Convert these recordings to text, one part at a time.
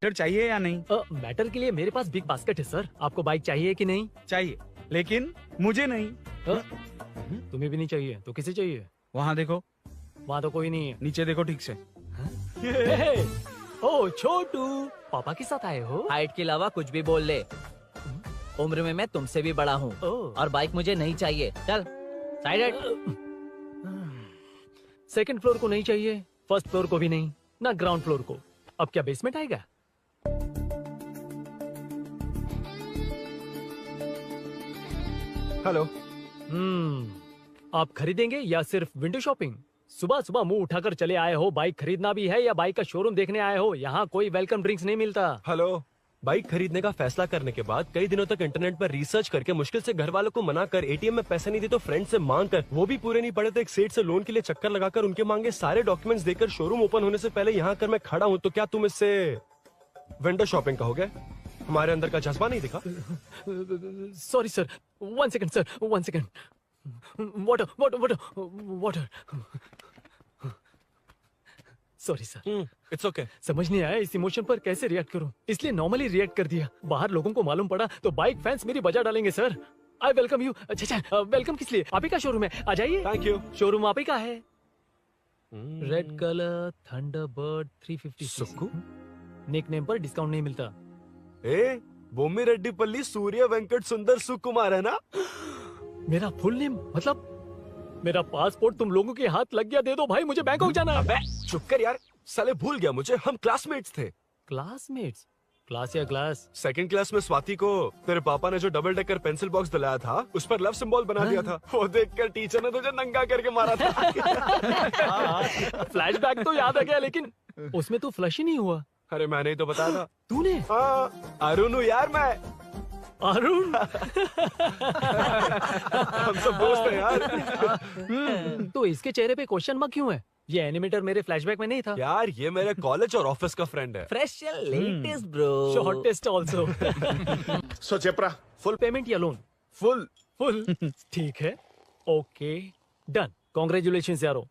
Matter चाहिए या नहीं? मैटर के लिए मेरे पास बिग बास्केट है सर। आपको बाइक चाहिए कि नहीं? चाहिए, लेकिन मुझे नहीं। तुम्हें भी नहीं चाहिए तो किसे चाहिए? वहाँ देखो। वहाँ तो कोई नहीं है। नीचे देखो ठीक से। ओ छोटू, पापा के साथ आए हो? हाइट के अलावा कुछ भी बोल ले। उम्र में मैं तुमसे भी बड़ा हूँ और बाइक मुझे नहीं चाहिए। चल साइड। सेकंड फ्लोर को नहीं चाहिए, फर्स्ट फ्लोर को भी नहीं, ना ग्राउंड फ्लोर को। अब क्या बेसमेंट आएगा? हेलो। आप खरीदेंगे या सिर्फ विंडो शॉपिंग? सुबह सुबह मुंह उठाकर चले आए हो। बाइक खरीदना भी है या बाइक का शोरूम देखने आए हो? यहाँ कोई वेलकम ड्रिंक्स नहीं मिलता। हेलो। बाइक खरीदने का फैसला करने के बाद कई दिनों तक इंटरनेट पर रिसर्च करके मुश्किल से घर वालों को मना कर, एटीएम में पैसे नहीं दी तो फ्रेंड से मांग कर, वो भी पूरे नहीं पड़े तो एक सेठ से लोन के लिए चक्कर लगाकर उनके मांगे सारे डॉक्यूमेंट्स देकर शोरूम ओपन होने से पहले यहाँ कर मैं खड़ा हूँ। तो क्या तुम इससे विंडो शॉपिंग कहोगे? हमारे अंदर का जज्बा नहीं दिखा? Sorry sir, 1 second sir, 1 second. Water water water water. Sorry sir. It's okay. समझ नहीं आया इस इमोशन पर कैसे रिएक्ट करूं, इसलिए नॉर्मली रिएक्ट कर दिया। बाहर लोगों को मालूम पड़ा तो बाइक फैंस मेरी बजा डालेंगे सर। I welcome you. अच्छा, वेलकम किस लिए? आप ही का शोरूम है, आ जाइए। Thank you. शोरूम आप ही का है। Red colour Thunderbird 350। Sukku? Nick name पर डिस्काउंट नहीं मिलता। ए, बोम्मी रेड्डीपल्ली सूर्य वेंकट सुंदर सुकुमार है ना? मेरा फुल नेम मतलब? मेरा पासपोर्ट तुम लोगों के हाथ लग गया, दे दो भाई, मुझे बैंकॉक जाना है। अबे चुप कर यार, साले भूल गया मुझे, हम क्लासमेट्स थे। क्लासमेट्स? क्लास या क्लास? सेकंड क्लास में स्वाति को तेरे पापा ने जो डबल डेकर पेंसिल बॉक्स दिलाया था उस पर लव सिंबल बना दिया था। वो देखकर टीचर ने तुझे नंगा करके मारा था। फ्लैशबैक तो याद आ गया, लेकिन उसमें तो फ्लश ही नहीं हुआ। अरे मैंने ही तो बताया था। तूने? हाँ, अरुण हूँ यार मैं। अरुण? हम सब दोस्त हैं यार। तो इसके चेहरे पे क्वेश्चन मार्क क्यों है? ये एनिमेटर मेरे फ्लैशबैक में नहीं था। यार ये मेरे कॉलेज और ऑफिस का फ्रेंड है। Fresh latest bro. Shortest also. So चेपरा, फुल पेमेंट या लोन? फुल। ठीक है, ओके डन। कांग्रेचुलेशंस यारो।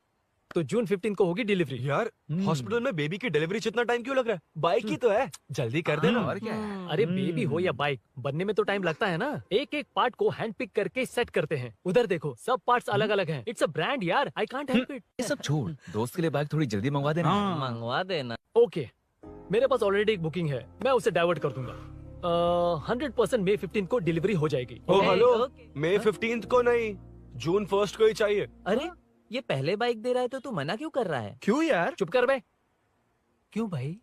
तो जून 15 को होगी डिलीवरी। यार हॉस्पिटल में बेबी की डिलीवरी जितना टाइम क्यों लग रहा है? बाइक ही तो है, जल्दी कर देना। और क्या है? अरे बेबी हो या बाइक, बनने में तो टाइम लगता है ना। एक एक पार्ट को हैंड पिक करके सेट करते हैं। उधर देखो, सब पार्ट्स अलग अलग हैं। इट्स अ ब्रांड यार, आई कांट हेल्प इट। ये सब छोड़, दोस्त के लिए बाइक थोड़ी जल्दी मंगवा देना। मंगवा देना। ओके, मेरे पास ऑलरेडी एक बुकिंग है, मैं उसे डाइवर्ट कर दूंगा। 100% मई 15 को डिलीवरी हो जाएगी। ओ हेलो, ओके। मई 15 को नहीं, जून 1 को ही चाहिए। अरे ये पहले बाइक दे रहा है तो तू मना क्यों कर रहा है? क्यों यार? चुप कर बे। क्यों भाई?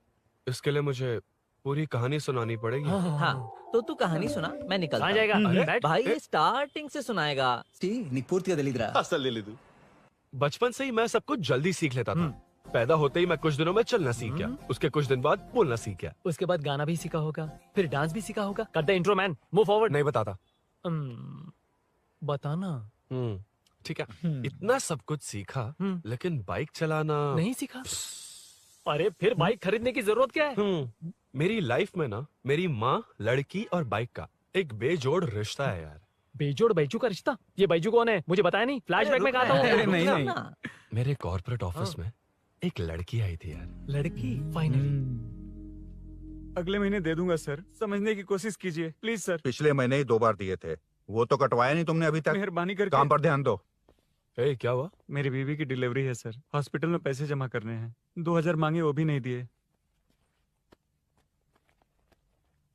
इसके लिए मुझे पूरी कहानी सुनानी पड़ेगी। हाँ, तो तू कहानी सुना, मैं निकलता कहाँ हूँ। जाएगा? अरे, बैठ। भाई ये स्टार्टिंग से सुनाएगा। నీకు పూర్తిగా తెలియదురా అసలు తెలీదు. बचपन से ही मैं सब कुछ जल्दी सीख लेता था। पैदा होते ही मैं कुछ दिनों में चलना सीख गया, उसके कुछ दिन बाद बोलना सीख गया। उसके बाद गाना भी सीखा होगा, फिर डांस भी सीखा होगा। कर दे इंट्रो मैन, मूव फॉरवर्ड। नहीं बताता। बताना। ठीक है, इतना सब कुछ सीखा लेकिन बाइक चलाना नहीं सीखा? अरे फिर बाइक खरीदने की जरूरत क्या है? मेरी लाइफ में ना मेरी माँ, लड़की और बाइक का एक बेजोड़ रिश्ता है यार। बेजोड़ बैजू का रिश्ता? ये बैजू कौन है? मुझे बताया नहीं। फ्लैशबैक में कहा था अरे वो। नहीं। मेरे कॉर्पोरेट ऑफिस में एक लड़की आई थी यार। लड़की? फाइनली। अगले महीने दे दूंगा सर, समझने की कोशिश कीजिए प्लीज सर। पिछले महीने ही 2 बार दिए थे, वो तो कटवाया नहीं तुमने अभी तक। मेहरबानी करके। काम पर ध्यान दो। ए, क्या हुआ? मेरी बीवी की डिलीवरी है सर, हॉस्पिटल में पैसे जमा करने हैं। 2000 मांगे, वो भी नहीं दिए।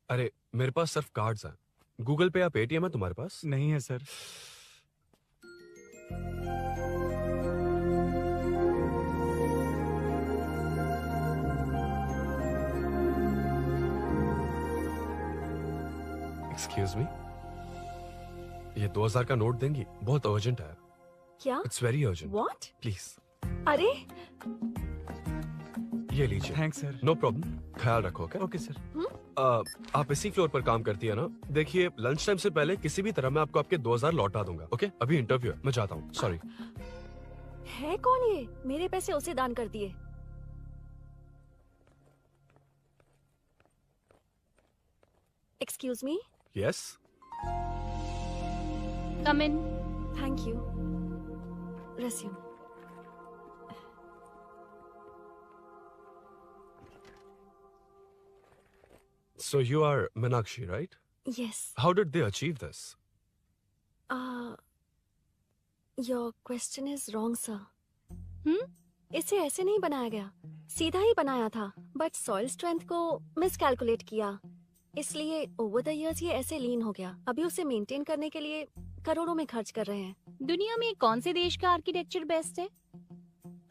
अरे मेरे पास सिर्फ कार्ड्स हैं। गूगल पे या पेटीएम है तुम्हारे पास? नहीं है सर। एक्सक्यूज मी, ये 2000 का नोट देंगी? बहुत अर्जेंट है। क्या? It's very urgent. What? Please अरे ये लीजिए। Thanks sir. नो प्रॉब्लम, ख्याल रखो। Okay sir. आप इसी फ्लोर पर काम करती है ना? देखिए, लंच टाइम से पहले किसी भी तरह मैं आपको आपके 2000 लौटा दूंगा। ओके, अभी इंटरव्यू है, मैं जाता हूँ। सॉरी। है कौन ये? मेरे पैसे उसे दान कर दिए। Excuse me. Yes. Come in. Thank you. Resume. So you are Meenakshi, right? Yes. How did they achieve this? Your question is wrong, sir. इसे ऐसे नहीं बनाया गया, सीधा ही बनाया था, बट सॉइल स्ट्रेंथ को मिसकैलकुलेट किया, इसलिए ओवर द इयर्स ये ऐसे लीन हो गया। अभी उसे मेंटेन करने के लिए करोड़ों में खर्च कर रहे हैं। दुनिया में कौन से देश का आर्किटेक्चर बेस्ट है?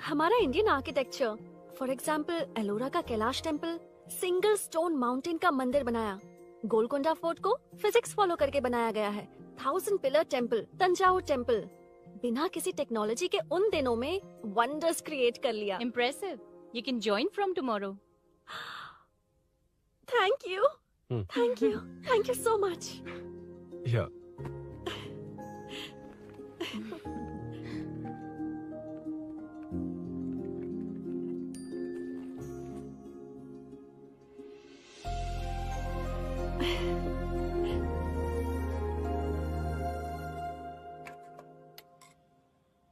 हमारा Indian architecture. For example, Ellora का Kailash temple single stone mountain का मंदिर बनाया। गोलकोंडा फोर्ट को फिजिक्स फॉलो करके बनाया गया है। 1000 पिलर टेम्पल, तंजावुर टेम्पल, बिना किसी टेक्नोलॉजी के उन दिनों में वंडर्स क्रिएट कर लिया। Impressive. You can join from tomorrow. Thank you, thank you, thank you so much. Yeah.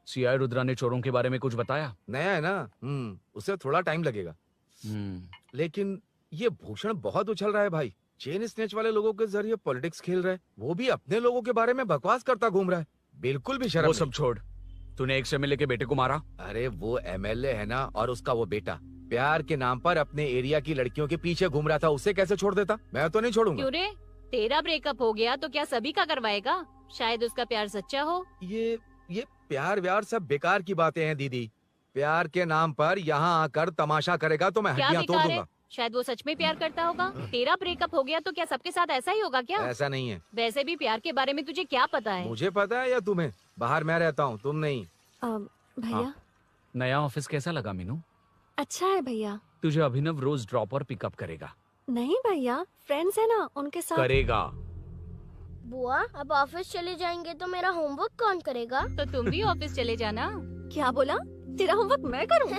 CI Rudra ने चोरों के बारे में कुछ बताया? नया है ना, उसे थोड़ा टाइम लगेगा। लेकिन ये भूषण बहुत उछल रहा है भाई। चेन स्नेच वाले लोगों के जरिए पॉलिटिक्स खेल रहा है, वो भी अपने लोगों के बारे में बकवास करता घूम रहा है। बिल्कुल भी शर्म वो नहीं। सब छोड़, तूने एक एमएलए के बेटे को मारा। अरे वो एमएलए है ना, और उसका वो बेटा प्यार के नाम पर अपने एरिया की लड़कियों के पीछे घूम रहा था, उसे कैसे छोड़ देता? मैं तो नहीं छोड़ूंगा। क्यों रे? तेरा ब्रेकअप हो गया तो क्या सभी का करवाएगा? शायद उसका प्यार सच्चा हो। ये प्यार व्यार सब बेकार की बातें हैं दीदी। प्यार के नाम पर यहाँ आकर तमाशा करेगा तो मैं क्या हड्डियां तोड़ बेकार है? दूंगा। शायद वो सच में प्यार करता होगा। तेरा ब्रेकअप हो गया तो क्या सबके साथ ऐसा ही होगा क्या? ऐसा नहीं है। वैसे भी प्यार के बारे में तुझे क्या पता है? मुझे पता है या तुम्हें? बाहर मैं रहता हूँ, तुम नहीं। भैया, नया ऑफिस कैसा लगा मीनू? अच्छा है भैया। तुझे अभिनव रोज ड्रॉप और पिकअप करेगा। नहीं भैया, फ्रेंड्स है ना, उनके साथ करेगा। बुआ, अब ऑफिस चले जाएंगे तो मेरा होमवर्क कौन करेगा? तो तुम भी ऑफिस चले जाना। क्या बोला? तेरा होमवर्क मैं करूँ?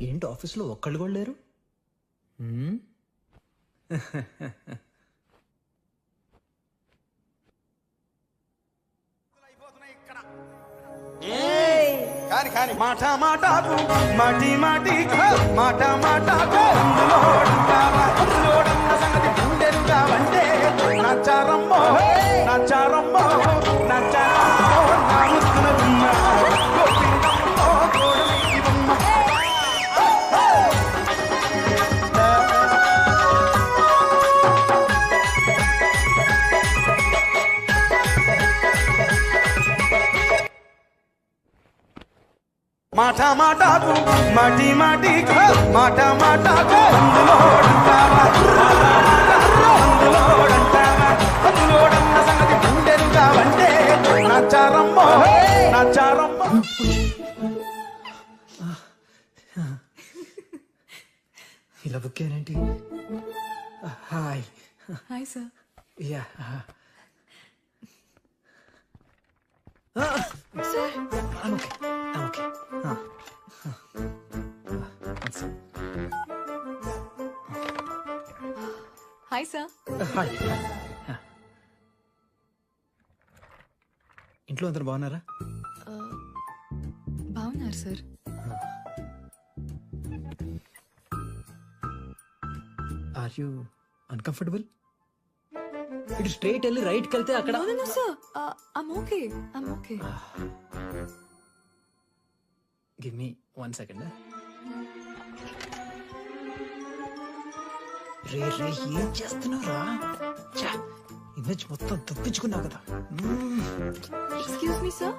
ఏంటి ఆఫీస్లో ఒక్కళ్ళు కూడా లేరు? కాని కాని మాట మాటకు మాటి మాటికి మాట మాటకు అందులోడన్న సంగతి గుండెలుగా వంటే నచ్చారమ్మో నచ్చారమ్మో నచ్చారమ్మో నా ముక్కున ఉన్న గోపిందమ్మో గోడమిటివమ్మ. మాట మాటకు మాటి మాటికి మాట మాటకు అందులోడన్న సంగతి గుండెలుగా వంటే నచ్చారమ్మో నచ్చారమ్మో. ఇలా బుక్ అయ్యానేంటి? Hi. Hi sir. Yeah. Sir, I'm okay. Hi sir. Hi. ఇంట్లో అందరు బాగున్నారా? బాగున్నారు సార్. Are you uncomfortable? ఇటు స్ట్రైట్ వెళ్ళి రైట్కి వెళ్తే అక్కడ. No, sir. I'm okay. I'm okay. Give me 1 second. రే ఏం చేస్తున్నావురా? ఇమేజ్ మొత్తం తప్పించుకున్నావు కదా. Excuse me, sir.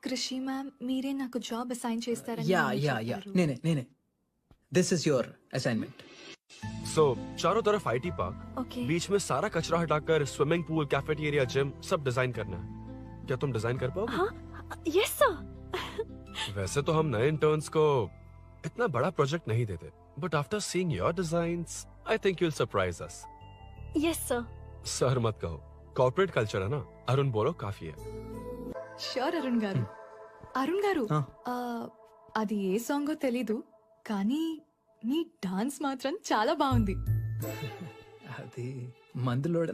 కృషి మ్యామ్ మీరే నాకు జాబ్ అసైన్ చేస్తారని యా మమ్మీ యా యా చెప్పారు. నేనే दिस इज योर असाइनमेंट. सो चारों तरफ आईटी पार्क, ओके बीच में सारा कचरा हटाकर स्विमिंग पूल, कैफेटेरिया, जिम सब डिजाइन करना है. क्या तुम डिजाइन कर पाओगे? हाँ यस सर. वैसे तो हम नए इंटर्न्स को इतना बड़ा प्रोजेक्ट नहीं देते, but after seeing your designs I think you will surprise us. Yes sir. Sir मत कहो, कॉर्पोरेट कल्चर है ना. अरुण बोलो काफी है. షూర్ అరుణ్ గారు. అరుణ్ గారు ఆ. ఆ, అది ఏ సాంగో తెలీదు కానీ మీ డాన్స్ మాత్రం చాలా బాగుంది. అది మందులోడ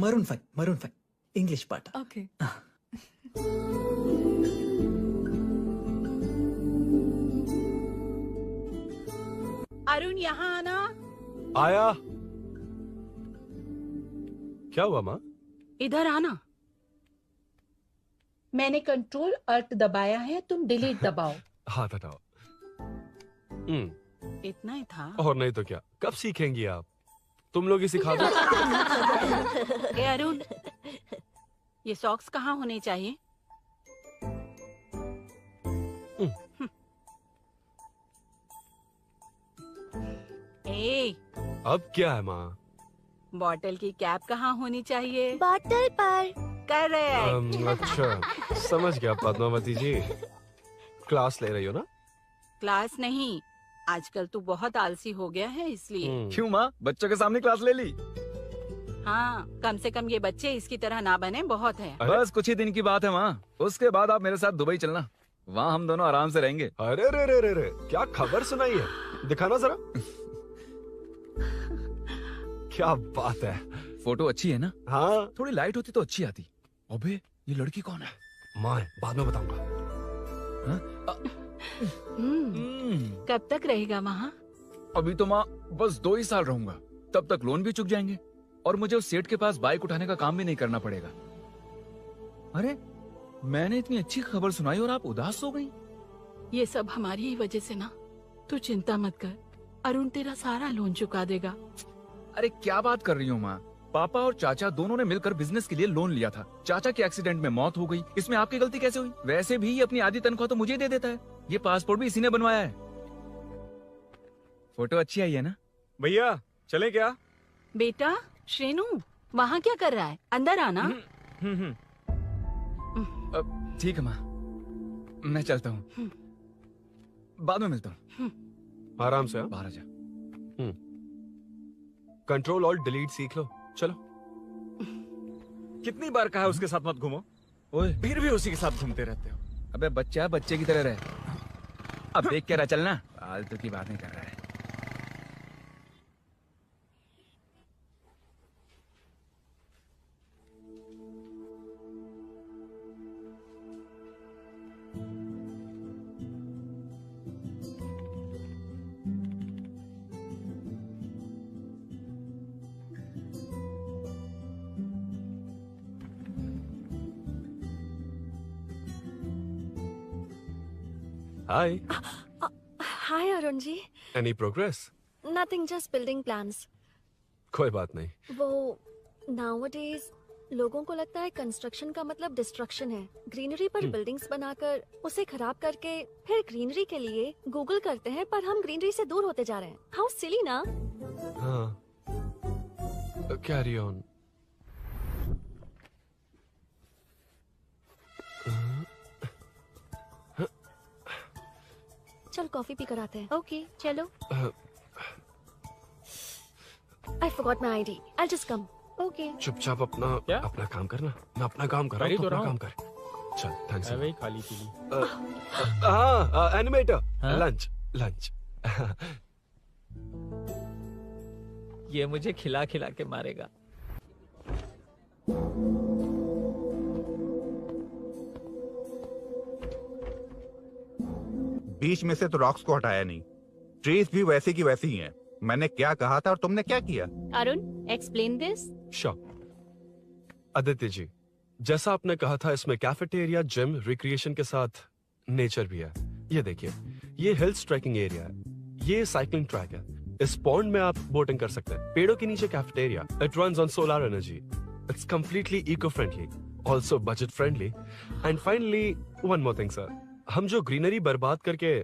మరూన్ 5 ఇంగ్లీష్ పాట. ఓకే अरुण यहाँ आना. आया. क्या हुआ माँ? इधर आना. मैंने कंट्रोल अल्ट दबाया है, तुम डिलीट दबाओ. हाथ हटाओ. इतना ही था. और नहीं तो क्या, कब सीखेंगी आप? तुम लोग ही सिखा दो. ए अरुण, ये सॉक्स कहाँ होने चाहिए? ए, अब क्या है माँ? बॉटल की कैप कहाँ होनी चाहिए? बॉटल पर. करेक्ट. अच्छा समझ गया पद्मावती जी. क्लास ले रही हो ना? क्लास नहीं, आजकल तू बहुत आलसी हो गया है इसलिए. क्यों माँ, बच्चों के सामने क्लास ले ली? हाँ, कम से कम ये बच्चे इसकी तरह ना बने, बहुत है. अरे? बस कुछ ही दिन की बात है माँ, उसके बाद आप मेरे साथ दुबई चलना. वहाँ हम दोनों आराम से रहेंगे. अरे रे रे रे रे, क्या खबर सुनाई है, दिखाना जरा. क्या बात है. फोटो अच्छी है ना? हाँ थोड़ी लाइट होती तो अच्छी आती. अबे ये लड़की कौन है? माँ बाद में बताऊंगा. कब तक रहेगा वहाँ? अभी तो माँ बस 2 ही साल रहूंगा, तब तक लोन भी चुक जाएंगे और मुझे उस सेठ के पास बाइक उठाने का काम भी नहीं करना पड़ेगा. अरे मैंने इतनी अच्छी खबर सुनाई और आप उदास हो गई. ये सब हमारी ही वजह से ना. तू चिंता मत कर, अरुण तेरा सारा लोन चुका देगा. अरे क्या बात कर रही हो माँ, पापा और चाचा दोनों ने मिलकर बिजनेस के लिए लोन लिया था. चाचा की एक्सीडेंट में मौत हो गई, इसमें आपकी गलती कैसे हुई? वैसे भी ये अपनी आधी तनख्वाह तो मुझे दे देता है. ये पासपोर्ट भी इसी ने बनवाया है. फोटो अच्छी आई है ना? भैया चले क्या? बेटा श्रेनु, वहाँ क्या कर रहा है? अंदर आना. ठीक है माँ, मैं चलता हूँ, बाद में मिलता हूँ. आराम से. बाहर आ जा. कंट्रोल और डिलीट सीख लो. चलो. कितनी बार कहा है उसके साथ मत घूमो, ओए फिर भी उसी के साथ घूमते रहते हो. अबे बच्चा बच्चे की तरह रहे. अब देख के रहा चलना, फालतू की बात नहीं कर रहा है. Hi. हाय Arun ji. Any progress? Nothing, just building plans. कोई बात नहीं. वो नाउअडेज लोगों को लगता है कंस्ट्रक्शन का मतलब डिस्ट्रक्शन है. ग्रीनरी पर बिल्डिंग्स बनाकर उसे खराब करके फिर ग्रीनरी के लिए गूगल करते हैं, पर हम ग्रीनरी से दूर होते जा रहे हैं. हाउ सिली ना. हाँ. Carry on. चल कॉफी पी कर आते हैं. ओके चलो. I forgot my ID. I just come. Okay. चुपचाप अपना काम करना. मैं अपना काम कर रहा हूँ, अपना काम कर. चल थैंक्स. वही खाली पीली. हाँ एनिमेटर. हाँ? लंच. ये मुझे खिला खिला के मारेगा. बीच में से तो रॉक्स को हटाया नहीं, ट्रीज भी वैसी की वैसी ही हैं. मैंने क्या कहा था और तुमने क्या किया? Arun, explain this. आदित्य जी, जैसा आपने कहा था इसमें कैफेटेरिया, जिम, रिक्रिएशन के साथ नेचर भी है. ये देखिए, ये हिल्स ट्रैकिंग एरिया है, ये साइकिलिंग ट्रैक है. इस पॉन्ड में आप बोटिंग कर सकते हैं. पेड़ों के नीचे cafeteria. It runs on solar energy. It's completely eco friendly. Also budget friendly and finally one more thing sir, हम जो ग्रीनरी बर्बाद करके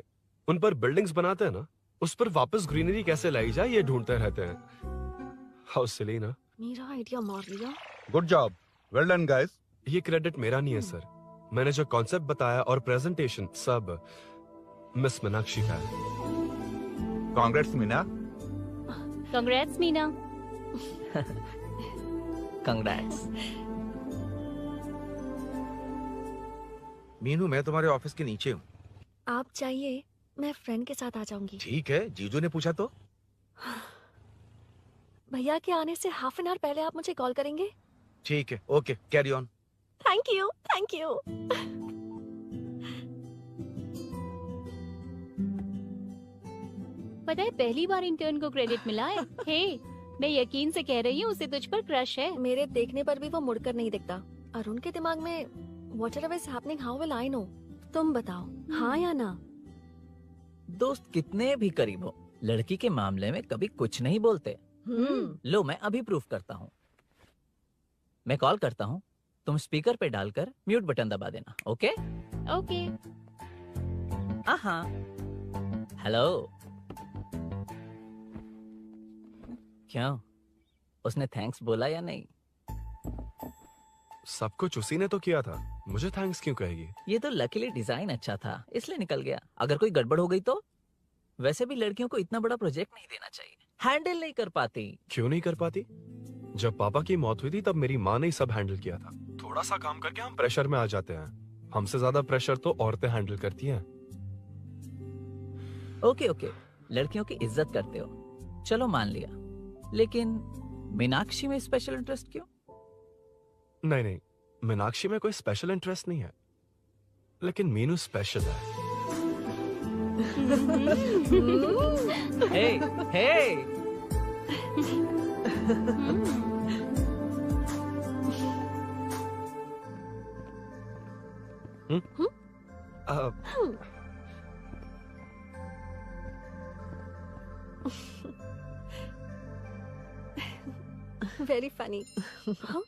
उन पर बिल्डिंग्स बनाते हैं ना, उस पर वापस ग्रीनरी कैसे लाई जाए ये ढूंढते रहते हैं। हाउ सिली ना। मेरा आइडिया मार लिया। Good job, well done guys. ये क्रेडिट मेरा नहीं है सर, मैंने जो कॉन्सेप्ट बताया और प्रेजेंटेशन सब मिस मीनाक्षी का है। Congrats Meena. Congrats Meena. Congrats. Meenu, मैं तुम्हारे ऑफिस के नीचे हूँ। आप चाहिए मैं फ्रेंड के साथ आ जाऊंगी। ठीक है, जीजू ने पूछा तो। भैया के आने से हाफ एन आवर पहले आप मुझे कॉल करेंगे? ठीक है, okay, carry on. Thank you, thank you. पता है पहली बार इंटर्न को क्रेडिट मिला है। हे, मैं यकीन से कह रही हूँ उसे तुझ पर क्रश है। मेरे देखने पर भी वो मुड़कर नहीं दिखता। अरुण के दिमाग में whatever is happening, how will I know? तुम बताओ, हाँ या ना? दोस्त कितने भी करीब हो, लड़की के मामले में कभी कुछ नहीं बोलते। लो मैं अभी प्रूफ करता हूँ। मैं कॉल करता हूँ, तुम स्पीकर पे डालकर म्यूट बटन दबा देना। Okay okay. हाँ। हेलो। क्यों, उसने थैंक्स बोला या नहीं? सब कुछ उसी ने तो किया था, मुझे थैंक्स क्यों कहेगी? ये तो लकीली डिजाइन अच्छा था इसलिए निकल गया। अगर कोई गड़बड़ हो गई तो? वैसे भी लड़कियों को इतना बड़ा प्रोजेक्ट नहीं देना चाहिए, हैंडल नहीं कर पाती। क्यों नहीं कर पाती? जब पापा की मौत हुई थी तब मेरी माँ ने ही सब हैंडल किया था। थोड़ा सा काम करके हम प्रेशर में आ जाते हैं। हमसे ज्यादा प्रेशर तो औरतें हैंडल करती हैं। ओके, लड़कियों की इज्जत करते हो, चलो मान लिया। लेकिन मीनाक्षी में स्पेशल इंटरेस्ट क्यों? नहीं, मीनाक्षी में कोई स्पेशल इंटरेस्ट नहीं है, लेकिन मीनू स्पेशल है। हे। Very funny. Huh?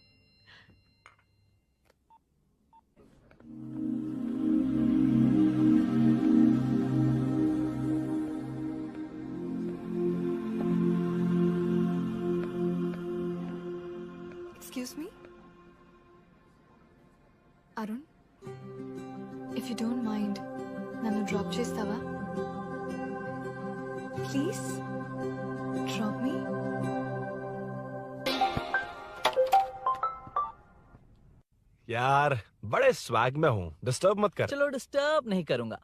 Excuse me? Arun? If you don't mind, nanu drop chestava? Please? Drop me? यार बड़े स्वैग में हूँ, डिस्टर्ब मत कर। चलो डिस्टर्ब नहीं करूंगा।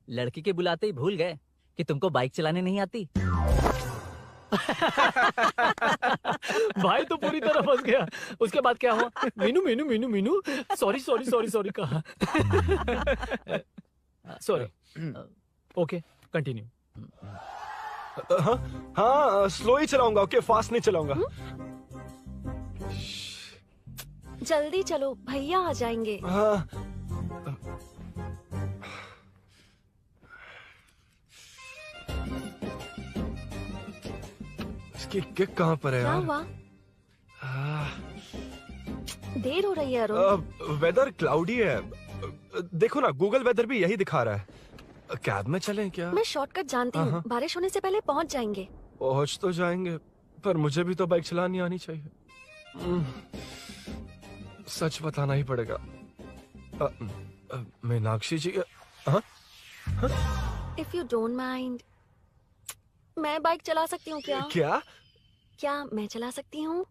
लड़की के बुलाते ही भूल गए कि तुमको बाइक चलाने नहीं आती। भाई तो पूरी तरह फंस गया। उसके बाद क्या हुआ? मीनू सॉरी कहा। सॉरी। Okay, continue. हाँ, स्लो ही चलाऊंगा। ओके, फास्ट नहीं चलाऊंगा। जल्दी चलो, भैया आ जाएंगे। हाँ। इसकी किक कहाँ पर है क्या यार? हुआ? देर हो रही है अरुण। वेदर क्लाउडी है। देखो ना, गूगल वेदर भी यही दिखा रहा है। कैब में चलें क्या? मैं शॉर्टकट जानती हूँ, बारिश होने से पहले पहुँच जाएंगे। पहुँच तो जाएंगे, पर मुझे भी तो बाइक चलानी आनी चाहिए। सच बताना ही पड़ेगा। मीनाक्षी जी। If you don't mind, मैं बाइक चला सकती हूँ क्या? क्या मैं चला सकती हूँ?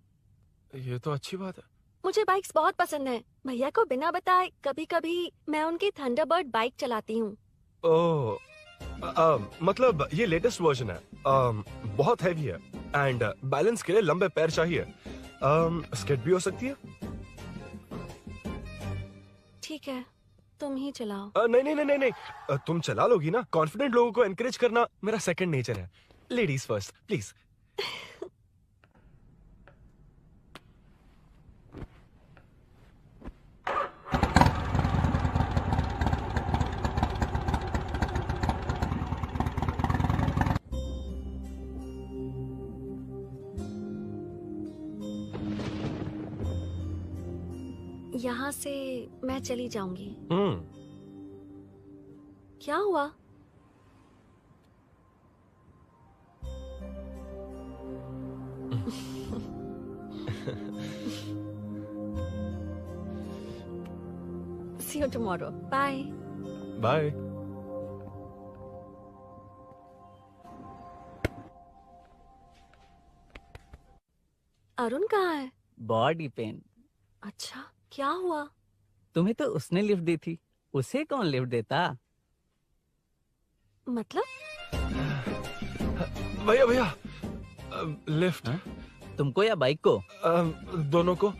ये तो अच्छी बात है। मुझे बाइक्स बहुत पसंद है। भैया को बिना बताए कभी कभी मैं उनकी थंडरबर्ड बाइक चलाती हूँ। ओह, मतलब ये लेटेस्ट वर्जन है। बहुत हैवी है एंड बैलेंस के लिए लंबे पैर चाहिए। स्किड भी हो सकती है। ठीक है, तुम ही चलाओ। नहीं, तुम चला लोगी ना। कॉन्फिडेंट लोगों को एनकरेज करना मेरा सेकंड नेचर है। Ladies first, please. यहाँ से मैं चली जाऊंगी। हम्म। क्या हुआ? See you tomorrow. Bye. Bye. Arun कहाँ है? Body pain. अच्छा, क्या हुआ? तुम्हें तो उसने लिफ्ट दी थी, उसे कौन लिफ्ट देता? मतलब? भैया भैया, लिफ्ट। तुमको या बाइक को? दोनों को।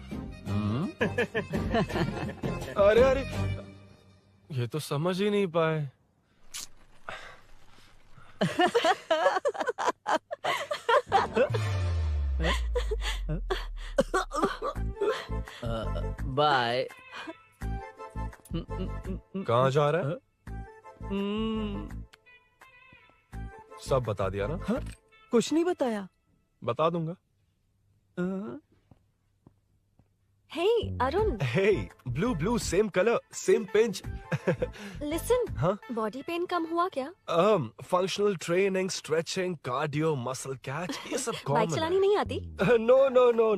अरे अरे, ये तो समझ ही नहीं पाए। बाय। कहाँ जा रहा है? सब बता दिया ना? कुछ नहीं बताया। बता दूंगा। Hey, Arun. Hey, blue, same color, same pinch. Listen. हाँ? Body pain कम हुआ क्या? Functional training, stretching, cardio, muscle catch, ये सब common बाइक चलानी नहीं आती? No,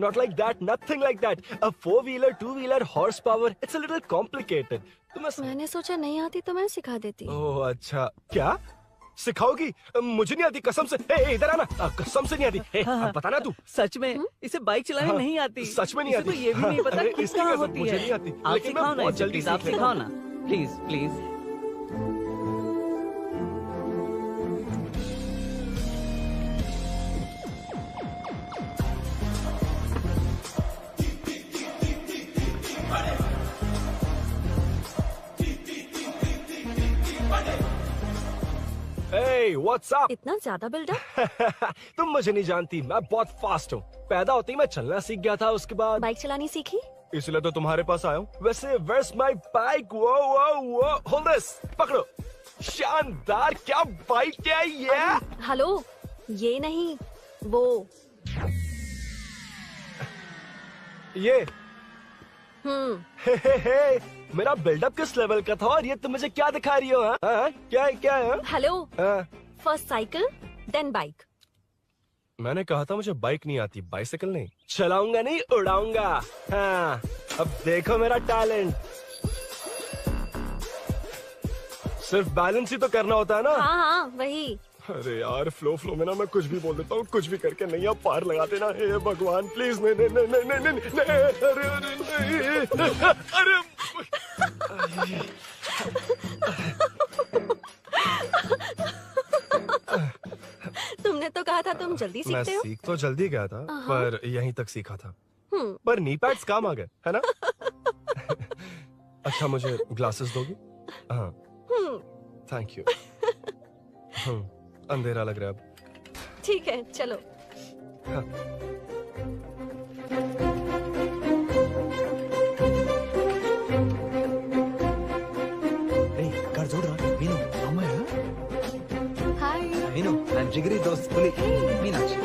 not like that, nothing like that. A 4-wheeler, 2-wheeler, horsepower, it's a little complicated. मैंने सोचा नहीं आती तो मैं सिखा देती। ओह अच्छा, क्या? सिखाओगी? मुझे नहीं आती कसम से। ए, इधर आना, कसम से नहीं आती। अब बताना तू। सच में इसे बाइक चलानी नहीं आती। सच में नहीं आती। तो ये भी नहीं पता कि कहाँ होती मुझे है। नहीं आती। आप लेकिन मैं सिखाओ ना बहुत इसे, जल्दी प्लीज आप सीख लेता सिखाओ हूँ। ना, please please. Hey, what's up? इतना ज्यादा बिल्डअप? तुम मुझे नहीं जानती, मैं बहुत फास्ट हूँ। पैदा होते ही मैं चलना सीख गया था, उसके बाद बाइक चलानी सीखी? इसलिए तो तुम्हारे पास आया हूँ। वैसे where's my bike? वो hold this, पकड़ो। शानदार, क्या बाइक है ये? हेलो, ये नहीं, वो। ये हे, मेरा बिल्डअप किस लेवल का था और ये तुम मुझे क्या दिखा रही हो? हाँ? क्या है? Hello, first cycle then bike. मैंने कहा था मुझे बाइक नहीं आती, बाइसाइकिल नहीं। चलाऊंगा नहीं, उड़ाऊंगा। हाँ, अब देखो मेरा टैलेंट। सिर्फ बैलेंस ही तो करना होता है ना? हाँ, वही। अरे यार, फ्लो में ना मैं कुछ भी बोल देता हूँ, कुछ भी करके नहीं आप पार लगा देना। हे भगवान प्लीज, नहीं, अरे तुमने तो कहा था तुम जल्दी मैं सीखते हो। सीख तो जल्दी गया था, पर यहीं तक सीखा था। पर नी पैड्स काम आ गए, है ना? अच्छा, मुझे ग्लासेस दोगी? हाँ, थैंक यू। अंधेरा लग रहा है अब। ठीक है, चलो। हाँ। कर जोड़ रहा मीनू, अम्मा है? हाय मीनू, నా జిగిరి దోస్త్ పులి మీనాక్షి।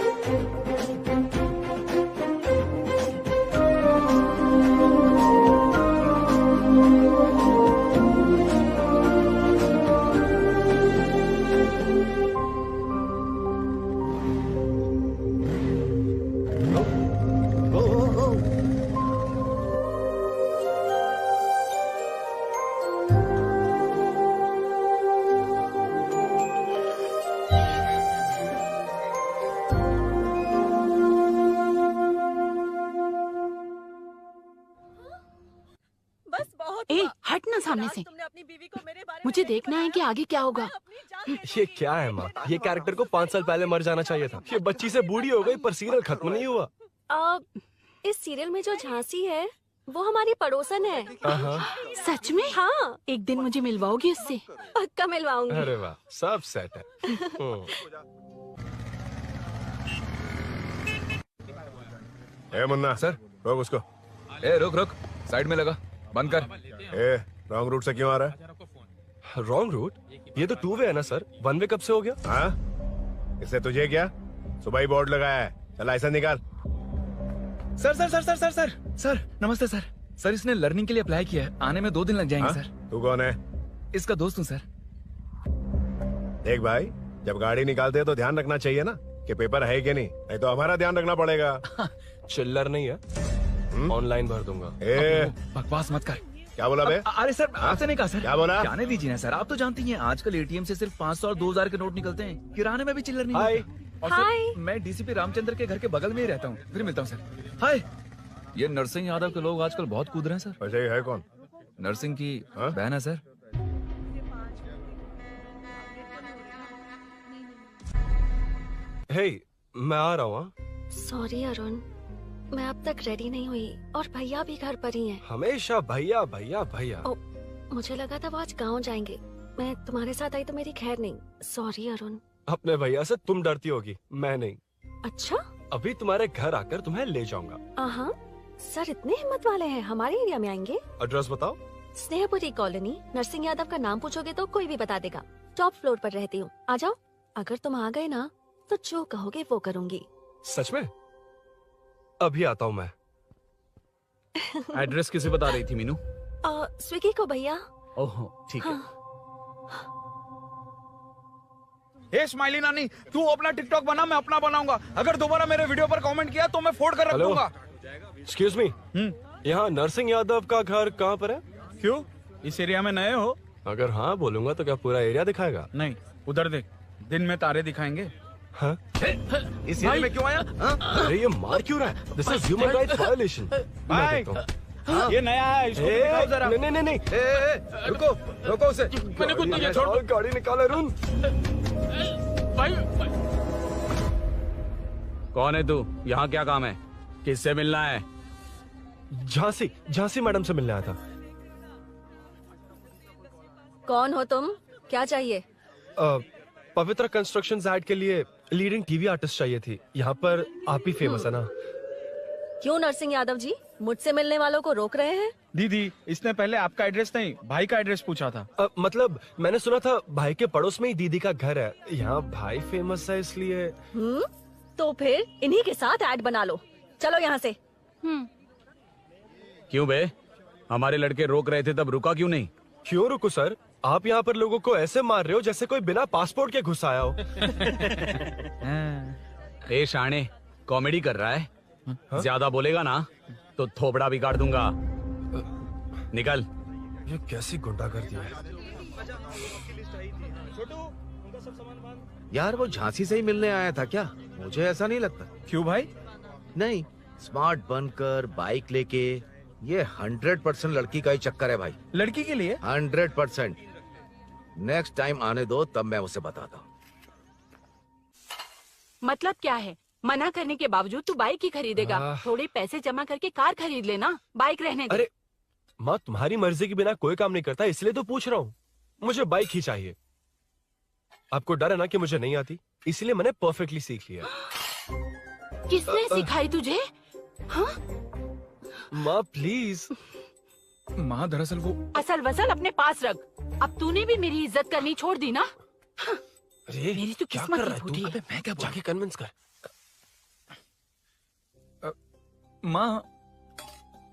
ए, हट ना सामने से। मुझे देखना है कि आगे क्या होगा। ये क्या है माँ? ये कैरेक्टर को 5 साल पहले मर जाना चाहिए था। ये बच्ची से बूढ़ी हो गई पर सीरियल खत्म नहीं हुआ। इस सीरियल में जो झांसी है वो हमारी पड़ोसन है। सच में? हाँ। एक दिन मुझे मिलवाओगी उससे? पक्का मिलवाऊंगी। अरे वाह, सब सेट है। ए मुन्ना सर, रोक उसको। ए रुक, साइड में लगा, बंद कर। ए, रॉन्ग रूट से क्यों आ रहा है? Wrong route? ये तो 2 वे है ना सर, 1 वे कब से हो गया? हाँ, इससे तुझे क्या? सुबह ही बोर्ड लगाया है, चल लाइसेंस निकाल। सर, नमस्ते सर। सर इसने लर्निंग के लिए अप्लाई किया है, आने में 2 दिन लग जाएंगे हाँ? सर। तू कौन है? इसका दोस्त हूँ सर। देख भाई, जब गाड़ी निकालते हैं तो ध्यान रखना चाहिए ना कि पेपर है कि नहीं तो हमारा ध्यान रखना पड़ेगा। चिल्लर नहीं है, ऑनलाइन भर दूंगा। बकवास मत कर। क्या बोला बे? अरे सर आपसे नहीं कहा सर। क्या बोला? जाने दीजिए ना सर, आप तो जानती हैं आजकल एटीएम से सिर्फ 500 और 2000 के नोट निकलते हैं, किराने में भी चिल्लर नहीं हाय। होता। और सर, मैं डीसीपी रामचंद्र के घर के बगल में ही रहता हूँ, फिर मिलता हूँ सर। हाय। ये नरसिंह यादव के लोग आजकल बहुत कूद रहे हैं सर। अच्छा, ये है कौन? नरसिंह की बहन है सर। हे, मैं आ रहा हूँ। सॉरी अरुण, मैं अब तक रेडी नहीं हुई और भैया भी घर पर ही हैं। हमेशा भैया भैया भैया। मुझे लगा था वो आज गाँव जाएंगे, मैं तुम्हारे साथ आई तो मेरी खैर नहीं। सॉरी अरुण। अपने भैया से तुम डरती होगी, मैं नहीं। अच्छा? अभी तुम्हारे घर आकर तुम्हें ले जाऊंगा। हाँ, सर इतने हिम्मत वाले हैं, हमारे एरिया में आएंगे? एड्रेस बताओ। स्नेहपुरी कॉलोनी। नरसिंह यादव का नाम पूछोगे तो कोई भी बता देगा। टॉप फ्लोर पर रहती हूँ, आ जाओ। अगर तुम आ गए ना तो जो कहोगे वो करूँगी। सच में? अभी आता हूँ मैं। एड्रेस किसे बता रही थी मीनू? स्विगी को भैया। ओह ठीक है। हे स्माइली नानी, तू अपना टिकटॉक बना, मैं अपना बनाऊंगा। अगर दोबारा मेरे वीडियो पर कमेंट किया तो मैं फोड़ कर रख हेलो। दूंगा। एक्सक्यूज मी, यहाँ नरसिंह यादव का घर कहाँ पर है? क्यों, इस एरिया में नए हो? अगर हाँ बोलूंगा तो क्या पूरा एरिया दिखाएगा? नहीं, उधर देख, दिन में तारे दिखाएंगे। हाँ? इस एरिया में क्यों आया? अरे ये मार क्यों रहा है? This is human rights violation. भाई, ये नया है, इसको दिखाओ जरा। नहीं नहीं नहीं, रुको रुको उसे। मैंने कुछ नहीं किया, छोड़। गाड़ी निकाल अरुण। कौन है तू? यहाँ क्या काम है? किससे मिलना है? झांसी, झांसी मैडम से मिलने आया था। कौन हो तुम? क्या चाहिए? पवित्र कंस्ट्रक्शंस ऐड के लिए लीडिंग टीवी आर्टिस्ट चाहिए थी। यहाँ पर आप ही फेमस है ना? क्यों नरसिंह यादव जी मुझसे मिलने वालों को रोक रहे हैं? दीदी, इसने पहले आपका एड्रेस नहीं, भाई का एड्रेस पूछा था। मतलब मैंने सुना था भाई के पड़ोस में ही दीदी का घर है। यहाँ भाई फेमस है इसलिए। तो फिर इन्हीं के साथ ऐड बना लो। चलो यहाँ से। क्यों बे? हमारे लड़के रोक रहे थे तब रुका क्यों नहीं? क्यों रुको सर? आप यहाँ पर लोगों को ऐसे मार रहे हो जैसे कोई बिना पासपोर्ट के घुस आया हो। ए शाणे, कॉमेडी कर रहा है? ज्यादा बोलेगा ना तो थोपड़ा भी काट दूंगा। निकल। ये कैसी गुंडागर्दी है? यार वो झांसी से ही मिलने आया था क्या? मुझे ऐसा नहीं लगता। क्यों भाई? नहीं, स्मार्ट बनकर बाइक लेके, ये 100% लड़की का ही चक्कर है भाई। लड़की के लिए? 100%। नेक्स्ट टाइम आने दो, तब मैं उसे बताता हूँ। मतलब क्या है? मना करने के बावजूद तू बाइक ही खरीदेगा? थोड़े पैसे जमा करके कार खरीद लेना, बाइक रहने दे। अरे माँ, तुम्हारी मर्जी के बिना कोई काम नहीं करता, इसलिए तो पूछ रहा हूँ। मुझे बाइक ही चाहिए। आपको डर है ना कि मुझे नहीं आती, इसलिए मैंने परफेक्टली सीख लिया। किसने सिखाई तुझे? हाँ? माँ प्लीज। माँ दरअसल वो असल वसल अपने पास रख। अब तूने भी मेरी इज्जत करनी छोड़ दी ना? अरे मेरी तो किस्मत ही फूटी है। मैं क्या जाके कन्विंस कर। माँ,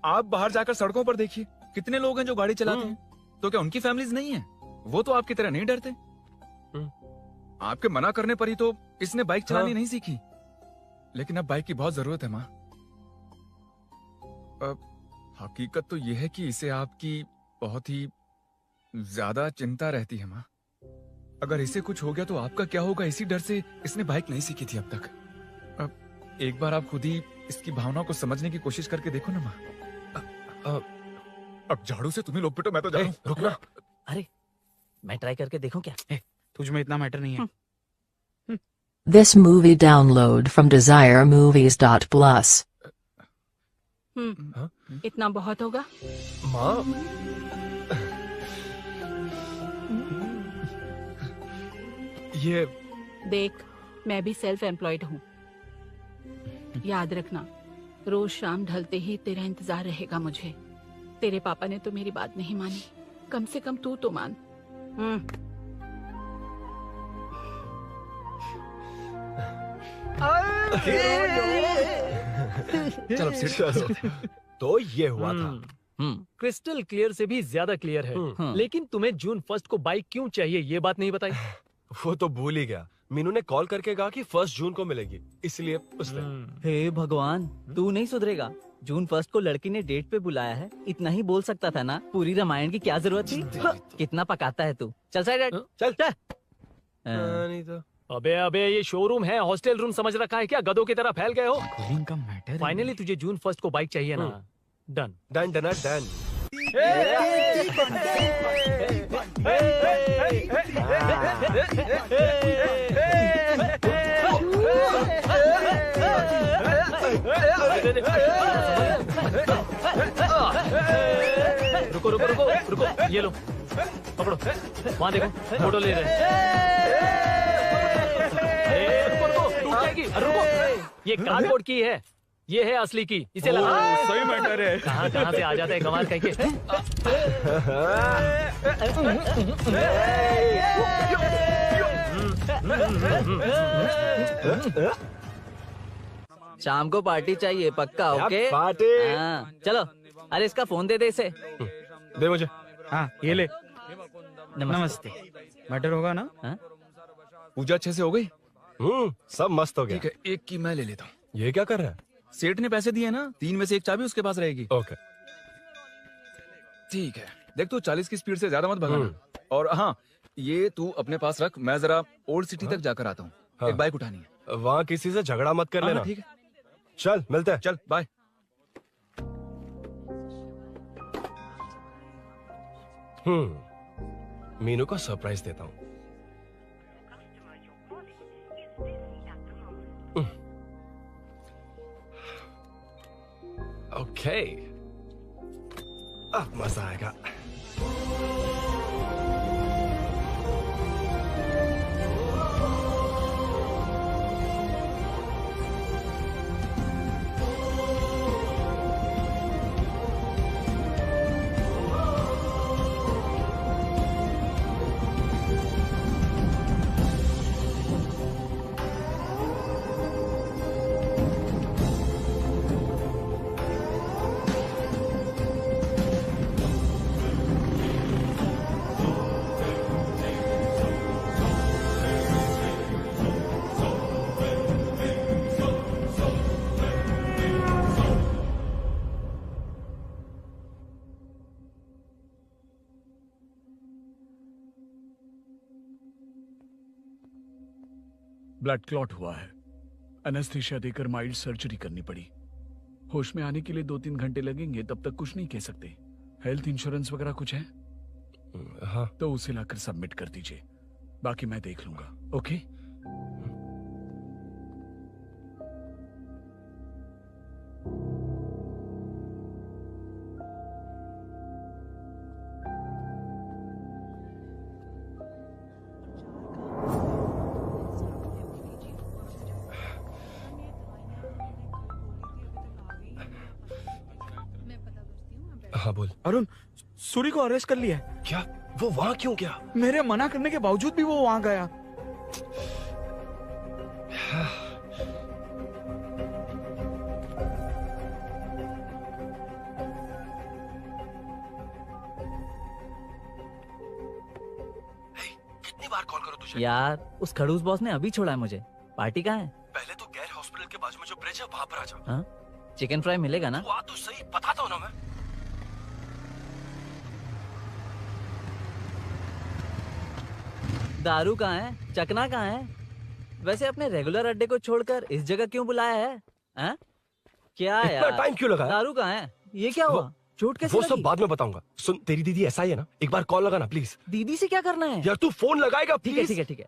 आप बाहर जाकर सड़कों पर देखिए, कितने लोग हैं जो गाड़ी चलाते हैं। तो क्या उनकी फैमिलीज नहीं है? वो तो आपकी तरह नहीं डरते। आपके मना करने पर ही तो इसने बाइक चलानी नहीं सीखी। लेकिन अब बाइक की बहुत जरूरत है माँ। हकीकत तो यह है कि इसे आपकी बहुत ही ज्यादा चिंता रहती है माँ। अगर इसे कुछ हो गया तो आपका क्या होगा, इसी डर से इसने बाइक नहीं सीखी थी अब तक। अब एक बार आप खुद ही इसकी भावना को समझने की कोशिश करके देखो ना माँ। अब झाड़ू से तुम्हें लोग पिटो, मैं तो जा रहा हूं। रुकना। अरे मैं ट्राई करके देखूं क्या? तुझ में इतना मैटर नहीं है। This movie download from desiremovies.plus. इतना बहुत होगा? माँ, ये देख, मैं भी सेल्फ एम्प्लॉयड हूँ। याद रखना, रोज शाम ढलते ही तेरा इंतजार रहेगा मुझे। तेरे पापा ने तो मेरी बात नहीं मानी, कम से कम तू तो मान। चलो तो ये हुआ था। क्रिस्टल क्लियर से भी ज्यादा क्लियर है। लेकिन तुम्हें जून 1 को बाइक क्यों चाहिए ये बात नहीं बताई। वो तो भूल ही गया। मीनू ने कॉल करके कहा कि 1 जून को मिलेगी, इसलिए उसने। हे भगवान, तू नहीं सुधरेगा। जून 1 को लड़की ने डेट पे बुलाया है, इतना ही बोल सकता था ना। पूरी रामायण की क्या जरूरत थी। कितना पकाता है तू। चल साइड चल चल। नहीं तो अबे ये शोरूम है, हॉस्टल रूम समझ रखा है क्या? गधों की तरह फैल गए हो। का मैटर फाइनली तुझे जून 1 को बाइक चाहिए ना। Done done done done. रुको रुको रुको रुको, ये लो पकड़ो। वहाँ देखो फोटो ले रहे हैं। रुको रुको, टूट जाएगी। रुको, ये कार्डबोर्ड की है, ये है असली की। इसे लगा। सही मैटर है। कहाँ से आ जाता है कमाल कह के। शाम को पार्टी चाहिए पक्का। Okay party. हाँ, चलो। अरे इसका फोन दे इसे। दे मुझे। हाँ ये ले। नमस्ते। मैटर होगा ना? पूजा अच्छे से हो गई? सब मस्त हो गया। ठीक है, एक की मैं ले लेता हूँ। ये क्या कर रहा है? सेठ ने पैसे दिए ना, 3 में से 1 चाबी उसके पास रहेगी। ओके ठीक है। देख तू 40 की स्पीड से ज्यादा मत भगाना। और हाँ, ये तू अपने पास रख, मैं जरा ओल्ड सिटी तक जाकर आता हूँ। एक बाइक उठानी है। वहाँ किसी से झगड़ा मत कर लेना। ठीक है, चल मिलते हैं। चल बाय। मीनू को सरप्राइज देता हूँ। ओके, अब मजा आएगा। ब्लड क्लॉट हुआ है। एनेस्थीसिया देकर माइल्ड सर्जरी करनी पड़ी। होश में आने के लिए 2-3 घंटे लगेंगे, तब तक कुछ नहीं कह सकते। हेल्थ इंश्योरेंस वगैरह कुछ है? हाँ। तो उसे लाकर सबमिट कर दीजिए, बाकी मैं देख लूंगा। ओके? हाँ बोल। अरुण, सूरी को अरेस्ट कर लिया है। क्या? वो वहाँ क्यों गया? मेरे मना करने के बावजूद भी वो वहाँ गया। कितनी बार कॉल करो तुझे? यार उस खड़ूस बॉस ने अभी छोड़ा है मुझे। पार्टी कहाँ है? पहले तो गैर हॉस्पिटल के बाजू में जो ब्रिज है वहाँ पर आ जा। हाँ? चिकन फ्राई मिलेगा ना? वो तो सही बताता हूँ ना मैं। दारू कहाँ है? चकना कहाँ है? वैसे अपने रेगुलर अड्डे को छोड़कर इस जगह क्यों बुलाया है? हाँ? क्या इतना यार? टाइम क्यों लगा? दारू कहाँ है? ये क्या हुआ? चोट कैसे वो सब लगी? बाद में बताऊंगा। सुन, तेरी दीदी ऐसा ही है ना, एक बार कॉल लगाना प्लीज। दीदी से क्या करना है? यार तू फोन लगाएगा ठीक है प्लीज। ठीक है ठीक है।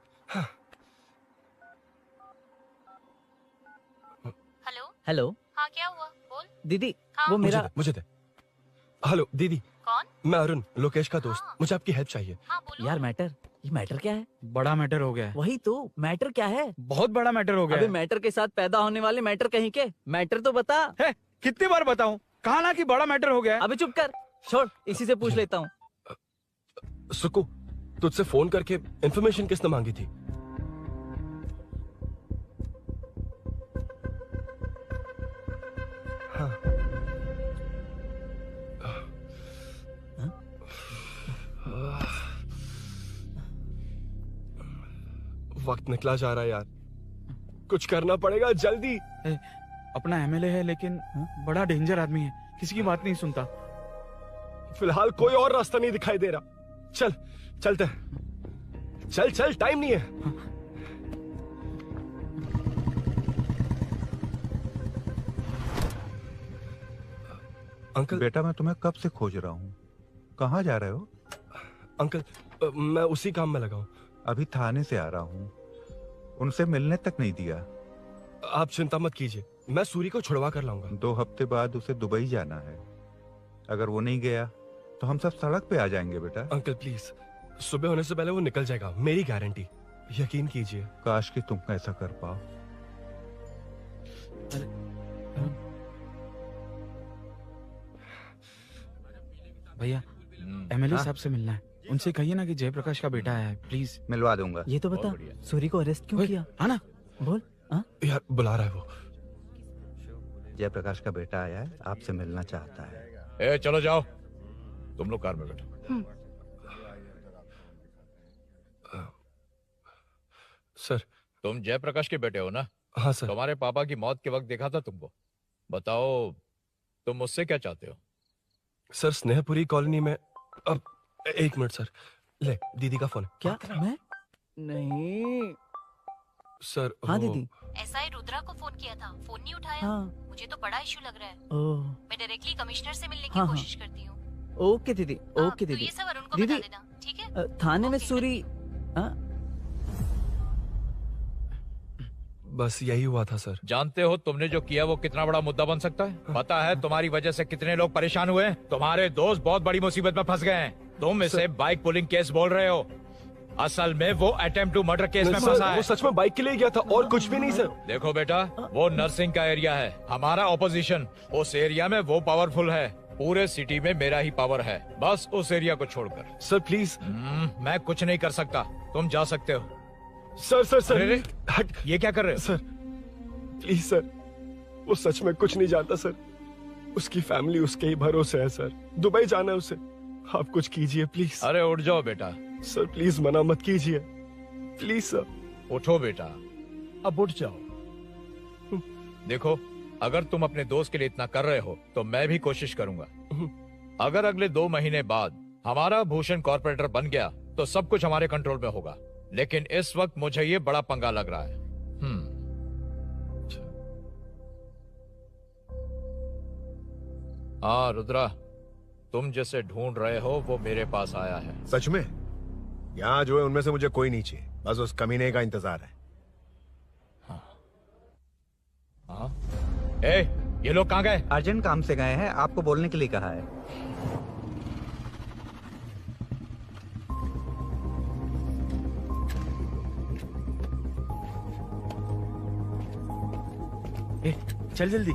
हेलो हेलो हाँ क्या हुआ बोल। दीदी, हाँ? वो मेरा मुझे दे। हेलो दीदी। कौन? मैं अरुण, लोकेश का दोस्त। मुझे आपकी हेल्प चाहिए। यार मैटर, ये मैटर क्या है? बड़ा मैटर हो गया है। वही तो, मैटर क्या है? बहुत बड़ा मैटर हो गया अबे है। मैटर के साथ पैदा होने वाले मैटर कहीं के। मैटर तो बता। है, कितनी बार बताऊं? कहा ना कि बड़ा मैटर हो गया है। अबे चुप कर, छोड़, इसी से पूछ लेता हूँ। सुकू, तुझसे फोन करके इन्फॉर्मेशन किसने मांगी थी? हाँ। वक्त निकला जा रहा है यार, कुछ करना पड़ेगा जल्दी। अपना एमएलए है लेकिन बड़ा डेंजर आदमी है, किसी की बात नहीं सुनता। फिलहाल कोई और रास्ता नहीं दिखाई दे रहा। चल चलते हैं, चल चल, टाइम नहीं है। अंकल बेटा, मैं तुम्हें कब से खोज रहा हूँ, कहाँ जा रहे हो? अंकल मैं उसी काम में लगा हूँ। अभी थाने से आ रहा हूँ, उनसे मिलने तक नहीं दिया। आप चिंता मत कीजिए, मैं सूरी को छुड़वा कर लाऊंगा। 2 हफ्ते बाद उसे दुबई जाना है, अगर वो नहीं गया तो हम सब सड़क पे आ जाएंगे बेटा। अंकल प्लीज, सुबह होने से पहले वो निकल जाएगा, मेरी गारंटी, यकीन कीजिए। काश कि तुम ऐसा कर पाओ। भैया एमएलए साहब से मिलना है, उनसे कहिए ना कि जयप्रकाश का बेटा आया है, प्लीज। मिलवा दूंगा। ये तो बता, सूरी को अरेस्ट क्यों किया? हाँ ना, बोल। यार बुला रहा है वो। जयप्रकाश का बेटा आया है, आपसे मिलना चाहता है। ए चलो जाओ, तुम लोग कार में बैठो। सर तुम जयप्रकाश के बेटे हो ना? हाँ सर। तुम्हारे पापा की मौत के वक्त देखा था तुमको। बताओ तुम मुझसे क्या चाहते हो? सर स्नेहपुरी कॉलोनी में, अब 1 मिनट सर, ले दीदी का फोन। क्या? मैं नहीं सर। हाँ दीदी। एसआई रुद्रा को फोन किया था, फोन नहीं उठाया। हाँ। मुझे तो बड़ा इशू लग रहा है। ओह। मैं डायरेक्टली कमिश्नर से मिलने की हाँ, कोशिश करती हूँ। ओके दीदी, ओके दीदी। ये सब अरुण को दीदी, बता देना, ठीक है? थाने में सूरी। बस यही हुआ था सर। जानते हो तुमने जो किया वो कितना बड़ा मुद्दा बन सकता है? पता है तुम्हारी वजह से कितने लोग परेशान हुए हैं? तुम्हारे दोस्त बहुत बड़ी मुसीबत में फंस गए हैं। तुम इसे बाइक पुलिंग केस बोल रहे हो, असल में वो अटेम्प्ट टू मर्डर केस में फंसा है। वो सच में बाइक के लिए गया था और कुछ भी नहीं सर। देखो बेटा, वो नर्सिंग का एरिया है, हमारा ऑपोजिशन उस एरिया में वो पावरफुल है। पूरे सिटी में मेरा ही पावर है, बस उस एरिया को छोड़कर। Sir please. मैं कुछ नहीं कर सकता, तुम जा सकते हो। सर सर सर अरे, हट, ये क्या कर रहे हो? सर प्लीज सर, वो सच में कुछ नहीं जानता सर, उसकी फैमिली उसके ही भरोसे है सर, दुबई जाना है उसे, आप कुछ कीजिए प्लीज। अरे उठ जाओ बेटा। सर प्लीज मना मत कीजिए, प्लीज सर। उठो बेटा, अब उठ जाओ। देखो, अगर तुम अपने दोस्त के लिए इतना कर रहे हो तो मैं भी कोशिश करूंगा। अगर अगले 2 महीने बाद हमारा भूषण कॉर्पोरेटर बन गया तो सब कुछ हमारे कंट्रोल में होगा, लेकिन इस वक्त मुझे ये बड़ा पंगा लग रहा है। हाँ रुद्रा, तुम जिसे ढूंढ रहे हो वो मेरे पास आया है। सच में? यहाँ जो है उनमें से मुझे कोई नहीं चाहिए, बस उस कमीने का इंतजार है। हाँ? ए, ये लोग कहाँ गए? अर्जेंट काम से गए हैं, आपको बोलने के लिए कहा है। ए, चल जल्दी।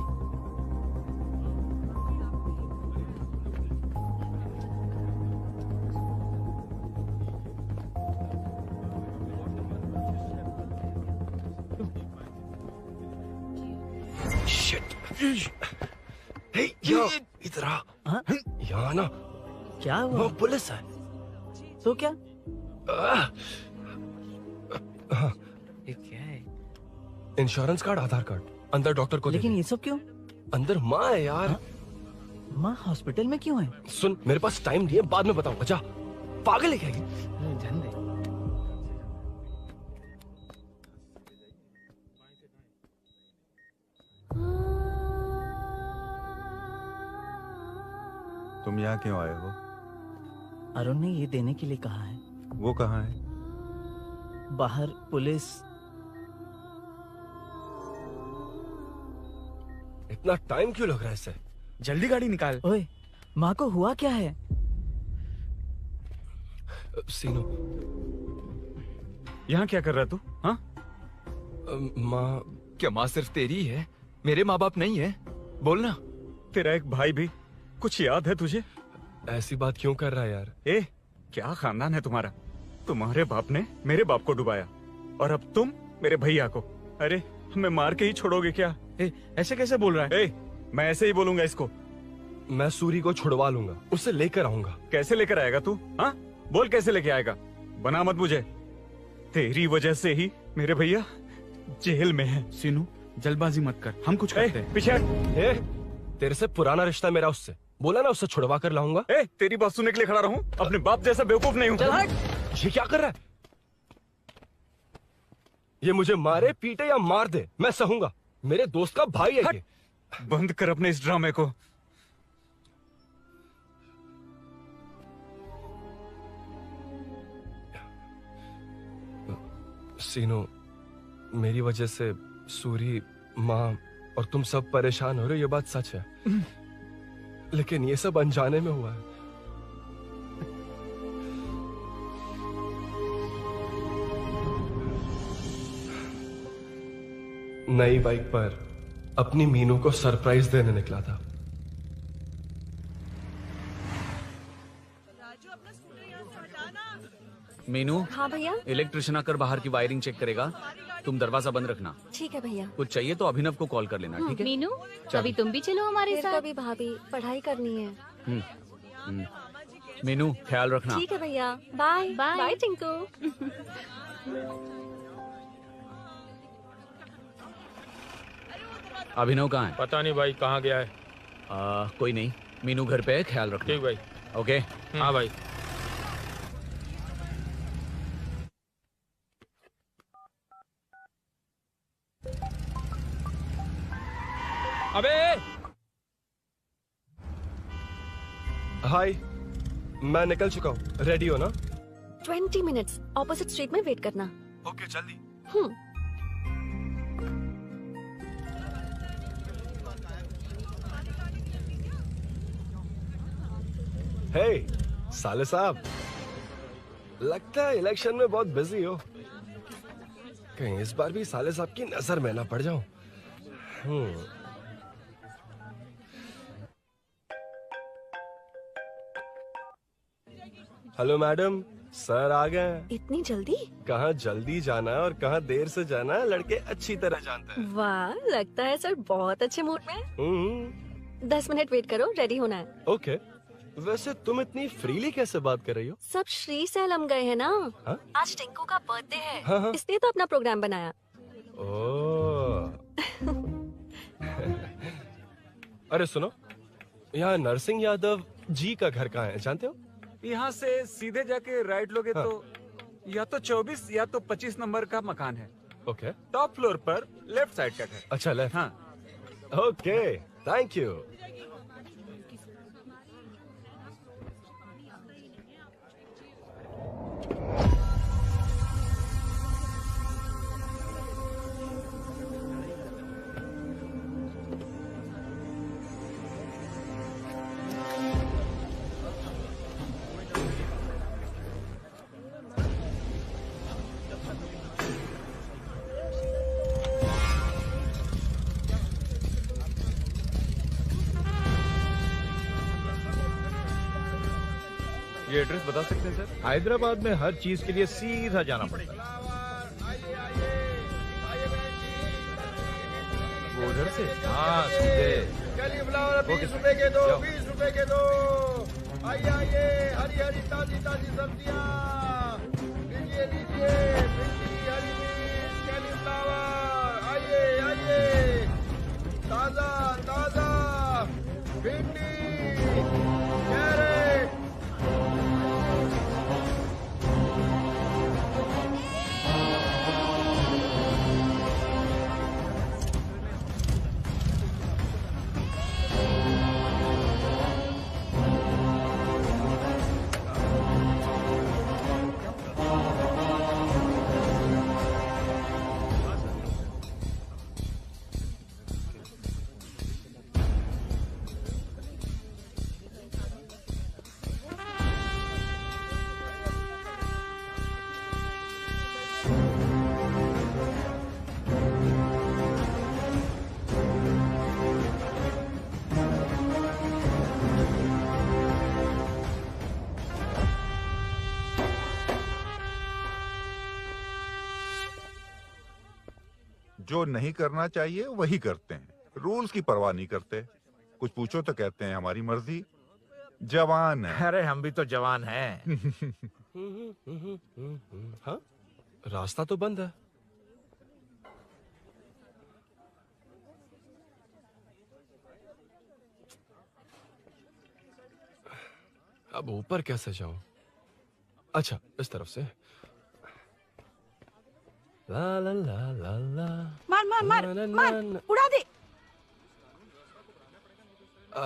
इधर आ। यहाँ ना क्या हुआ? वो पुलिस है। तो क्या? ये क्या है? इंश्योरेंस कार्ड, आधार कार्ड, अंदर डॉक्टर को। लेकिन ये सब क्यों? अंदर माँ है यार। माँ हॉस्पिटल में क्यों है? सुन, मेरे पास टाइम नहीं है, बाद में बताऊंगा। जा, पागल है क्या ये? तुम यहाँ क्यों आए हो? अरुण ने ये देने के लिए कहा है। वो कहाँ है? बाहर पुलिस। इतना टाइम क्यों लग रहा है इससे? जल्दी गाड़ी निकाल। ओए, माँ को हुआ क्या है? सीनो, यहाँ क्या कर रहा तू? हाँ? माँ। क्या माँ सिर्फ तेरी है? मेरे माँ बाप नहीं है? बोलना। तेरा एक भाई भी। कुछ याद है तुझे? ऐसी बात क्यों कर रहा है यार? ए, क्या खानदान है तुम्हारा? तुम्हारे बाप ने मेरे बाप को डुबाया और अब तुम मेरे भैया को। अरे हमें मार के ही छोड़ोगे क्या? ऐसे कैसे बोल रहा है? मैं ऐसे ही बोलूंगा इसको। मैं सूरी को छुड़वा लूंगा, उसे लेकर आऊंगा। कैसे लेकर आएगा तू? हाँ, बोल कैसे लेके आएगा? बना मत मुझे। तेरी वजह से ही मेरे भैया जेल में है। सीनू जल्दबाजी मत कर, हम कुछ करते हैं। पीछे हट। तेरे से पुराना रिश्ता मेरा उससे, बोला ना उससे छुड़वा कर लाऊंगा। तेरी बात सुनने के लिए खड़ा रहूं? अपने बाप जैसा बेवकूफ नहीं हूं। चल हट। ये क्या कर रहा है? ये मुझे मारे पीटे या मार दे, मैं सहूंगा। मेरे दोस्त का भाई है ये। बंद कर अपने इस ड्रामे को। सीनो, मेरी वजह से सूरी, माँ और तुम सब परेशान हो रहे हो, ये बात सच है। लेकिन ये सब अनजाने में हुआ है। नई बाइक पर अपनी मीनू को सरप्राइज देने निकला था। मीनू। हाँ भैया। इलेक्ट्रिशियन आकर बाहर की वायरिंग चेक करेगा, तुम दरवाजा बंद रखना। ठीक है भैया। कुछ चाहिए तो अभिनव को कॉल कर लेना, ठीक है? मीनू, कभी तुम भी चलो हमारे फिर साथ। कभी भाभी, पढ़ाई करनी है। मीनू ख्याल रखना। ठीक है भैया, बाय बाय। बाय टिंकू। अभिनव कहाँ है? पता नहीं भाई, कहाँ गया है। कोई नहीं, मीनू घर पे है, ख्याल रखना। ठीक भाई। ओके। हाँ भाई। अबे हाय, मैं निकल चुका हूँ, रेडी हो ना? 20 मिनट्स ऑपोजिट स्ट्रीट में वेट करना। ओके जल्दी। हे साले साहब, लगता है इलेक्शन में बहुत बिजी हो। कहीं इस बार भी साले साहब की नजर में ना पड़ जाऊं। हेलो मैडम, सर आ गए। इतनी जल्दी? कहाँ जल्दी जाना है और कहाँ देर से जाना है, लड़के अच्छी तरह जानते हैं। वाह, लगता है सर बहुत अच्छे मूड में हैं। 10 मिनट वेट करो, रेडी होना है। ओके। वैसे तुम इतनी फ्रीली कैसे बात कर रही हो? सब श्री सैलम गए हैं ना। हाँ? आज टिंकू का बर्थडे है, हाँ। इसलिए तो अपना प्रोग्राम बनाया। ओह। अरे सुनो, यहाँ नरसिंह यादव जी का घर कहाँ है, जानते हो? यहाँ से सीधे जाके राइट लोगे तो या तो 24 या तो 25 नंबर का मकान है। ओके। टॉप फ्लोर पर लेफ्ट साइड का है। अच्छा लेफ्ट। हाँ। Okay, thank you. ये एड्रेस बता सकते हैं सर? हैदराबाद में हर चीज के लिए सीधा जाना पड़ता है। वो उधर से? हाँ सीधे। कैलीफ्लावर 20 रुपए के दो, 20 रुपए के दो। आइए आइए, हरी हरी ताजी ताजी सब्जियाँ लीजिए लीजिए। भिंडी, हरी मिर्च, कैलीफ्लावर, आइए आइए। ताजा ताजा भिंडी, कैरेट। जो नहीं करना चाहिए वही करते हैं, रूल्स की परवाह नहीं करते। कुछ पूछो तो कहते हैं हमारी मर्जी। जवान है। अरे हम भी तो जवान हैं। हाँ? रास्ता तो बंद है। अब ऊपर कैसे जाऊं? अच्छा, इस तरफ से। ला ला ला ला ला। मार मार मार मार, उड़ा दे।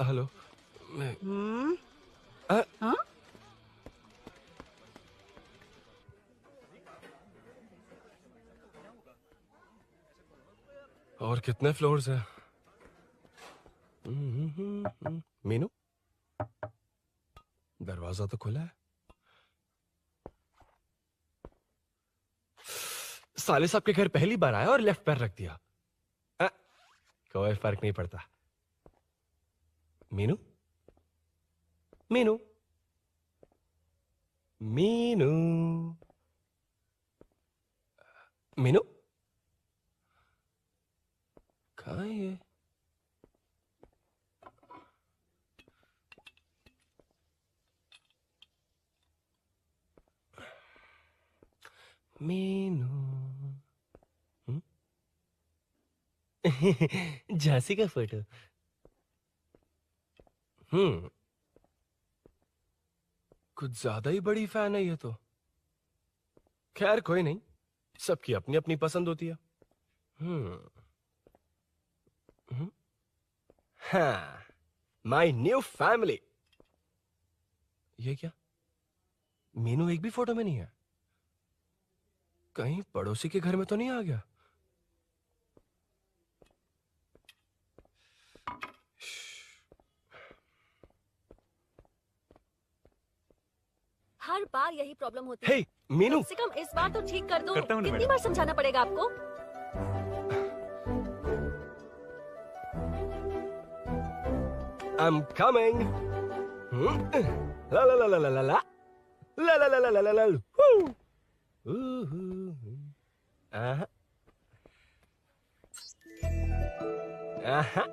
हेलो, मैं हाँ? और कितने फ्लोर्स हैं? मीनू, दरवाजा तो खुला है। साले साहब के घर पहली बार आया और लेफ्ट पैर रख दिया। कोई फर्क नहीं पड़ता। मीनू, मीनू, मीनू, मीनू, कहाँ है ये? मीनू, झांसी का फोटो। कुछ ज्यादा ही बड़ी फैन है ये तो। खैर कोई नहीं, सबकी अपनी अपनी पसंद होती है। हाँ, माई न्यू फैमिली। ये क्या? मीनू एक भी फोटो में नहीं है। कहीं पड़ोसी के घर में तो नहीं आ गया? हर बार यही प्रॉब्लम होती है। हे, मीनू। कम से कम इस बार तो ठीक कर दो। करता हूँ ना कितनी मैडम। बार समझाना पड़ेगा आपको? I'm coming. La la la la la la la. La la la la la la la. Woo. Aha. Aha.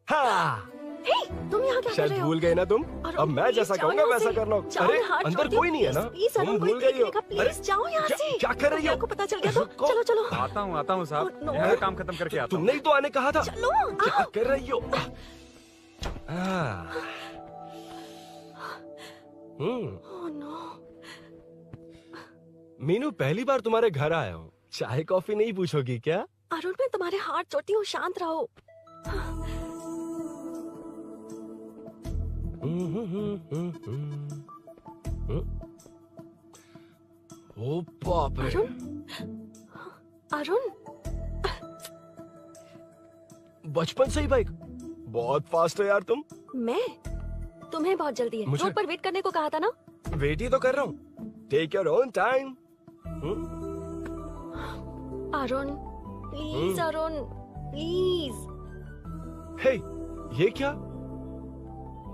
हाँ। हे, तुम यहाँ क्या कर शायद रहे हो? भूल गए ना तुम? अरुण, अब मैं प्लीज जैसा जाओ कहूंगा यहाँ वैसा से। करना। जाओ, अरे मैं हाथ अंदर छोड़ती कोई हूँ। नहीं है ना? प्लीज, तुम अरुण, भूल कोई गई हो? देखेगा, प्लीज जाओ यहाँ से। क्या कर रही हो? को पता चल गया तो चलो चलो। आता हूँ साहब। no. मैं काम खत्म करके आता हूँ। तुमने ही तो आने कहा था। चलो। क्या कर रही हो? Oh no. मीनू, पहली बार तुम्हारे घर आया हूँ। चाय कॉफी नहीं पूछोगी क्या? अरुण, मैं तुम्हारे हाथ जोड़ती हूँ, शांत रहो। ओ बाप रे। अरुण, बचपन से ही बाइक। बहुत फास्ट हो यार तुम। मैं? तुम्हें बहुत जल्दी है। मुझे- रोड पर वेट करने को कहा था ना? वेट ही तो कर रहा हूँ। Take your own time. Arun, please Arun, please. Hey, ये क्या?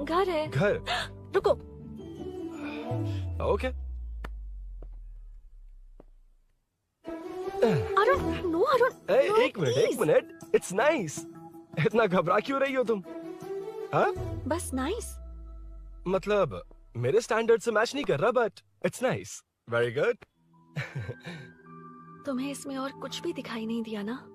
घर है। घर? रुको। ओके। अरुण, नो अरुण। ए, no, एक मिनट, please. एक मिनट। It's nice. इतना घबरा क्यों रही हो तुम? हाँ? बस नाइस। मतलब मेरे स्टैंडर्ड से मैच नहीं कर रहा, but it's nice. Very good. तुम्हें इसमें और कुछ भी दिखाई नहीं दिया ना?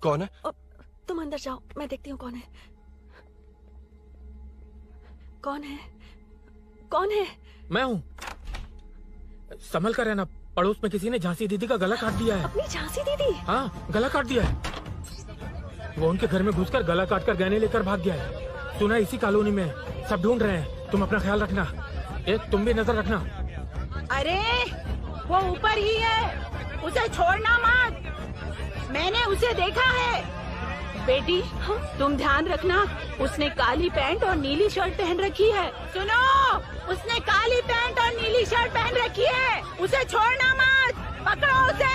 कौन है? तुम अंदर जाओ, मैं देखती हूँ कौन है। कौन है? कौन है? मैं हूँ। संभल कर रहना। पड़ोस में किसी ने झांसी दीदी का गला काट दिया है। अपनी झांसी दीदी? हाँ, गला काट दिया है। वो उनके घर में घुसकर गला काट कर गहने लेकर भाग गया है। सुना इसी कॉलोनी में। सब ढूंढ रहे हैं। तुम अपना ख्याल रखना। तुम भी नजर रखना। अरे वो ऊपर ही है, उसे छोड़ना मत। मैंने उसे देखा है। बेटी तुम ध्यान रखना, उसने काली पैंट और नीली शर्ट पहन रखी है। सुनो, उसने काली पैंट और नीली शर्ट पहन रखी है। उसे छोड़ना मत, पकड़ो उसे।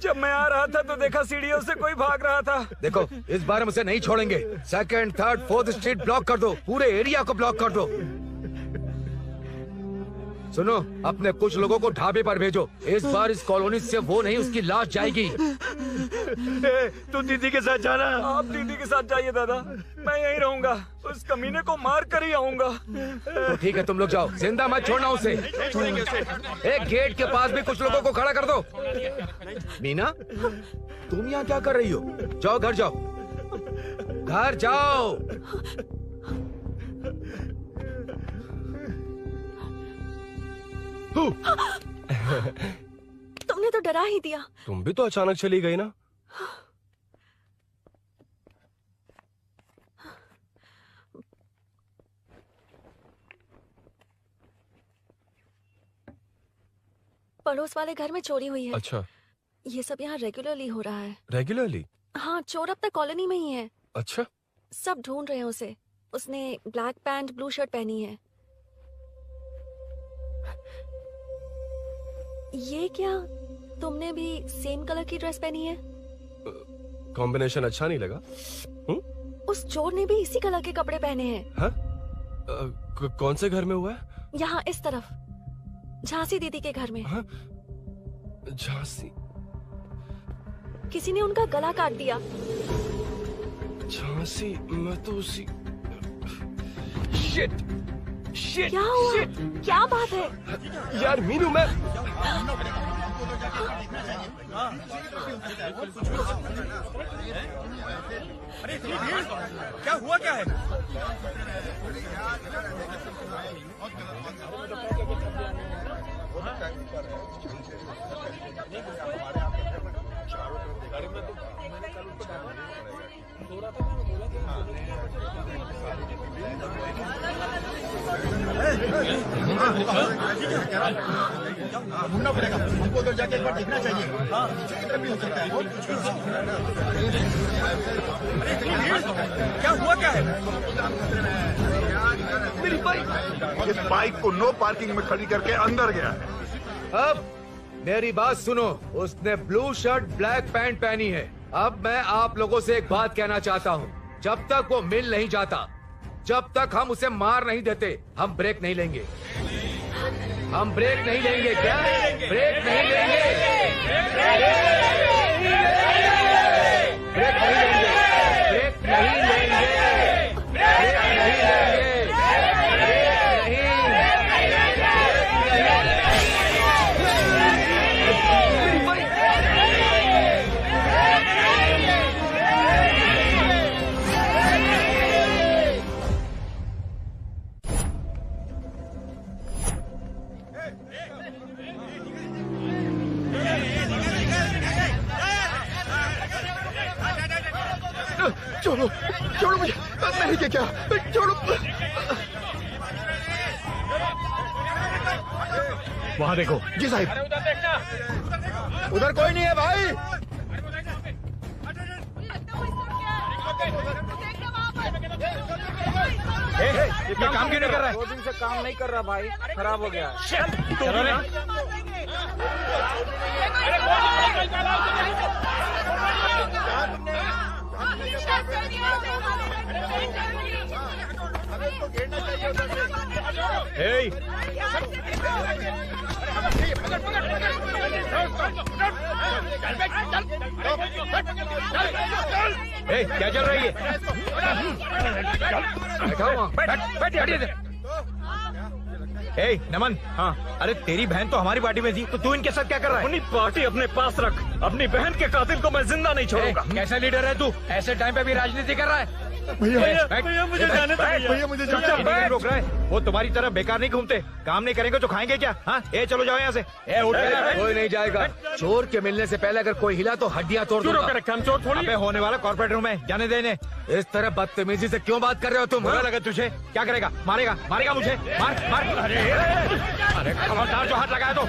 जब मैं आ रहा था तो देखा सीढ़ियों से कोई भाग रहा था। देखो, इस बार हम उसे नहीं छोड़ेंगे। Second, third, fourth street block कर दो, पूरे एरिया को ब्लॉक कर दो। सुनो, अपने कुछ लोगों को ढाबे पर भेजो। इस बार इस कॉलोनी से वो नहीं, उसकी लाश जाएगी। तू दीदी के साथ जाना। आप दीदी के साथ जाइए दादा, मैं यहीं रहूंगा। उस कमीने को मार कर ही आऊंगा। तो ठीक है, तुम लोग जाओ, जिंदा मत छोड़ना उसे। एक गेट के पास भी कुछ लोगों को खड़ा कर दो। मीना, तुम यहाँ क्या कर रही हो? जाओ घर जाओ, घर जाओ। तुमने तो डरा ही दिया। तुम भी तो अचानक चली गई ना। पड़ोस वाले घर में चोरी हुई है। अच्छा, ये सब यहाँ रेगुलरली हो रहा है। रेगुलरली? हाँ, चोर अब तक कॉलोनी में ही है। अच्छा, सब ढूंढ रहे हैं उसे। उसने ब्लैक पैंट ब्लू शर्ट पहनी है। ये क्या, तुमने भी सेम कलर की ड्रेस पहनी है? कॉम्बिनेशन अच्छा नहीं लगा? उस चोर ने भी इसी कलर के कपड़े पहने हैं। हाँ? कौन से घर में हुआ है? यहाँ इस तरफ, झांसी दीदी के घर में। हाँ? झांसी? किसी ने उनका गला काट दिया। झांसी? मैं तो उसी... शिट! शिट! क्या हुआ? शिट! क्या बात है? यार मीनू, मैं... अरे क्या हुआ, क्या है? ढूंढना पड़ेगा हमको, तो जाके एक बार देखना चाहिए। हाँ, किधर भी हो सकता है। क्या हुआ, क्या है? मेरी बाइक, इस बाइक को नो पार्किंग में खड़ी करके अंदर गया है। अब मेरी बात सुनो, उसने ब्लू शर्ट ब्लैक पैंट पहनी है। अब मैं आप लोगों से एक बात कहना चाहता हूँ, जब तक वो मिल नहीं जाता, जब तक हम उसे मार नहीं देते, हम ब्रेक नहीं लेंगे। हम ब्रेक नहीं लेंगे। क्या ब्रेक नहीं लेंगे? ब्रेक नहीं लेंगे। ब्रेक नहीं लेंगे। ब्रेक नहीं लेंगे। ब्रेक नहीं। छोड़ो, छोड़ो मुझे, मैं ही क्या, छोड़ो। वहाँ देखो। जी साहिब। उधर कोई नहीं है भाई। ये काम क्यों नहीं कर रहा है? 2 दिन से काम नहीं कर रहा भाई, खराब हो गया। चलो रे। क्या चल रही है? बैठा हुआ, बैठ, बैठ, ए नमन, हाँ, अरे तेरी बहन तो हमारी पार्टी में थी, तो तू इनके साथ क्या कर रहा है? अपनी पार्टी अपने पास रख, अपनी बहन के कातिल को मैं जिंदा नहीं छोड़ूंगा। कैसा लीडर है तू? ऐसे टाइम पे भी राजनीति कर रहा है? भैया मुझे जाने दो भैया मुझे इन्हीं रोक रहा है। वो तुम्हारी तरह बेकार नहीं घूमते, काम नहीं करेंगे तो खाएंगे क्या? हाँ, ए चलो जाओ यहाँ से। ए उठ कोई नहीं जाएगा। चोर के मिलने से पहले अगर कोई हिला तो हड्डियां तोड़ दूंगा। हम चोर थोड़ी। अबे होने वाला कॉर्पोरेट रूम है, जाने देने। इस तरह बदतमीजी से क्यों बात कर रहे हो तुम? बुरा लगा तुझे? क्या करेगा? मारेगा मारेगा मुझे? मार मार। अरे खबरदार जो हाथ लगाया तो।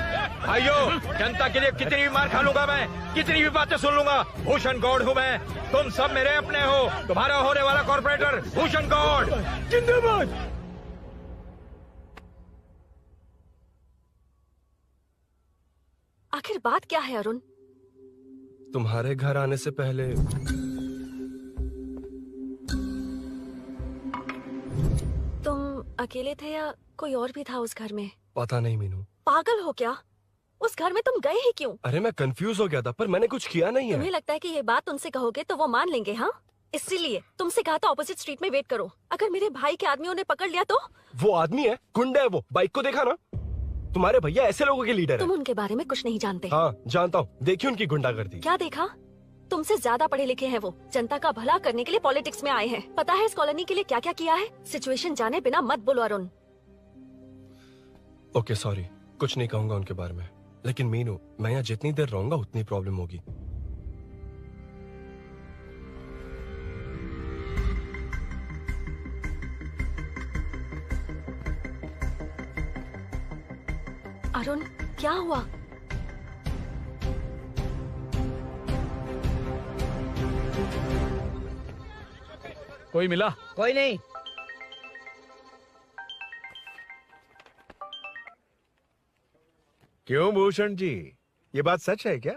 भाइयों, जनता के लिए कितनी भी मार खा लूंगा मैं, कितनी भी बातें सुन लूंगा। भूषण गौड़ हूँ मैं, तुम सब मेरे अपने हो। तुम्हारा होने वाला कॉर्पोरेटर भूषण गौड़ जिंदाबाद। आखिर बात क्या है अरुण? तुम्हारे घर आने से पहले तुम अकेले थे या कोई और भी था उस घर में? पता नहीं मीनू। पागल हो क्या? उस घर में तुम गए ही क्यों? अरे मैं कंफ्यूज हो गया था, पर मैंने कुछ किया नहीं तुम्हें है। लगता है कि ये बात उनसे कहोगे तो वो मान लेंगे? हाँ, इसीलिए तुमसे कहा था ऑपोजिट स्ट्रीट में वेट करो। अगर मेरे भाई के आदमियों ने पकड़ लिया तो? वो आदमी है, गुंडा है वो। बाइक को देखा ना? तुम्हारे भैया ऐसे लोगों के लीडर तुम है। उनके बारे में कुछ नहीं जानते। हाँ जानता हूँ, देखिए उनकी गुंडागर्दी। क्या देखा? तुमसे ज्यादा पढ़े लिखे हैं वो। जनता का भला करने के लिए पॉलिटिक्स में आए हैं। पता है इस कॉलोनी के लिए क्या क्या किया है? सिचुएशन जाने बिना मत बोलो अरुण। ओके सॉरी, कुछ नहीं कहूंगा उनके बारे में। लेकिन मीनू, मैं यहाँ जितनी देर रहूंगा उतनी प्रॉब्लम होगी। अरुण, क्या हुआ? कोई मिला? कोई नहीं। क्यों भूषण जी, ये बात सच है क्या?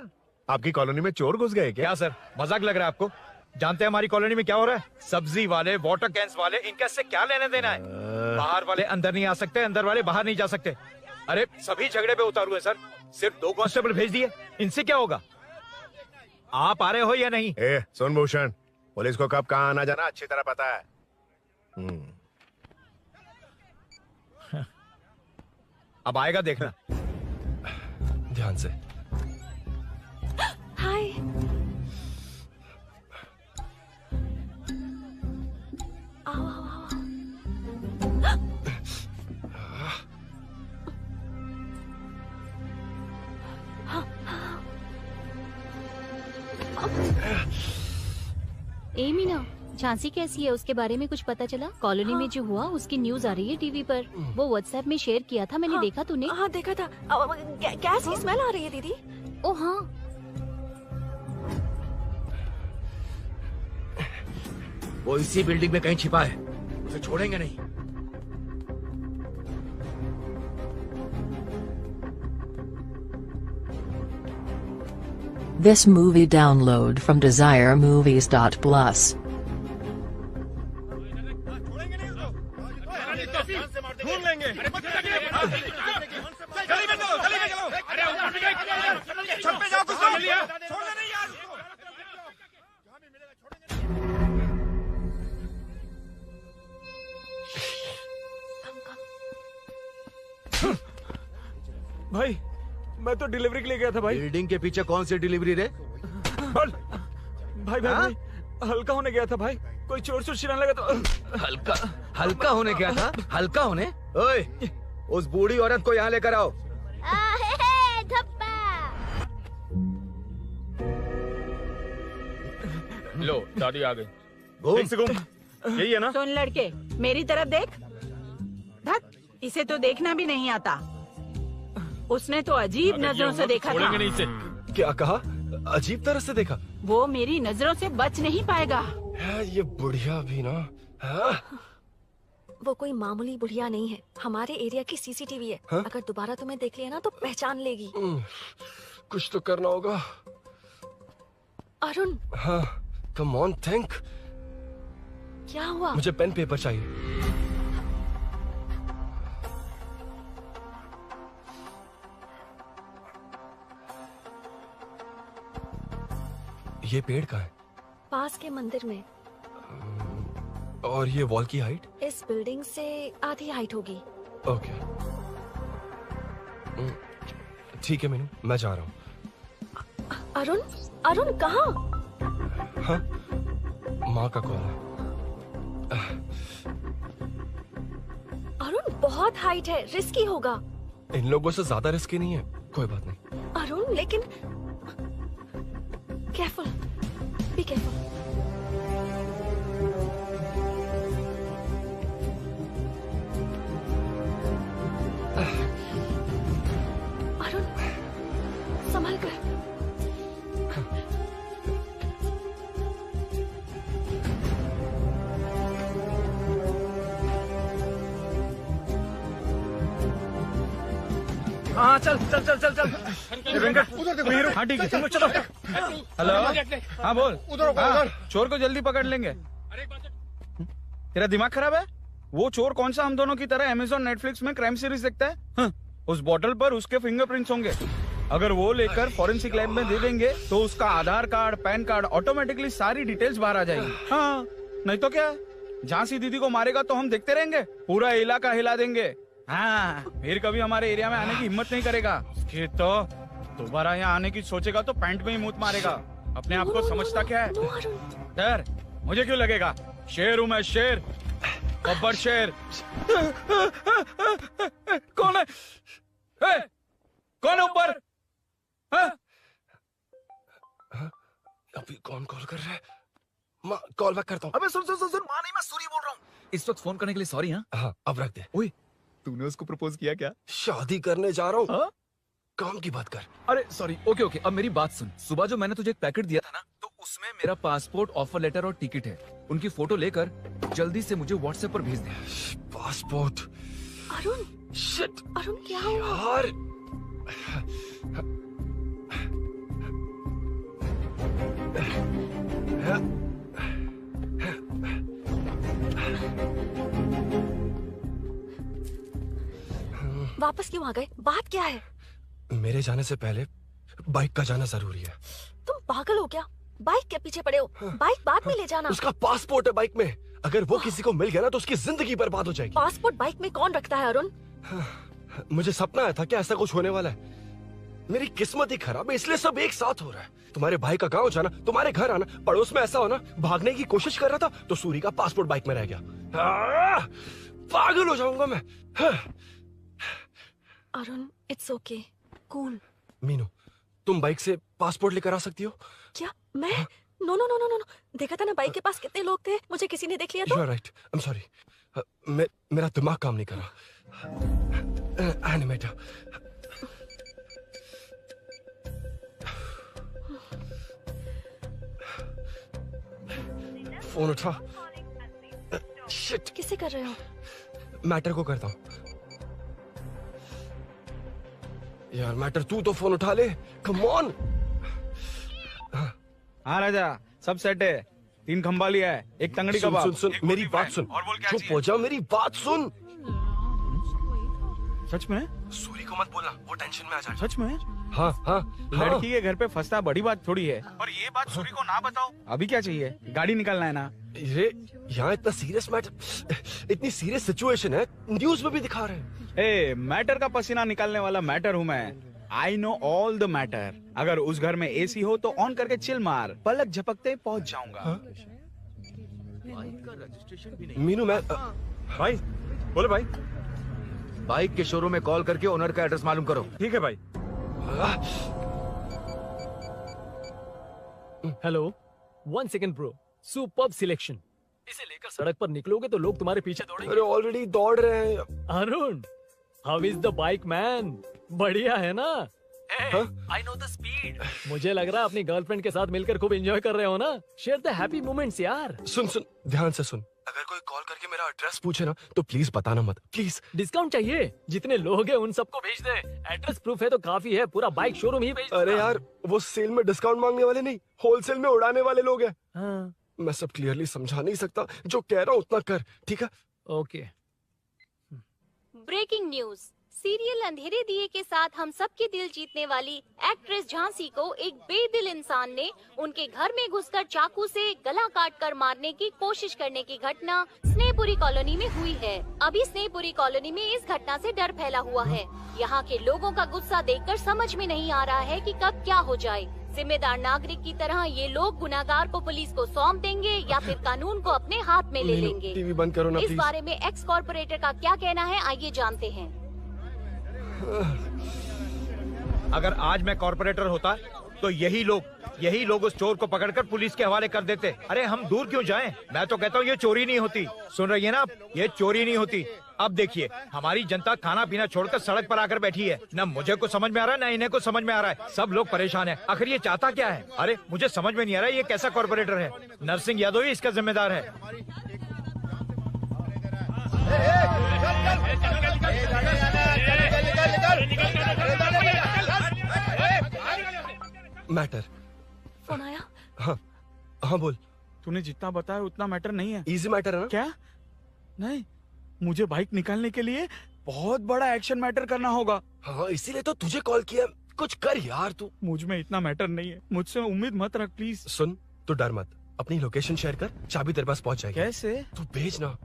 आपकी कॉलोनी में चोर घुस गए क्या सर, मजाक लग रहा है आपको? जानते हैं हमारी कॉलोनी में क्या हो रहा है? सब्जी वाले, वाटर कैंस वाले, इनका इससे क्या लेने देना है? बाहर वाले अंदर नहीं आ सकते, अंदर वाले बाहर नहीं जा सकते। अरे सभी झगड़े पे उतारू है सर। सिर्फ 2 कांस्टेबल भेज दिए, इनसे क्या होगा? आप आ रहे हो या नहीं? ए सुन भूषण, पुलिस को कब कहाँ आना जाना अच्छी तरह पता है। अब आएगा देखना। ध्यान से। हाय। आओ आओ आओ। ए मीना, झांसी कैसी है? उसके बारे में कुछ पता चला? कॉलोनी में जो हुआ उसकी न्यूज आ रही है टीवी पर। वो व्हाट्सएप में शेयर किया था मैंने। देखा तूने? हाँ देखा था। गैस की स्मेल आ रही है दीदी। ओ हाँ। वो इसी बिल्डिंग में कहीं छिपा है, उसे छोड़ेंगे नहीं। This movie download from DesireMovies.plus. ढूंढ लेंगे। छत पे जाओ, कुछ छोड़ दे नहीं यार। भाई मैं तो डिलीवरी के लिए गया था भाई। बिल्डिंग के पीछे कौन सी डिलीवरी रे? भाई भाई हल्का होने गया था भाई। कोई चोर चोर चिल्लाने लगा तो। हल्का होने गया था? हल्का होने? ओए, उस बूढ़ी औरत को यहाँ लेकर आओ। लो दादी आ गई। घूम से घूम। यही है ना? सुन लड़के, मेरी तरफ देख। धत, इसे तो देखना भी नहीं आता। उसने तो अजीब नजरों से देखा था। नहीं इसे। क्या कहा? अजीब तरह से देखा? वो मेरी नजरों से बच नहीं पाएगा। ये बुढ़िया भी ना। हाँ? वो कोई मामूली बुढ़िया नहीं है, हमारे एरिया की सीसीटीवी है। हाँ? अगर दोबारा तुम्हें देख लिया ना तो पहचान लेगी। कुछ तो करना होगा। अरुण। हाँ, कम ऑन थिंक। क्या हुआ? मुझे पेन पेपर चाहिए। ये पेड़ का है? पास के मंदिर में। और ये वॉल की हाइट? इस बिल्डिंग से आधी हाइट होगी। ओके। ठीक है मीनू, मैं जा रहा हूँ। अरुण, अरुण कहाँ? हाँ, माँ का कॉल है। अरुण बहुत हाइट है, रिस्की होगा। इन लोगों से ज्यादा रिस्की नहीं है, कोई बात नहीं। अरुण लेकिन केयरफुल, बी केयरफुल। अरुण संभल कर। हाँ चल चल चल चल चल वेंकट मीरू, हाँ ठीक है तुम लोग चलो। हेलो, हाँ बोल। हाँ, चोर को जल्दी पकड़ लेंगे। तेरा दिमाग खराब है? वो चोर कौन सा हम दोनों की तरह अमेज़न नेटफ्लिक्स में क्राइम सीरीज देखता है? हाँ, उस बॉटल पर उसके फिंगरप्रिंट्स होंगे। अगर वो लेकर फॉरेंसिक लैब में दे देंगे तो उसका आधार कार्ड, पैन कार्ड, ऑटोमेटिकली सारी डिटेल्स बाहर आ जाएगी। हाँ, नहीं तो क्या, झांसी दीदी को मारेगा तो हम देखते रहेंगे, पूरा इलाका हिला देंगे। हाँ, फिर कभी हमारे एरिया में आने की हिम्मत नहीं करेगा। फिर तो दोबारा यहाँ आने की सोचेगा तो पैंट में ही मूत मारेगा। अपने आप को समझता क्या है? डर मुझे क्यों लगेगा? शेर हूँ मैं, शेर, गब्बर शेर। कौन है? कौन है ऊपर? अभी कौन कॉल कर रहा है? माँ, कॉल बैक करता हूँ। अबे सुन सुन सुन सुन, माँ नहीं, मैं सूरी बोल रहा हूँ। इस वक्त फोन करने के लिए सॉरी। हाँ, अब रख दे। ओए, तूने उसको प्रपोज किया क्या? शादी करने जा रहा हूँ। काम की बात कर। अरे सॉरी, ओके ओके, अब मेरी बात सुन। सुबह जो मैंने तुझे एक पैकेट दिया था ना, तो उसमें मेरा पासपोर्ट, ऑफर लेटर और टिकट है। उनकी फोटो लेकर जल्दी से मुझे व्हाट्सएप पर भेज दे। पासपोर्ट? अरुण, शिट, अरुण क्या हुआ? यार, वापस क्यों आ गए? बात क्या है? मेरे जाने से पहले बाइक का जाना जरूरी है। तुम पागल हो क्या? बाइक के पीछे पड़े हो? बाइक बाद में ले जाना। उसका पासपोर्ट है बाइक में, अगर वो किसी को मिल गया ना तो उसकी जिंदगी बर्बाद हो जाएगी। पासपोर्ट बाइक में कौन रखता है अरुण? मुझे सपना आया था कि ऐसा कुछ होने वाला है। मेरी किस्मत ही खराब है, इसलिए सब एक साथ हो रहा है। तुम्हारे भाई का गांव जाना, तुम्हारे घर आना, पड़ोस में ऐसा होना, भागने की कोशिश कर रहा था तो सूरी का पासपोर्ट बाइक में रह गया। पागल हो जाऊंगा मैं। Arun, it's okay, cool. Meenu, तुम बाइक से पासपोर्ट लेकर आ सकती हो? क्या मैं? No no no no no, देखा था ना बाइक के पास कितने लोग थे, मुझे किसी ने देख लिया तो। You are right. I'm sorry. मेरा दिमाग काम नहीं कर रहा। एनिमेटर। फोन उठा। शिट। किसे कर रहे हो? मैटर को करता हूँ। यार मैटर, तू तो फोन उठा ले। Come on. हाँ राजा, सब सेट है। 3 खंबा लिया है, एक तंगड़ी कबाब। सुन सुन, मेरी बात सुन। चुप हो जा, मेरी बात सुन। सच में? सूरी को मत बोलना, वो टेंशन में आ जाए। सच में? हाँ हाँ। लड़की के घर पे फंसना बड़ी बात थोड़ी है। और ये बात सूरी को ना बताओ। अभी क्या चाहिए? गाड़ी निकालना है ना? ये यहाँ इतना सीरियस मैटर, इतनी सीरियस सिचुएशन है, न्यूज में भी दिखा रहे हैं। ए, मैटर का पसीना निकालने वाला मैटर हूँ मैं। I know all the matter. अगर उस घर में एसी हो तो ऑन करके चिल मार, पलक झपकते पहुंच जाऊंगा। मीनू, मैं भाई, बोले भाई। बाइक के शोरूम में कॉल करके ओनर का एड्रेस मालूम करो। ठीक है भाई। Hello, 1 second bro, superb selection. इसे लेकर सड़क पर निकलोगे तो लोग तुम्हारे पीछे दौड़ेंगे। अरे ऑलरेडी दौड़ रहे हैं। Arun, how is the bike man? बढ़िया है ना? I know the speed. मुझे लग रहा है अपनी गर्लफ्रेंड के साथ मिलकर खूब एंजॉय कर रहे हो ना? शेयर द हैप्पी मोमेंट्स यार। सुन सुन, ध्यान से सुन। अगर कोई कॉल करके मेरा एड्रेस पूछे ना तो प्लीज बताना मत, प्लीज। डिस्काउंट चाहिए? जितने लोग हैं उन सबको भेज दे। एड्रेस प्रूफ है तो काफी है, पूरा बाइक शोरूम ही भेज दे। अरे यार, वो सेल में डिस्काउंट मांगने वाले नहीं, होलसेल में उड़ाने वाले लोग हैं। हाँ। मैं सब क्लियरली समझा नहीं सकता, जो कह रहा हूँ उतना कर, ठीक है? ओके। ब्रेकिंग न्यूज, सीरियल अंधेरे दिए के साथ हम सबके दिल जीतने वाली एक्ट्रेस झांसी को एक बेदिल इंसान ने उनके घर में घुसकर चाकू से गला काटकर मारने की कोशिश करने की घटना स्नेहपुरी कॉलोनी में हुई है। अभी स्नेहपुरी कॉलोनी में इस घटना से डर फैला हुआ है। यहाँ के लोगों का गुस्सा देखकर समझ में नहीं आ रहा है कि कब क्या हो जाए। जिम्मेदार नागरिक की तरह ये लोग गुनाहगार को पुलिस को सौंप देंगे या फिर कानून को अपने हाथ में ले लेंगे। टीवी बंद करो ना इस प्लीज। बारे में एक्स कॉर्पोरेटर का क्या कहना है, आइए जानते हैं। अगर आज मैं कॉर्पोरेटर होता तो यही लोग उस चोर को पकड़कर पुलिस के हवाले कर देते। अरे हम दूर क्यों जाएं? मैं तो कहता हूँ ये चोरी नहीं होती। सुन रही है ना आप? ये चोरी नहीं होती। अब देखिए हमारी जनता खाना पीना छोड़कर सड़क पर आकर बैठी है। न मुझे को समझ में आ रहा है न इन्हें को समझ में आ रहा है। सब लोग परेशान हैं। आखिर ये चाहता क्या है? अरे मुझे समझ में नहीं आ रहा है ये कैसा कॉर्पोरेटर है। नरसिंह यादव ही इसका जिम्मेदार है। मैटर। फोन आया? हाँ हाँ बोल। तूने जितना बताया उतना मैटर नहीं है। इजी मैटर है ना? क्या? नहीं, मुझे बाइक निकालने के लिए बहुत बड़ा एक्शन मैटर करना होगा। हाँ इसीलिए तो तुझे कॉल किया। कुछ कर यार तू। मुझ में इतना मैटर नहीं है। मुझसे उम्मीद मत रख प्लीज। सुन तू डर मत, अपनी लोकेशन शेयर कर, चाबी तेरे पास पहुंच जाएगी। कैसे? तू भेज ना।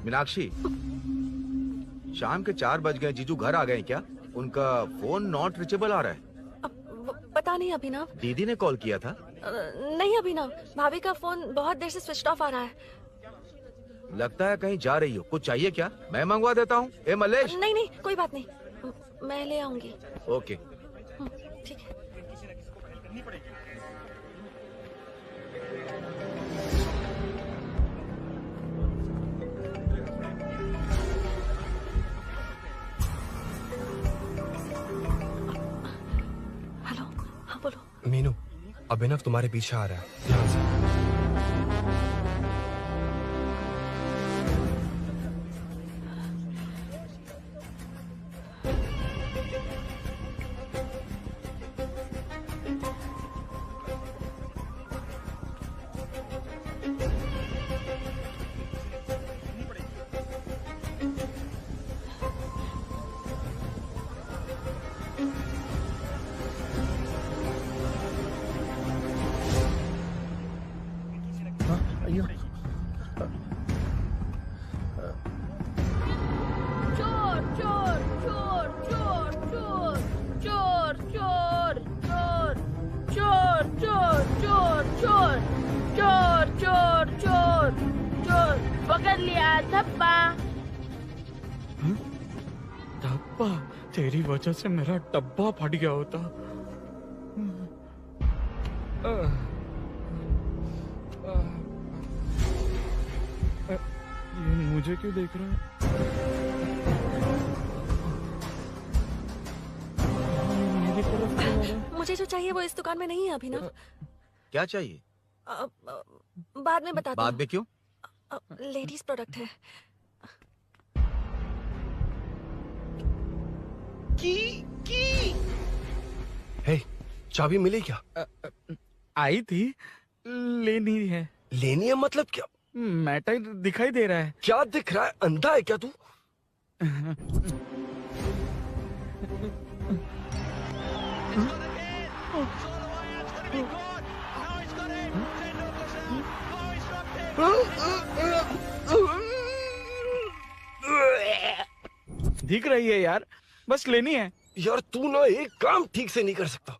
मीनाक्षी, शाम के 4 बज गए। जीजू घर आ गए क्या? उनका फोन नॉट रिचेबल आ रहा है। पता नहीं अभिनव। दीदी ने कॉल किया था? नहीं अभिनव, भाभी का फोन बहुत देर से स्विच ऑफ आ रहा है। लगता है कहीं जा रही हो। कुछ चाहिए क्या? मैं मंगवा देता हूँ। ए मलेश। नहीं नहीं कोई बात नहीं, मैं ले आऊंगी। ओके ठीक है। हेलो, हाँ बोलो। मीनू, अभिनव तुम्हारे पीछे आ रहा है, ध्यान से। पकड़ लिया धप्पा। डब्बा? तेरी वजह से मेरा डब्बा फट गया होता। ये मुझे क्यों देख रहा है? मेरी तरफ क्यों आ रहा है? मुझे जो चाहिए वो इस दुकान में नहीं है अभिनव। क्या चाहिए? बाद में बताता बाद में क्यों? लेडीज प्रोडक्ट है। हे, चाबी मिली क्या? आई थी, लेनी है। लेनी है मतलब क्या? मैटर दिखाई दे रहा है। क्या दिख रहा है? अंधा है क्या तू? दिख रही है यार, बस लेनी है। यार तू ना एक काम ठीक से नहीं कर सकता।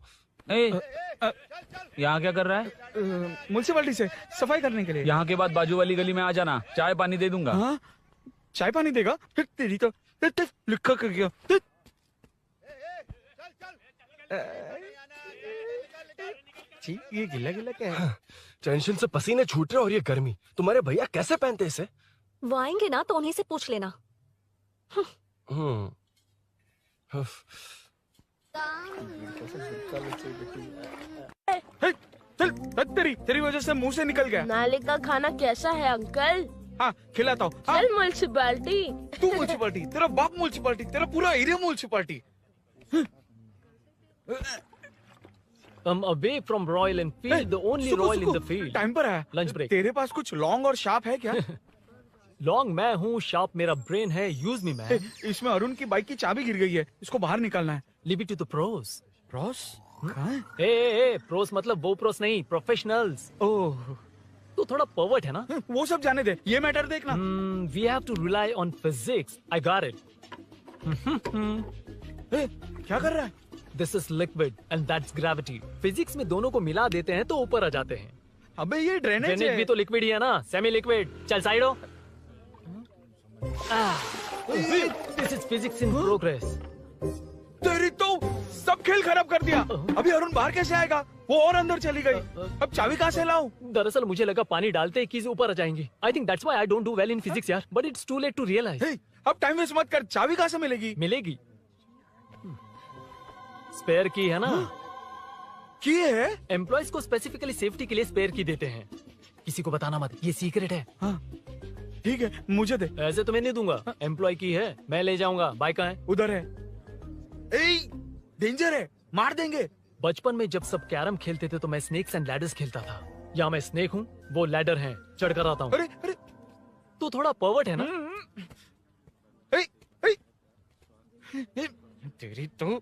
यहाँ क्या कर रहा है? म्युनिसिपैलिटी से सफाई करने के लिए। यहाँ के बाद बाजू वाली गली में आ जाना, चाय पानी दे दूंगा। हाँ? चाय पानी देगा? तेरी तो लिखा कर गया। ये गिला गिला क्या है? टेंशन से पसीने छूट रहे और ये गर्मी। तुम्हारे भैया कैसे पहनते इसे? वो आएंगे ना तो उन्हीं से पूछ लेना। तेरी वजह से मुंह से निकल गया। नाले का खाना कैसा है अंकल? हाँ खिलाता हूँ। चल म्युनिसिपैलिटी। तू म्युनिसिपैलिटी, तेरा बाप म्युनिसिपैलिटी, तेरा पूरा area municipality. away from Royal Enfield, the only Royal in the field. Time पर है। Lunch break. तेरे पास कुछ लॉन्ग और शार्प है क्या? लॉन्ग मैं हूँ, शार्प मेरा ब्रेन है, यूज मी मैन। इसमें अरुण की बाइक की चाबी गिर गई है, इसको बाहर निकालना है। Leave it to the pros. Pros? कहाँ है? ए प्रोस मतलब वो प्रोस नहीं, प्रोफेशनल्स। ओह, तो थोड़ा पर्वर्ट है ना? वो सब जाने दे, ये मैटर देखना। We have to rely on physics. I got it. क्या कर रहा है? This is liquid and that's gravity. Physics में दोनों को मिला देते हैं तो ऊपर आ जाते हैं। अबे ये ड्रेनेज है। भी तो लिक्विड ही है ना, सेमी लिक्विड। चल साइड हो। This is physics in progress. तेरी तो सब खेल खराब कर दिया। अभी अरुण बाहर कैसे आएगा? वो और अंदर चली गई। अब चाबी कहाँ से लाऊं? दरअसल मुझे लगा पानी डालते ही कीज ऊपर आ जाएंगी। I think that's why I don't do well in physics यार। But it's too late to realize. अब टाइम वेस्ट मत कर, चाबी कहाँ से मिलेगी? मिलेगी। स्पेयर की है ना? की है? एम्प्लॉयज को स्पेसिफिकली सेफ्टी के लिए स्पेयर की देते हैं। किसी को बताना मत, ये सीक्रेट है। हाँ, ठीक है, मुझे दे। ऐसे तो मैं नहीं दूंगा। एम्प्लॉय की है, मैं ले जाऊंगा। बाइक कहाँ है? उधर है। डेंजर है, मार देंगे। बचपन में जब सब कैरम खेलते थे तो मैं स्नेक्स एंड लैडर्स खेलता था। या मैं स्नेक हूँ, वो लैडर है, चढ़ कर आता हूँ। अरे तो थोड़ा पर्वर्ट है ना? तेरी तो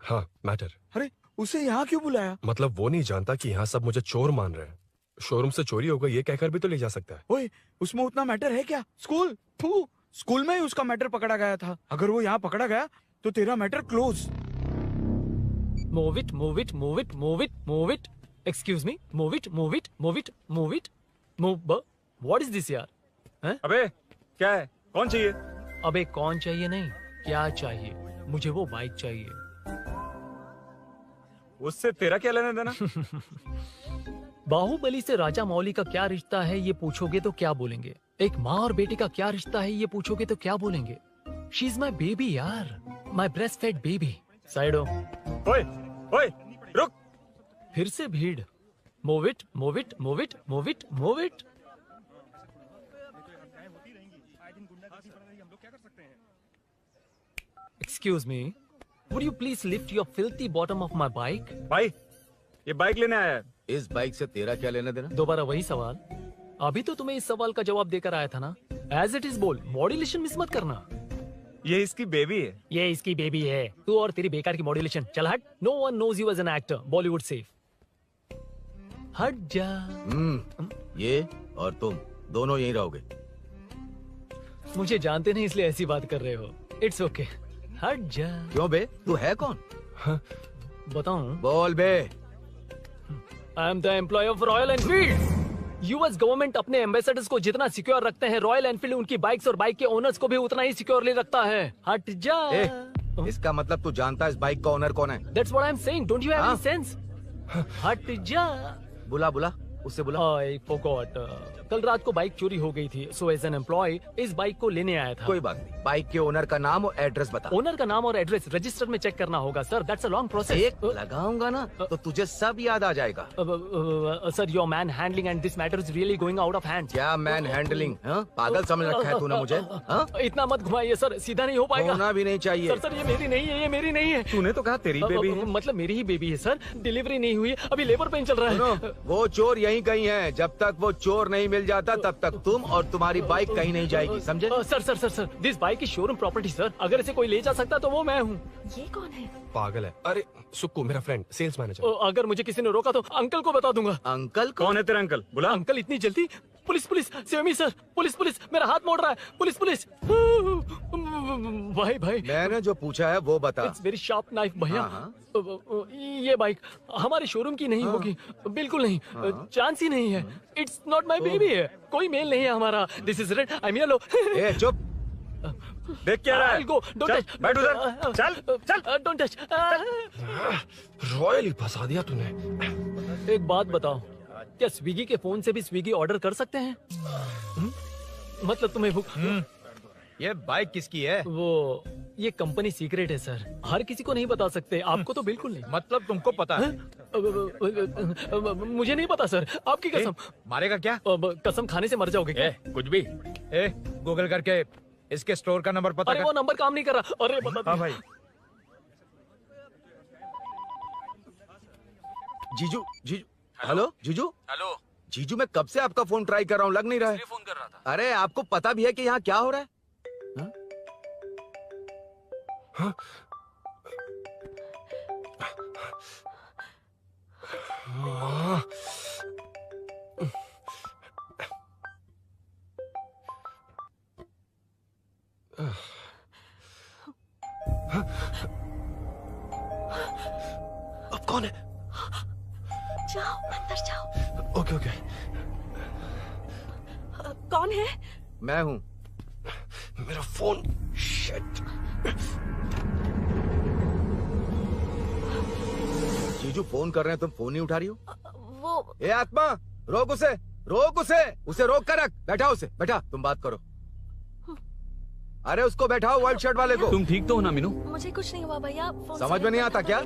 हाँ, मैटर। अरे उसे यहाँ क्यों बुलाया? मतलब वो नहीं जानता कि यहाँ सब मुझे चोर मान रहे हैं। शोरूम से चोरी होगा ये कहकर भी तो ले जा सकता है। ओए, उसमें उतना मैटर है क्या? स्कूल में ही उसका मैटर पकड़ा गया था। अगर वो यहाँ पकड़ा गया तो तेरा matter close. Move it, move it, move it, move it, move it. Excuse me, move it, move it, move it, move it, move. What is this यार? हैं? अबे क्या है? कौन चाहिए? अबे कौन चाहिए नहीं, क्या चाहिए? मुझे वो बाइक चाहिए। उससे तेरा क्या लेना देना? बाहुबली से राजा मौली का क्या रिश्ता है ये पूछोगे तो क्या बोलेंगे? एक माँ और बेटी का क्या रिश्ता है ये पूछोगे तो क्या बोलेंगे? शी इज माई बेबी यार, my breast fed baby. Side हो। ओए, रुक। फिर से भीड़। Move it, move it, move it, move it, move it. Excuse me, would you please lift your filthy bottom of my bike? भाई, ये bike लेने आया है। इस बाइक से तेरा क्या लेना देना? दोबारा वही सवाल। अभी तो तुम्हें इस सवाल का जवाब देकर आया था ना। एज इट इज बोल, मॉड्यूलेशन मिस मत करना। ये इसकी बेबी है। ये इसकी बेबी है। तू और तेरी बेकार की मॉड्यूलेशन। चल हट। No one knows you as an actor. Bollywood safe. हट जा। ये और तुम दोनों यहीं रहोगे। मुझे जानते नहीं इसलिए ऐसी बात कर रहे हो। It's okay. हट जा। क्यों बे? तू है कौन? बताऊं? बोल बे। I am the employ of Royal Enfield. US government अपने एम्बेसडर्स को जितना सिक्योर रखते हैं, रॉयल एनफील्ड उनकी बाइक्स और बाइक के ओनर्स को भी उतना ही सिक्योरली रखता है। हट जा। इसका मतलब तू जानता है इस बाइक का ओनर कौन है? That's what I'm saying. Don't you have any sense? हट जा। बुला उससे बुला। I forgot. कल रात को बाइक चोरी हो गई थी, so as an employee इस बाइक को लेने आया था। कोई बात नहीं, बाइक के ओनर का नाम और एड्रेस बता। ओनर का नाम और एड्रेस रजिस्टर में चेक करना होगा sir. That's a long process. एक लगाऊंगा ना तो तुझे सब याद आ जाएगा। Sir your man handling and this matter is really going out of hand. क्या मैन हैंडलिंग? पागल समझ रखा है तूने मुझे? इतना मत घुमाइए सर, सीधा नहीं हो पाएगा। होना भी नहीं चाहिए। सर ये मेरी नहीं है, ये मेरी नहीं है। तूने तो कहा तेरी बेबी है। मतलब मेरी ही बेबी है सर। डिलीवरी नहीं हुई, अभी लेबर पेन चल रहा है। वो चोर यहीं कहीं है। जब तक वो चोर नहीं मिल जाता तब तक तुम और तुम्हारी बाइक कहीं नहीं जाएगी, समझे? Sir this bike is showroom property sir. अगर इसे कोई ले जा सकता तो वो मैं हूँ। ये कौन है? पागल है। अरे सुक्कू, मेरा फ्रेंड, सेल्स मैनेजर। अगर मुझे किसी ने रोका तो अंकल को बता दूंगा। अंकल? कौन है तेरा अंकल? बुला। अंकल इतनी जल्दी? Police save me sir. Police मेरा हाथ मोड़ रहा है। पुलिस। भाई मैंने जो पूछा है वो बता। इट्स वेरी शार्प नाइफ भैया। ये बाइक हमारे शोरूम की नहीं होगी, बिल्कुल नहीं। चांस ही नहीं है। इट्स नॉट माई बेबी है। कोई मेल नहीं है हमारा। This is red, I am yellow. चुप। देख क्या रहा है? गो, डोंट टच। बैठ उधर। चल। Don't touch. रॉयल ही फंसा दिया तूने। एक बात बताओ, क्या स्विगी के फोन से भी स्विगी ऑर्डर कर सकते हैं? मतलब तुम्हें भूख? ये बाइक किसकी है? वो ये कंपनी सीक्रेट है सर, हर किसी को नहीं बता सकते। आपको तो बिल्कुल नहीं। मतलब तुमको पता है? मुझे नहीं पता सर, आपकी कसम। मारेगा क्या? कसम खाने से मर जाओगे क्या? कुछ भी। गूगल करके इसके स्टोर का नंबर पता अरे कर। वो नंबर काम नहीं कर रहा। अरे बता हाँ भाई। जीजू जीजू हेलो जीजू। हेलो जीजू मैं कब से आपका फोन ट्राई कर रहा हूँ, लग नहीं रहा है। फोन कर रहा था। अरे आपको पता भी है कि यहाँ क्या हो रहा है? हाँ? हाँ? अब कौन है? जाओ अंदर जाओ। Okay okay. कौन है? मैं हूँ। मेरा फोन। शिट। जीजू फोन कर रहे हैं, तुम फोन नहीं उठा रही हो? वो ए आत्मा, रोक उसे, रोक उसे रोक कर रख। बैठा उसे, बैठा, तुम बात करो। अरे उसको बैठाओ, व्हाइट शर्ट वाले को। तुम ठीक तो हो ना मीनू? मुझे कुछ नहीं हुआ भैया। फोन समझ में नहीं आता क्या?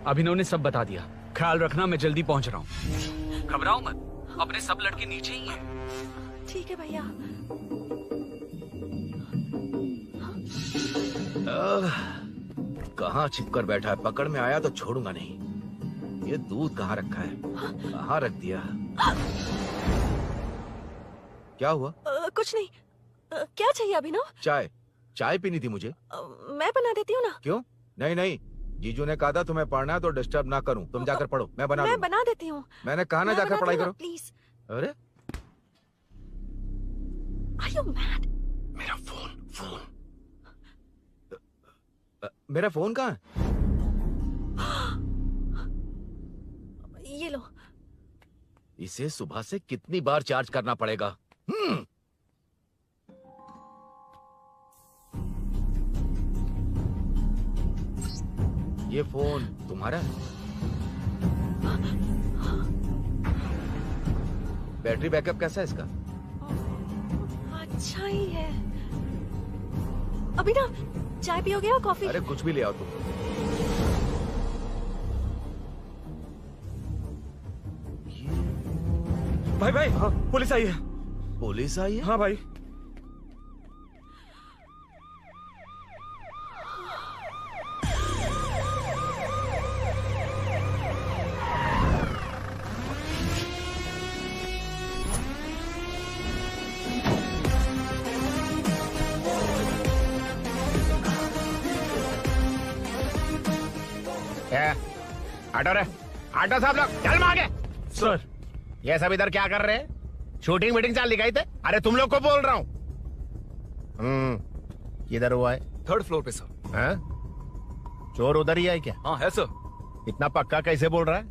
अभिनव ने सब बता दिया। ख्याल रखना, मैं जल्दी पहुंच रहा हूँ। घबराओ मत, अपने सब लड़के नीचे ही हैं। ठीक है भैया। कहाँ छिपकर बैठा है, पकड़ में आया तो छोड़ूंगा नहीं। ये दूध कहाँ रखा है, कहाँ रख दिया? क्या हुआ? कुछ नहीं। क्या चाहिए अभिनव? चाय, चाय पीनी थी मुझे। मैं बना देती हूँ ना। क्यों? नहीं नहीं, जीजू ने कहा था तुम्हें पढ़ना है तो डिस्टर्ब ना करूं। तुम जाकर पढ़ो, मैं बना देती हूँ। मैंने कहा ना जाकर पढ़ाई करो प्लीज। अरे Are you mad? मेरा फोन मेरा फोन कहाँ है? ये लो। इसे सुबह से कितनी बार चार्ज करना पड़ेगा? ये फोन तुम्हारा है? बैटरी बैकअप कैसा है इसका? अच्छा ही है। अभी ना चाय पियोगे या कॉफी? अरे कुछ भी ले आओ तुम। भाई भाई, हाँ, पुलिस आई है। पुलिस आई है? हाँ भाई। ऑटो रे, ऑटो साहब लोग चल आगे। सर ये सब इधर क्या कर रहे हैं? शूटिंग मीटिंग चाल दिखाई थे? अरे तुम लोग को बोल रहा हूँ। किधर हुआ है? 3rd फ्लोर पे सर। हाँ? चोर उधर ही है क्या? हाँ है सर। इतना पक्का कैसे बोल रहा है?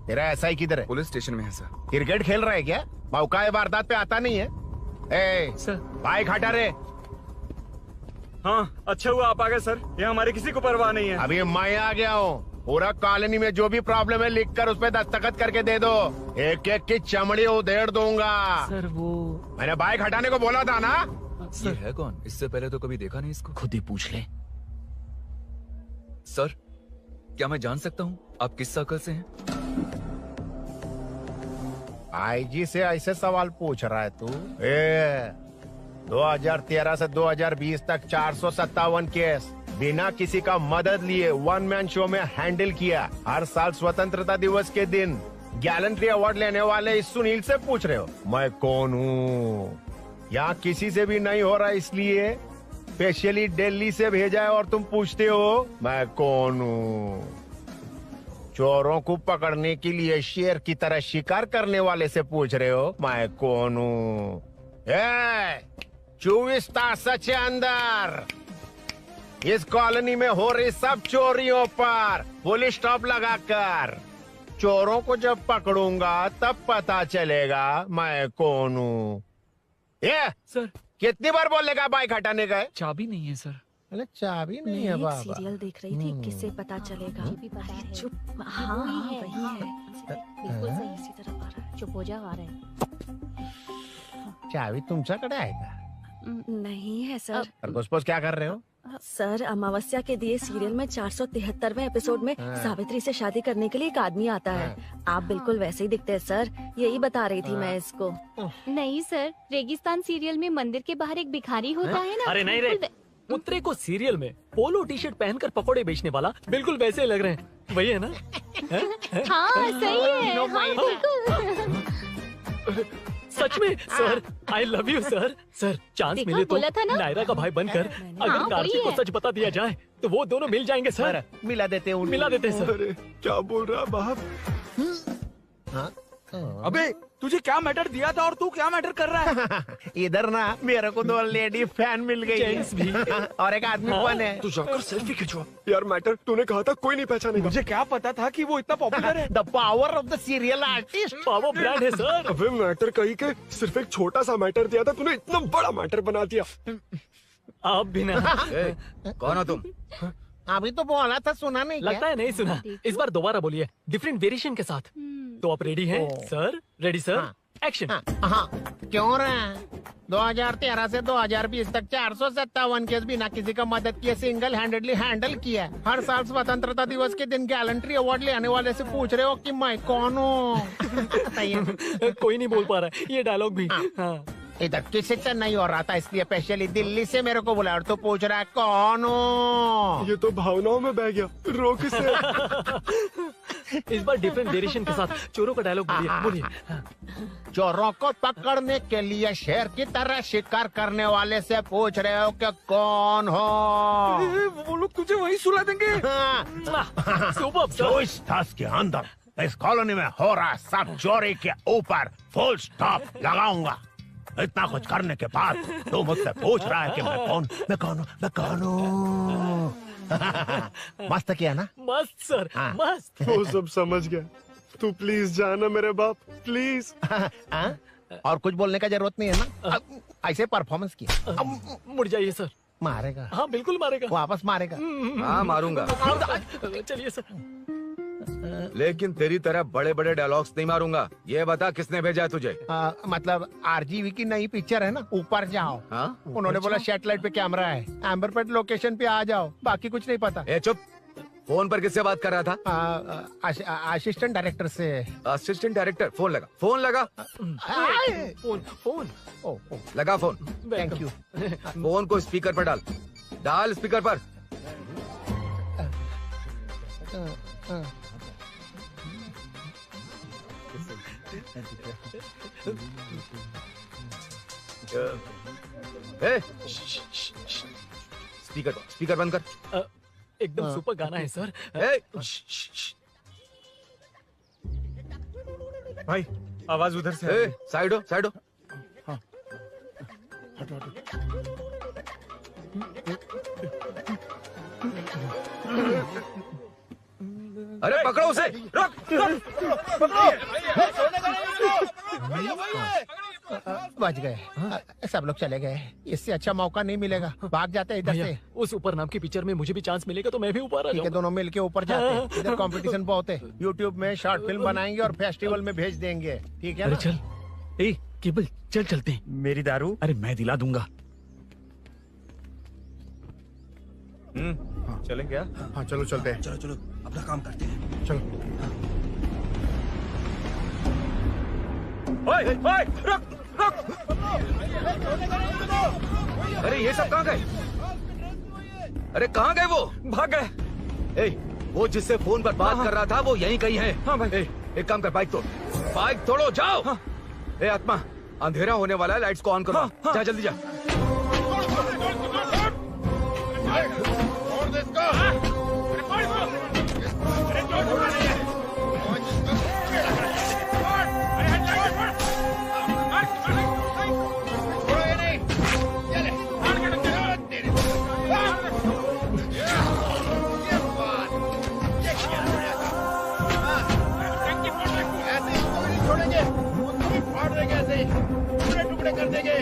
तेरा ऐसा ही किधर है? पुलिस स्टेशन में है सर। क्रिकेट खेल रहा है क्या? मौका है वारदात पे आता नहीं है। ए सर, बाइक हटा रे। हाँ अच्छा हुआ आप आ गए सर, ये हमारे किसी को परवाह नहीं है। अभी मैं आ गया हूँ। पूरा कॉलोनी में जो भी प्रॉब्लम है लिख कर उस पर दस्तखत करके दे दो। एक एक की चमड़ी उधेड़ दूंगा। सर वो मैंने बाइक हटाने को बोला था ना? ये है कौन? इससे पहले तो कभी देखा नहीं इसको। खुद ही पूछ ले। सर क्या मैं जान सकता हूँ आप किस सर्कल से हैं? आईजी से ऐसे सवाल पूछ रहा है तू? 2013 से 2020 तक 457 केस बिना किसी का मदद लिए 1 मैन शो में हैंडल किया। हर साल स्वतंत्रता दिवस के दिन गैलेंट्री अवार्ड लेने वाले इस सुनील से पूछ रहे हो मैं कौन हूँ? यहाँ किसी से भी नहीं हो रहा, इसलिए स्पेशली दिल्ली से भेजा है और तुम पूछते हो मैं कौन हूँ? चोरों को पकड़ने के लिए शेर की तरह शिकार करने वाले से पूछ रहे हो मैं कौन हूँ? 24 तास के अंदर इस कॉलोनी में हो रही सब चोरियों पर पुलिस स्टॉप लगाकर चोरों को जब पकड़ूंगा तब पता चलेगा मैं कौन हूँ। ये सर कितनी बार बोलेगा बाइक हटाने का है? चाबी नहीं है सर। अरे चाबी नहीं मैं है एक बाबा। सीरियल देख रही थी, किससे पता चलेगा? अरे चुप। हाँ वही है, वही है। बिल्कुल सही। इसी तरफ आ रहा है। चुप हो जा, आ रहा है। चाबी तुमच्याकडे आहे का? नहीं है सर। खरगोश क्या कर रहे हो? सर, अमावस्या के दिए सीरियल में 473वें एपिसोड में हाँ। सावित्री से शादी करने के लिए एक आदमी आता है। आप बिल्कुल वैसे ही दिखते हैं सर, यही बता रही थी मैं इसको। नहीं सर, रेगिस्तान सीरियल में मंदिर के बाहर एक भिखारी होता है ना। अरे नहीं रे, पुत्रे को सीरियल में पोलो टी शर्ट पहनकर पकौड़े बेचने वाला बिल्कुल वैसे ही लग रहे हैं। वही है ना? हाँ सही है। नो हाँ, बिल्कुल। सच में sir, I love you sir. Sir chance देखा, मिले तो बोला था ना? नायरा का भाई बनकर अगर हाँ, कार्तिक वही को है। सच बता दिया जाए तो वो दोनों मिल जाएंगे सर। मिला देते हैं मिला देते हैं सर। क्या बोल रहा बाप? अबे तुझे क्या मैटर दिया था और तू क्या मैटर कर रहा है? इधर ना मेरे को 2 लेडी फैन मिल गई जेंट्स भी। और एक आदमी कौन है? तू जाकर सेल्फी खिंचवा। यार मैटर तूने कहा था कोई नहीं पहचानेगा। मुझे क्या पता था कि वो इतना पॉपुलर है। The power of the serial artist. Power brand है सर। अबे मैटर कहीं के सिर्फ एक छोटा सा मैटर दिया था, तूने इतना बड़ा मैटर बना दिया। आप भी ना। कौन हो तुम? अभी तो बोला था, सुना नहीं क्या? लगता है नहीं सुना। इस बार दोबारा बोलिए, डिफरेंट वेरिएशन के साथ। तो आप रेडी हैं सर? Ready sir? एक्शन। हाँ, क्यों रहे? 2013 से 2020 तक 457 केस बिना किसी का मदद किए सिंगल हैंडेडली हैंडल किया। हर साल स्वतंत्रता दिवस के दिन गैलेंट्री अवार्ड लेने वाले से पूछ रहे हो कि मैं कौन हूँ? कोई नहीं बोल पा रहा है ये डायलॉग भी। हाँ। इधर किसी से नहीं हो रहा था, इसलिए स्पेशली दिल्ली से मेरे को बुलाया और तू पूछ रहा है कौन हूँ? ये तो भावनाओं में बह गया। रोक इसे। इस बार डिफरेंट वेरिएशन के साथ चोरों का डायलॉग बोलिए। चोरों को पकड़ने के लिए शेर की तरह शिकार करने वाले से पूछ रहे हो कि कौन हो? वो लोग तुझे वही सुला देंगे। जो इस दस के अंदर इस कॉलोनी में हो रहा है सब चोरी के ऊपर फुल स्टॉप लगाऊंगा। इतना कुछ करने के बाद तू मुझसे पूछ रहा है कि मैं कौन हूँ? मस्त किया ना? मस्त सर, मस्त। वो सब समझ गया। तू प्लीज जाना मेरे बाप, प्लीज। और कुछ बोलने का जरूरत नहीं है ना? ऐसे परफॉर्मेंस किया। मुड़ जाइए सर। मारेगा? हाँ बिल्कुल मारेगा। वापस मारेगा? हाँ मारूंगा। चलिए सर। लेकिन तेरी तरह बड़े बड़े डायलॉग्स नहीं मारूंगा। ये बता किसने भेजा है तुझे? मतलब आरजीवी की नई पिक्चर है ना, ऊपर जाओ। उन्होंने बोला सैटेलाइट पे कैमरा है, एम्बरपेट लोकेशन पे आ जाओ, बाकी कुछ नहीं पता। ए चुप। फोन पर किससे बात कर रहा था? असिस्टेंट डायरेक्टर से। Assistant director? फोन लगा, फोन लगा। फोन लगा फोन। Thank you. फोन को स्पीकर पर डाल। डाल स्पीकर पर। स्पीकर बंद कर। एकदम सुपर गाना है सर। भाई आवाज उधर से। साइड हो, साइड हो। अरे पकड़ो उसे। रुक, बच गए। सब लोग चले गए। इससे अच्छा मौका नहीं मिलेगा। भाग जाते हैं इधर से। उस ऊपर नाम की पिक्चर में मुझे भी चांस मिलेगा तो मैं भी ऊपर आ ठीक है, दोनों मिलके ऊपर जाते हैं। इधर कंपटीशन बहुत है। यूट्यूब में शॉर्ट फिल्म बनाएंगे और फेस्टिवल में भेज देंगे। ठीक है अरे ना? चल। ए केबल चल चलते हैं। मेरी दारू? अरे मैं दिला दूंगा। चलें क्या? हाँ चलो चलते हैं। चलो चलो अपना काम करते हैं। चलो। ओए, ओए, रुक, रुक। अरे ये सब कहाँ गए? अरे कहाँ गए वो? भाग गए। वो जिससे फोन पर बात कर रहा था वो यहीं कहीं है। हाँ भाई। एक काम कर, बाइक तोड़। बाइक तोड़ो, जाओ। आत्मा, अंधेरा होने वाला है, लाइट्स को ऑन करो। जा जल्दी जा। टुकड़े कर देंगे।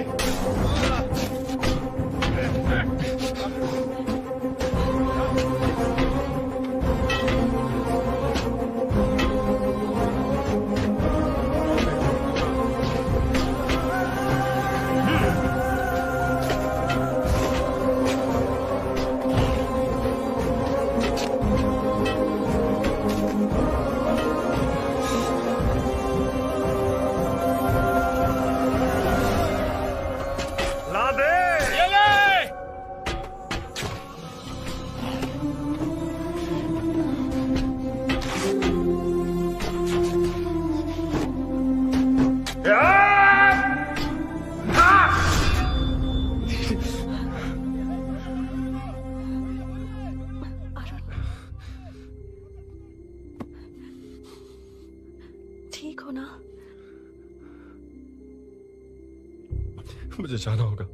मुझे जाना होगा।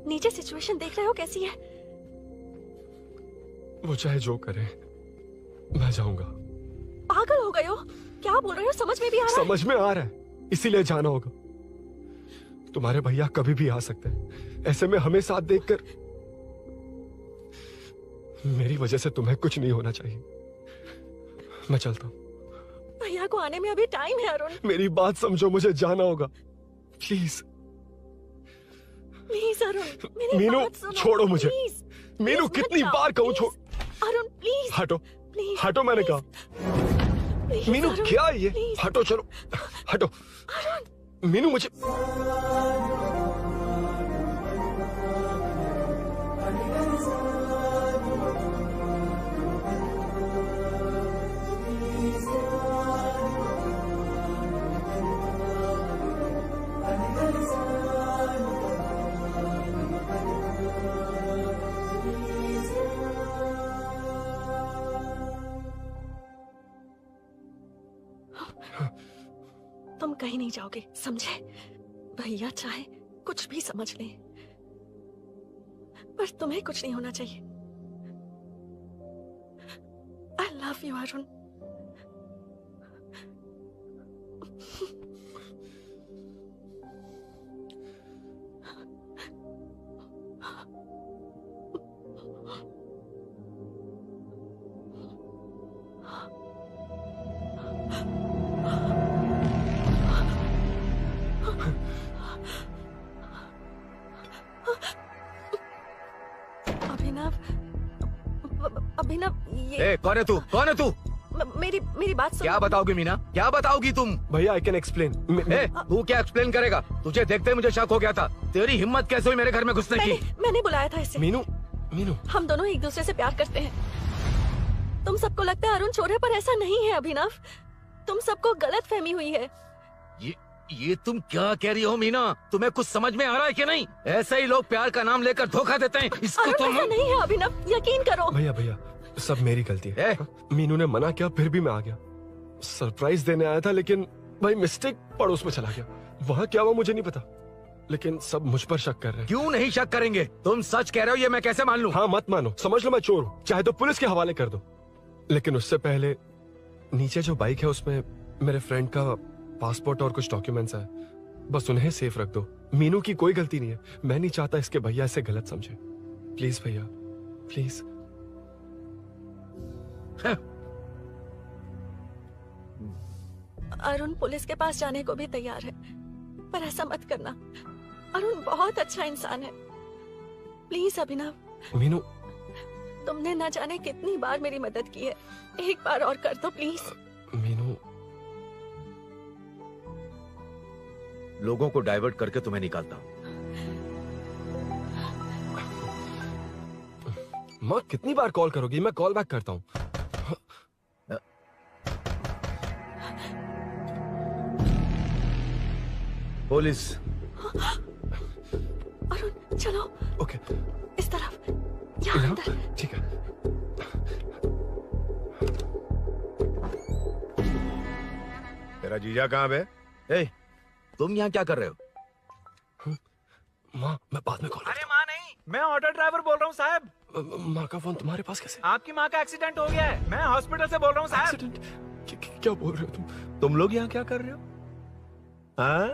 नीचे सिचुएशन देख रहे हो कैसी है? वो चाहे जो करे, मैं जाऊंगा। पागल हो गए हो? क्या बोल रहे हो? समझ में भी आ रहा है? समझ में आ रहा है, इसीलिए जाना होगा। तुम्हारे भैया कभी भी आ सकते हैं, ऐसे में हमें साथ देखकर मेरी वजह से तुम्हें कुछ नहीं होना चाहिए। मैं चलता हूँ। भैया को आने में अभी टाइम है अरुण। मेरी बात समझो, मुझे जाना होगा, प्लीज। प्लीज अरुण, मेरी मीनू, बात सुनो, छोड़ो मुझे। प्लीज। मीनू, प्लीज कितनी मत बार जाओ, कहूँ छोड़। प्लीज। अरुण प्लीज। हटो, प्लीज, हटो, मैंने कहा। प्लीज, मीनू, अरुण, क्या ये? प्लीज। हटो, चलो, हटो। मीनू, मुझे तुम कहीं नहीं जाओगे, समझे? भैया चाहे कुछ भी समझ लें, पर तुम्हें कुछ नहीं होना चाहिए। I love you Arun. Abhinav, ये कौन है तू? कौन है तू? मेरी बात सुनो। क्या बताओगी मीना? क्या बताओगी तुम? भैया, आई कैन एक्सप्लेन। तू क्या एक्सप्लेन करेगा? तुझे देखते ही मुझे शक हो गया था। तेरी हिम्मत कैसे हुई मेरे घर में घुसने की? मैंने बुलाया था इसे। मीनू, मीनू, हम दोनों एक दूसरे से प्यार करते हैं। तुम सबको लगता है अरुण चोर है, पर ऐसा नहीं है अभिनव। तुम सबको गलत फहमी हुई है। ये तुम क्या कह रही हो मीना? तुम्हें कुछ समझ में आ रहा है कि नहीं? ऐसे ही लोग प्यार का नाम लेकर धोखा देते हैं। इसको अरुण, ऐसा नहीं है अभिनव, यकीन करो। भैया, भैया, सब मेरी गलती है। मीनू ने मना किया, फिर भी मैं आ गया। सरप्राइज देने आया था, लेकिन भाई मिस्टेक पड़ोस में चला गया। वहाँ क्या हुआ मुझे नहीं पता, लेकिन सब मुझ पर शक कर रहे हैं। क्यों नहीं शक करेंगे? तुम सच कह रहे हो, ये मैं कैसे मान लूं? हाँ, मत मानो, समझ लो मैं चोर हूँ, चाहे तो पुलिस के हवाले कर दो। लेकिन उससे पहले नीचे जो बाइक है उसमें मेरे फ्रेंड का पासपोर्ट और कुछ डॉक्यूमेंट्स है, बस उन्हें सेफ रख दो। मीनू की कोई गलती नहीं है। मैं नहीं चाहता इसके भैया इसे गलत समझे। प्लीज भैया, प्लीज। अरुण पुलिस के पास जाने को भी तैयार है, पर ऐसा मत करना। अरुण बहुत अच्छा इंसान है। प्लीज अभिनव। मीनू, तुमने न जाने कितनी बार मेरी मदद की है, एक बार और कर दो प्लीज। मीनू, लोगों को डाइवर्ट करके तुम्हें निकालता हूँ। माँ कितनी बार कॉल करोगी? मैं कॉल बैक करता हूँ। पुलिस। अरुण चलो। ओके। इस तरफ, यहाँ अंदर। ठीक है। तेरा जीजा कहाँ पे? तुम यहाँ क्या कर रहे हो? माँ, मैं बाद में कॉल। अरे माँ नहीं, मैं ऑटो ड्राइवर बोल रहा हूँ साहब। माँ का फोन तुम्हारे पास कैसे? आपकी माँ का एक्सीडेंट हो गया है, मैं हॉस्पिटल से बोल रहा हूँ साहब। क्या बोल रहे हो तुम लोग यहाँ क्या कर रहे हो? हाँ,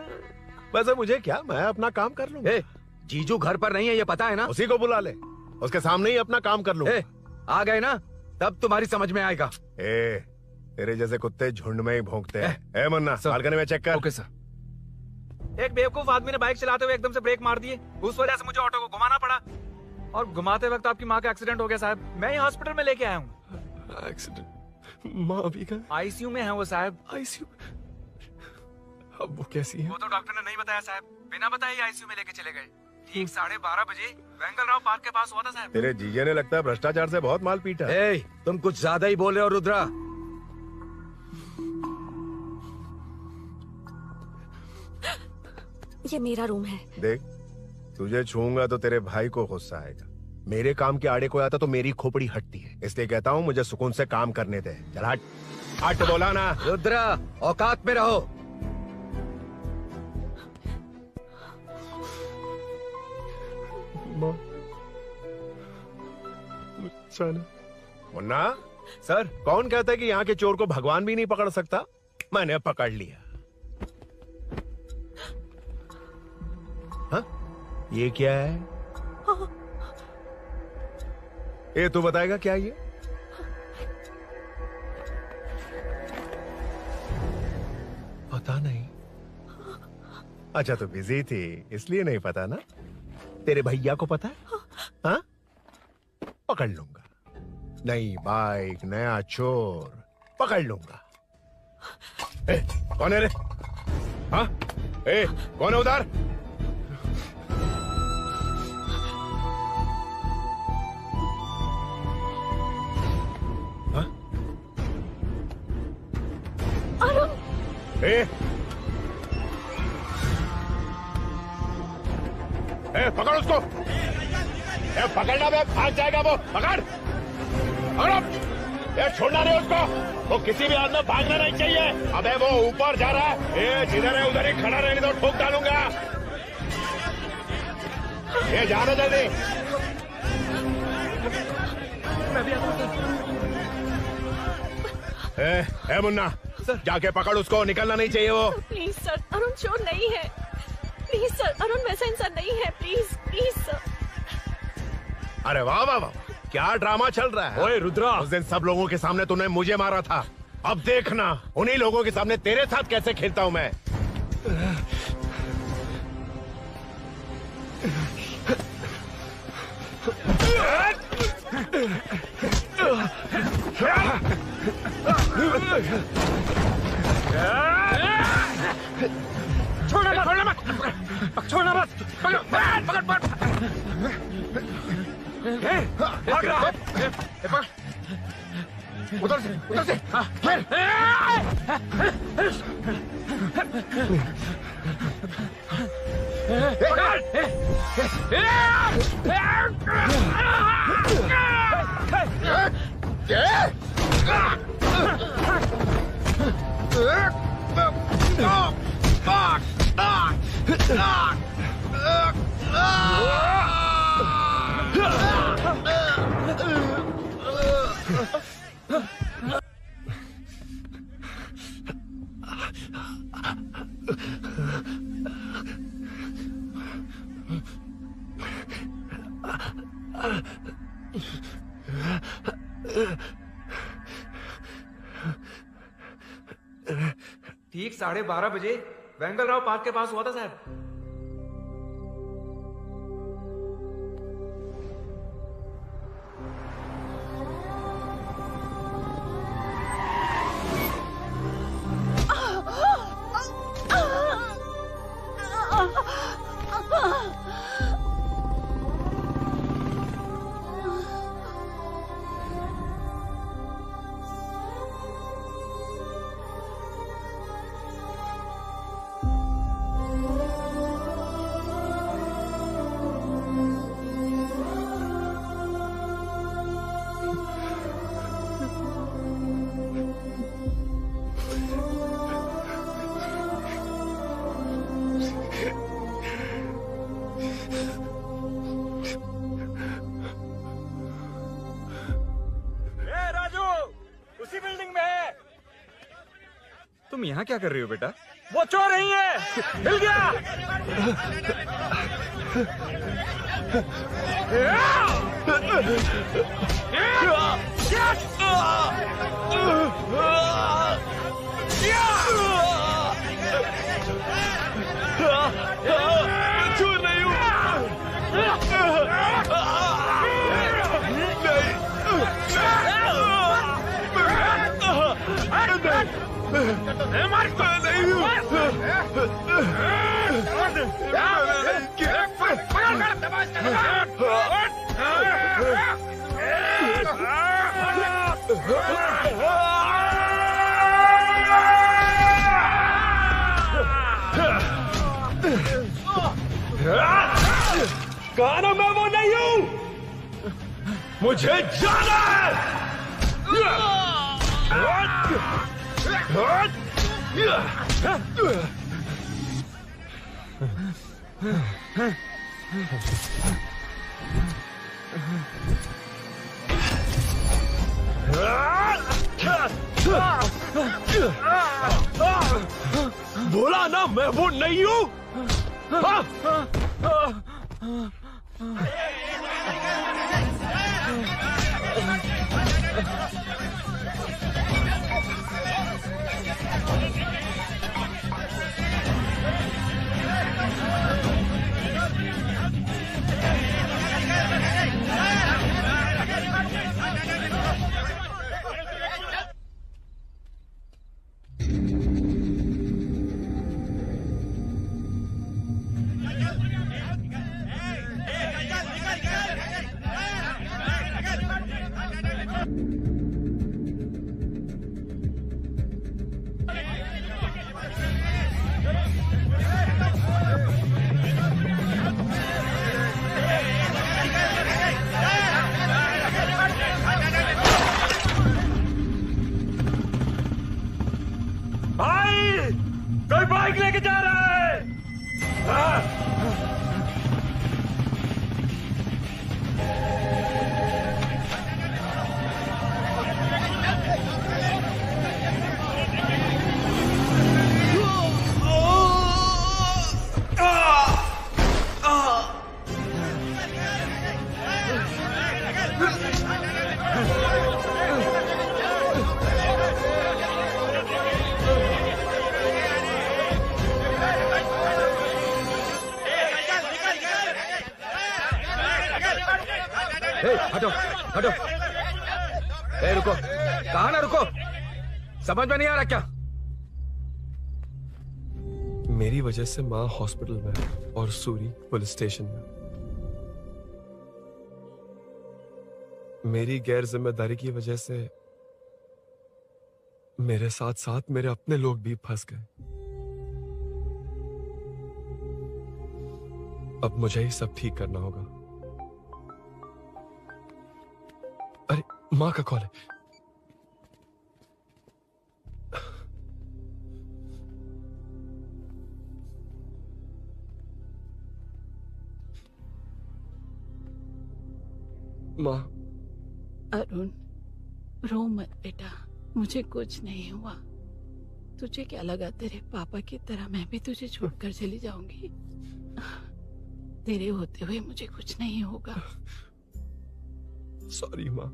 वैसे मुझे क्या, मैं अपना काम कर लूंगा। जीजू घर पर नहीं है, ये पता है ना? उसी को बुला ले, उसके सामने ही अपना काम कर लूंगा। आ गए ना, तब तुम्हारी समझ में आएगा। तेरे जैसे कुत्ते झुंड में ही भौंकते हैं। मुन्ना, बालकनी में चेक कर। Okay sir. एक बेवकूफ आदमी ने बाइक चलाते हुए एकदम से ब्रेक मार दिए, उस वजह से मुझे ऑटो को घुमाना पड़ा, और घुमाते वक्त आपकी माँ का एक्सीडेंट हो गया साहब। मैं ही हॉस्पिटल में लेके आया हूँ। एक्सीडेंट? माँ अभी कहाँ? आईसीयू में है वो साहब। आईसीयू? अब वो कैसी है? वो तो डॉक्टर ने नहीं बताया साहब, बिना बताए आईसीयू में लेके चले गए। ठीक 12:30 बजे वेंगल राव पार्क के पास हुआ था साहब। तेरे जीजे ने लगता है भ्रष्टाचार से बहुत माल पीटा। तुम कुछ ज्यादा ही बोल रहे हो रुद्रा। ये मेरा रूम है। देख, तुझे छूंगा तो तेरे भाई को गुस्सा आएगा। मेरे काम के आड़े को आता तो मेरी खोपड़ी हटती है, इसलिए कहता हूँ मुझे सुकून से काम करने दे। चल हट, हट बोला ना। रुद्रा, औकात में रहो। मुन्ना सर, कौन कहता है कि यहाँ के चोर को भगवान भी नहीं पकड़ सकता? मैंने पकड़ लिया। हाँ? ये क्या है? ये तू बताएगा क्या ये? पता नहीं। अच्छा, तो बिजी थी इसलिए नहीं पता ना? तेरे भैया को पता है? हाँ? पकड़ लूंगा। नई बाइक, नया चोर, पकड़ लूंगा। कौन है रे? हाँ? कौन है उधर? हाँ? अरुण! पकड़ उसको। पकड़ना बे, भाग जाएगा वो। पकड़, छोड़ना नहीं उसको। वो किसी भी हाल में भागना नहीं चाहिए। अबे वो ऊपर जा रहा है। जिधर है उधर ही खड़ा रहने दो, ठोक डालूंगा। ये जाना जल्दी। मैं भी ए मुन्ना, जाके पकड़ उसको, निकलना नहीं चाहिए वो। प्लीज सर, अरुण चोर नहीं है। प्लीज सर, अरुण वैसा इंसान नहीं है। Please please sir. अरे वाह वाह वाह, क्या ड्रामा चल रहा है। ओए रुद्रा, उस दिन सब लोगों के सामने तूने मुझे मारा था। अब देखना उन्हीं लोगों के सामने तेरे साथ कैसे खेलता हूं मैं। छोड़ना मत, छोड़ना मत। पकड़, पकड़, पकड़। भाग रहा है। उधर से, उधर से। ठीक 12:30 बजे वेंगल राव पार्क के पास हुआ था साहब। तुम यहाँ क्या कर रही हो बेटा? वो चोर नहीं है, हिल गया। चोर नहीं हूँ। कहा ना मैं वो नहीं हूँ, मुझे जाना है। बोला ना मैं वो नहीं हूँ। भाई कोई बाइक लेके जा रहा है। हटो हटो। रुको, कहा ना रुको, समझ में नहीं आ रहा क्या? मेरी वजह से माँ हॉस्पिटल में और सूरी पुलिस स्टेशन में। मेरी गैर जिम्मेदारी की वजह से मेरे साथ साथ मेरे अपने लोग भी फंस गए। अब मुझे ही सब ठीक करना होगा। अरे माँ का कॉल है। माँ। अरुण, रो मत बेटा, मुझे कुछ नहीं हुआ। तुझे क्या लगा तेरे पापा की तरह मैं भी तुझे छोड़कर चली जाऊंगी? तेरे होते हुए मुझे कुछ नहीं होगा। सॉरी माँ।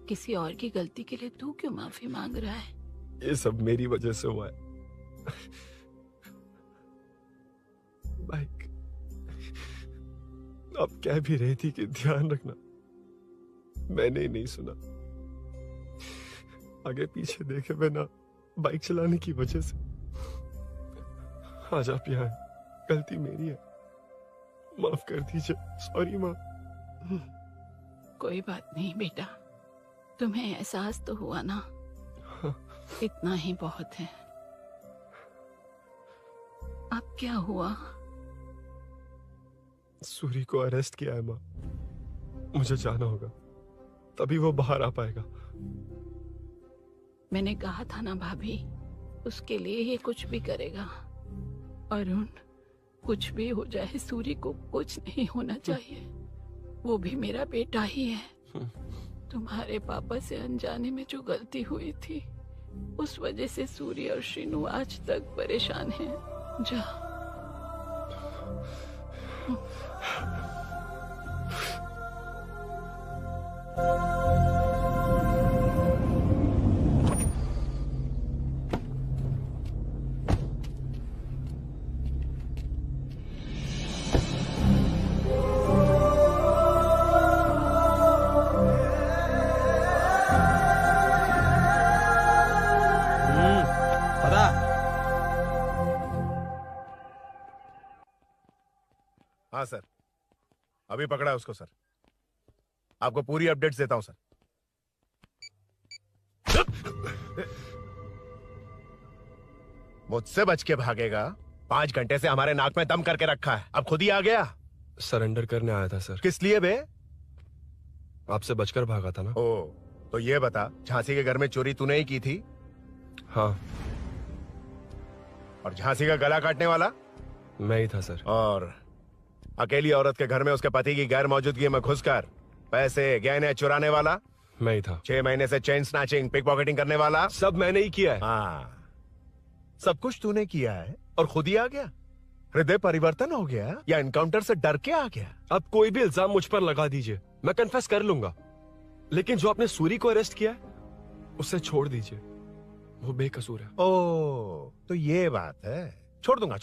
किसी और की गलती के लिए तू क्यों माफी मांग रहा है? ये सब मेरी वजह से हुआ है। बाइक अब कह भी रही थी कि ध्यान रखना, मैंने ही नहीं सुना। आगे पीछे देखे बिना बाइक चलाने की वजह से आज आप यहाँ हैं। गलती मेरी है, माफ कर दीजिए। सॉरी माँ। कोई बात नहीं बेटा, तुम्हें एहसास तो हुआ ना? इतना ही बहुत है। अब क्या हुआ? सूरी को अरेस्ट किया है माँ। मुझे जाना होगा, तभी वो बाहर आ पाएगा। मैंने कहा था ना भाभी, उसके लिए ये कुछ भी करेगा। अरुण, कुछ भी हो जाए सूरी को कुछ नहीं होना चाहिए। वो भी मेरा बेटा ही है। तुम्हारे पापा से अनजाने में जो गलती हुई थी, उस वजह से सूरी और श्रीनू आज तक परेशान हैं। जा। हाँ सर, अभी पकड़ा है उसको सर। आपको पूरी अपडेट्स देता हूं सर। मुझसे बच के भागेगा? 5 घंटे से हमारे नाक में दम करके रखा है, अब खुद ही आ गया। सरेंडर करने आया था सर। किस लिए बे? आपसे बचकर भागा था ना। ओ, तो ये बता, झांसी के घर में चोरी तूने ही की थी? हाँ। और झांसी का गला काटने वाला? मैं ही था सर। और अकेली औरत के घर में उसके पति की गैर मौजूदगी में घुसकर पैसे गहने चुराने वाला मैं ही था। 6 महीने से चेन स्नैचिंग पिक पॉकेटिंग करने वाला सब मैंने ही किया है। हाँ, सब कुछ तूने किया है और खुद ही आ गया। हृदय परिवर्तन हो गया या एनकाउंटर से डर के आ गया? अब कोई भी इल्जाम मुझ पर लगा दीजिए, मैं कन्फेस कर लूंगा, लेकिन जो आपने सूरी को अरेस्ट किया उसे छोड़ दीजिए, वो बेकसूर है। ओ, तो ये बात है। छोड़ दूंगा।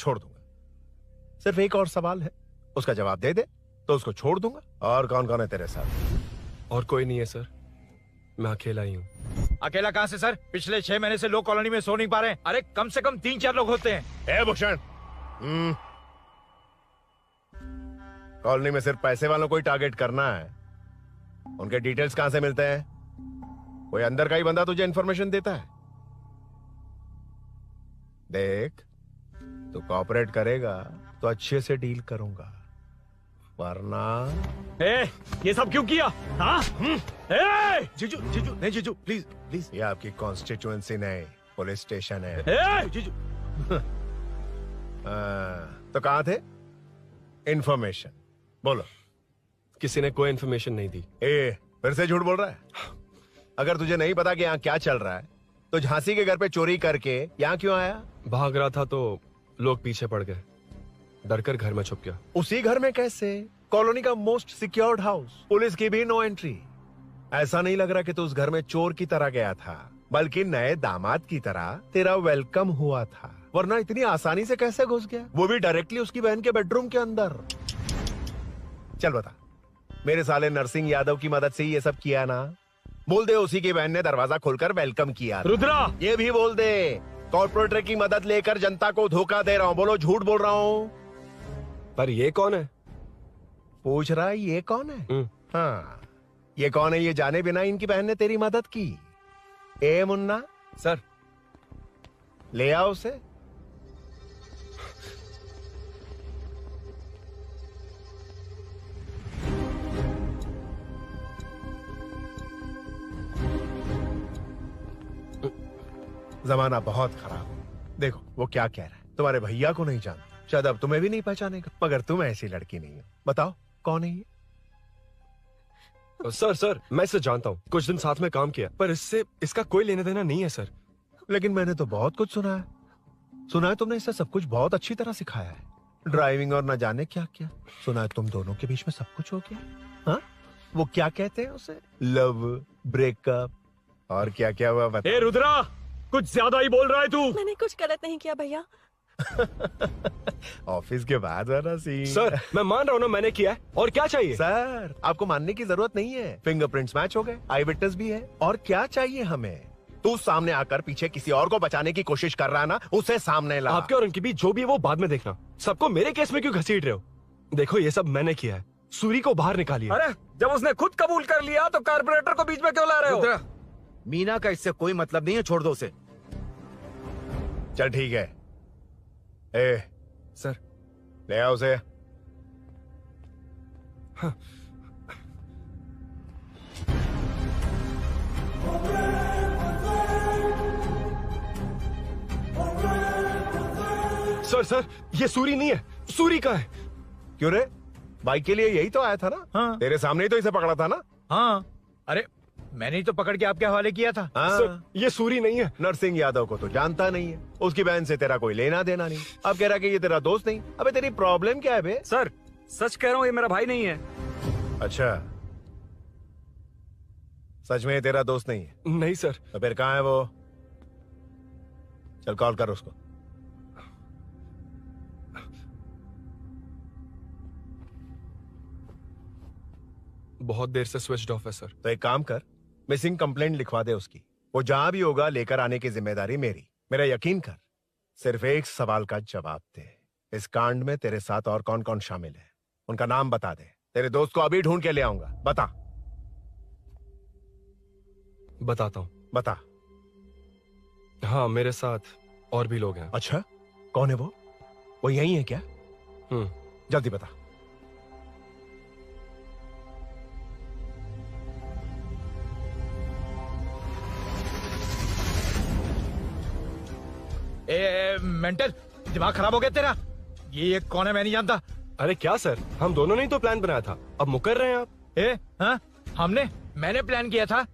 सिर्फ एक और सवाल है, उसका जवाब दे दे तो उसको छोड़ दूंगा। और कौन कौन है तेरे साथ? और कोई नहीं है सर, मैं अकेला ही हूँ। अकेला कहाँ से सर? पिछले 6 महीने से लोग कॉलोनी में सो नहीं पा रहे हैं। अरे कम से कम 3-4 लोग होते हैं। भूषण, कॉलोनी में सिर्फ पैसे वालों को ही टारगेट करना है। उनके डिटेल्स कहां से मिलते हैं? कोई अंदर का ही बंदा तुझे इंफॉर्मेशन देता है? देख, तू कोऑपरेट करेगा तो अच्छे से डील करूंगा, वरना ये सब क्यों किया? हाँ? जीजू नहीं, जीजू प्लीज। ये आपकी कॉन्स्टिट्यूएंसी नहीं, पुलिस स्टेशन है। जीजू तो कहां थे? इंफॉर्मेशन बोलो। किसी ने कोई इंफॉर्मेशन नहीं दी। फिर से झूठ बोल रहा है? अगर तुझे नहीं पता कि यहाँ क्या चल रहा है तो झांसी के घर पे चोरी करके यहाँ क्यों आया? भाग रहा था तो लोग पीछे पड़ गए, डरकर घर में छुप गया। उसी घर में कैसे? कॉलोनी का मोस्ट सिक्योर्ड हाउस, पुलिस की भी नो एंट्री। ऐसा नहीं लग रहा कि तू उस घर में चोर की तरह गया था, बल्कि नए दामाद की तरह तेरा वेलकम हुआ था। वरना इतनी आसानी से कैसे घुस गया, वो भी डायरेक्टली उसकी बहन के बेडरूम के अंदर? चल बता, मेरे साले नरसिंह यादव की मदद से ये सब किया ना? बोल दे उसी की बहन ने दरवाजा खोलकर वेलकम किया। रुद्रा, ये भी बोल दे कॉर्पोरेटर की मदद लेकर जनता को धोखा दे रहा हूँ। बोलो झूठ बोल रहा हूँ। पर ये कौन है? पूछ रहा है ये कौन है? हाँ, ये कौन है ये जाने बिना इनकी बहन ने तेरी मदद की। ए मुन्ना सर, ले आओ उसे। जमाना बहुत खराब है। देखो वो क्या कह रहा है। तुम्हारे भैया को नहीं जानता, शायद अब तुम्हें भी नहीं पहचानेगा, मगर तुम ऐसी लड़की नहीं हो। बताओ कौन है ये? सर मैं इसे जानता हूँ, कुछ दिन साथ में काम किया, पर इससे इसका कोई लेना देना नहीं है सर। लेकिन मैंने तो बहुत कुछ सुना है तुमने इसे सब कुछ बहुत अच्छी तरह सिखाया है, ड्राइविंग और न जाने क्या क्या। सुना है तुम दोनों के बीच में सब कुछ हो गया। हाँ, वो क्या कहते हैं उसे, लव, ब्रेकअप और क्या क्या हुआ बता। ए रुद्रा, कुछ ज्यादा ही बोल रहा है तू। मैंने कुछ गलत नहीं किया भैया। ऑफिस के बाद वाला सीन। सर मैं मान रहा हूँ ना मैंने किया है, और क्या चाहिए? सर आपको मानने की जरूरत नहीं है, फिंगरप्रिंट्स मैच हो गए, आई विटनेस भी है, और क्या चाहिए हमें? तू सामने आकर पीछे किसी और को बचाने की कोशिश कर रहा है ना, उसे सामने ला। आपके और उनके बीच जो भी है वो बाद में देखना, सबको मेरे केस में क्यों घसीट रहे हो? देखो ये सब मैंने किया है, सूरी को बाहर निकालिए। अरे जब उसने खुद कबूल कर लिया तो कारपोरेटर को बीच में क्यों ला रहे हो? मीना का इससे कोई मतलब नहीं है, छोड़ दो उसे। चल ठीक है। ए सर, ले आओ उसे। हाँ। सर ये सूरी नहीं है, सूरी का है। क्यों रे, बाइक के लिए यही तो आया था ना? हाँ। तेरे सामने ही तो इसे पकड़ा था ना? हाँ, अरे मैंने ही तो पकड़ के आपके हवाले किया था। हाँ। सर ये सूरी नहीं है। नरसिंह यादव को तो जानता नहीं है, उसकी बहन से तेरा कोई लेना देना नहीं, अब कह रहा कि ये तेरा दोस्त नहीं। अबे तेरी प्रॉब्लम क्या है बे? सर सच कह रहा हूँ, ये मेरा भाई नहीं है। अच्छा, सच में ये तेरा दोस्त नहीं है? नहीं सर। तो फिर कहाँ है वो? चल कॉल कर उसको। बहुत देर से स्विच ऑफ है सर। तो एक काम कर, मिसिंग कंप्लेंट लिखवा दे उसकी। वो जहां भी होगा लेकर आने की जिम्मेदारी मेरी। मेरा यकीन कर, सिर्फ एक सवाल का जवाब दे, इस कांड में तेरे साथ और कौन कौन शामिल है? उनका नाम बता दे, तेरे दोस्त को अभी ढूंढ के ले आऊंगा। बता। बताता हूँ। बता। हाँ, मेरे साथ और भी लोग हैं। अच्छा, कौन है वो? वो यही है क्या? जल्दी बता। मेंटल, दिमाग खराब हो गया तेरा? ये कौन है मैं नहीं जानता। अरे क्या सर, हम दोनों ने ही तो प्लान बनाया था, अब मुकर रहे हैं आप। हाँ मैंने प्लान किया था।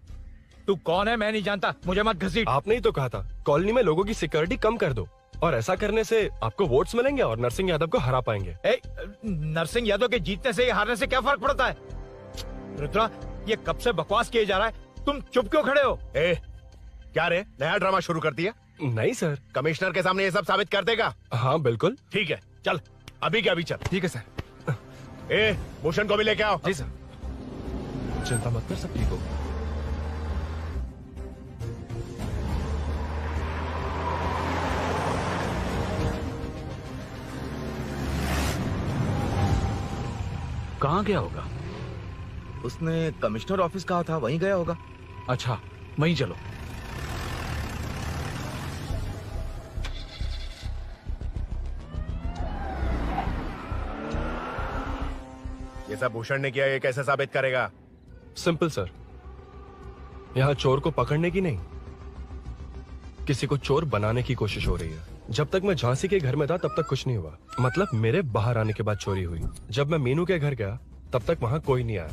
तू कौन है मैं नहीं जानता, मुझे मत घसीट। आपने ही तो कहा था कॉलोनी में लोगों की सिक्योरिटी कम कर दो, और ऐसा करने से आपको वोट्स मिलेंगे और नरसिंह यादव को हरा पाएंगे। नरसिंह यादव के जीतने से या हारने से क्या फर्क पड़ता है? रुद्रा, ये कब से बकवास किए जा रहा है, तुम चुप क्यों खड़े हो? क्या रे, नया ड्रामा शुरू कर दिया? नहीं सर। कमिश्नर के सामने ये सब साबित कर देगा? हाँ बिल्कुल। ठीक है, चल अभी क्या अभी चल। ठीक है सर। भूषण को भी लेके आओ। जी सर। चिंता मत कर, सब ठीक होगा। कहाँ गया होगा? उसने कमिश्नर ऑफिस कहा था, वहीं गया होगा। अच्छा, वहीं चलो। ये सब भूषण ने किया, ये कैसे साबित करेगा? सिंपल सर, यहाँ चोर को पकड़ने की नहीं, किसी को चोर बनाने की कोशिश हो रही है। जब तक मैं झांसी के घर में था तब तक कुछ नहीं हुआ, मतलब मेरे बाहर आने के बाद चोरी हुई। जब मैं मीनू के घर गया तब तक वहाँ कोई नहीं आया।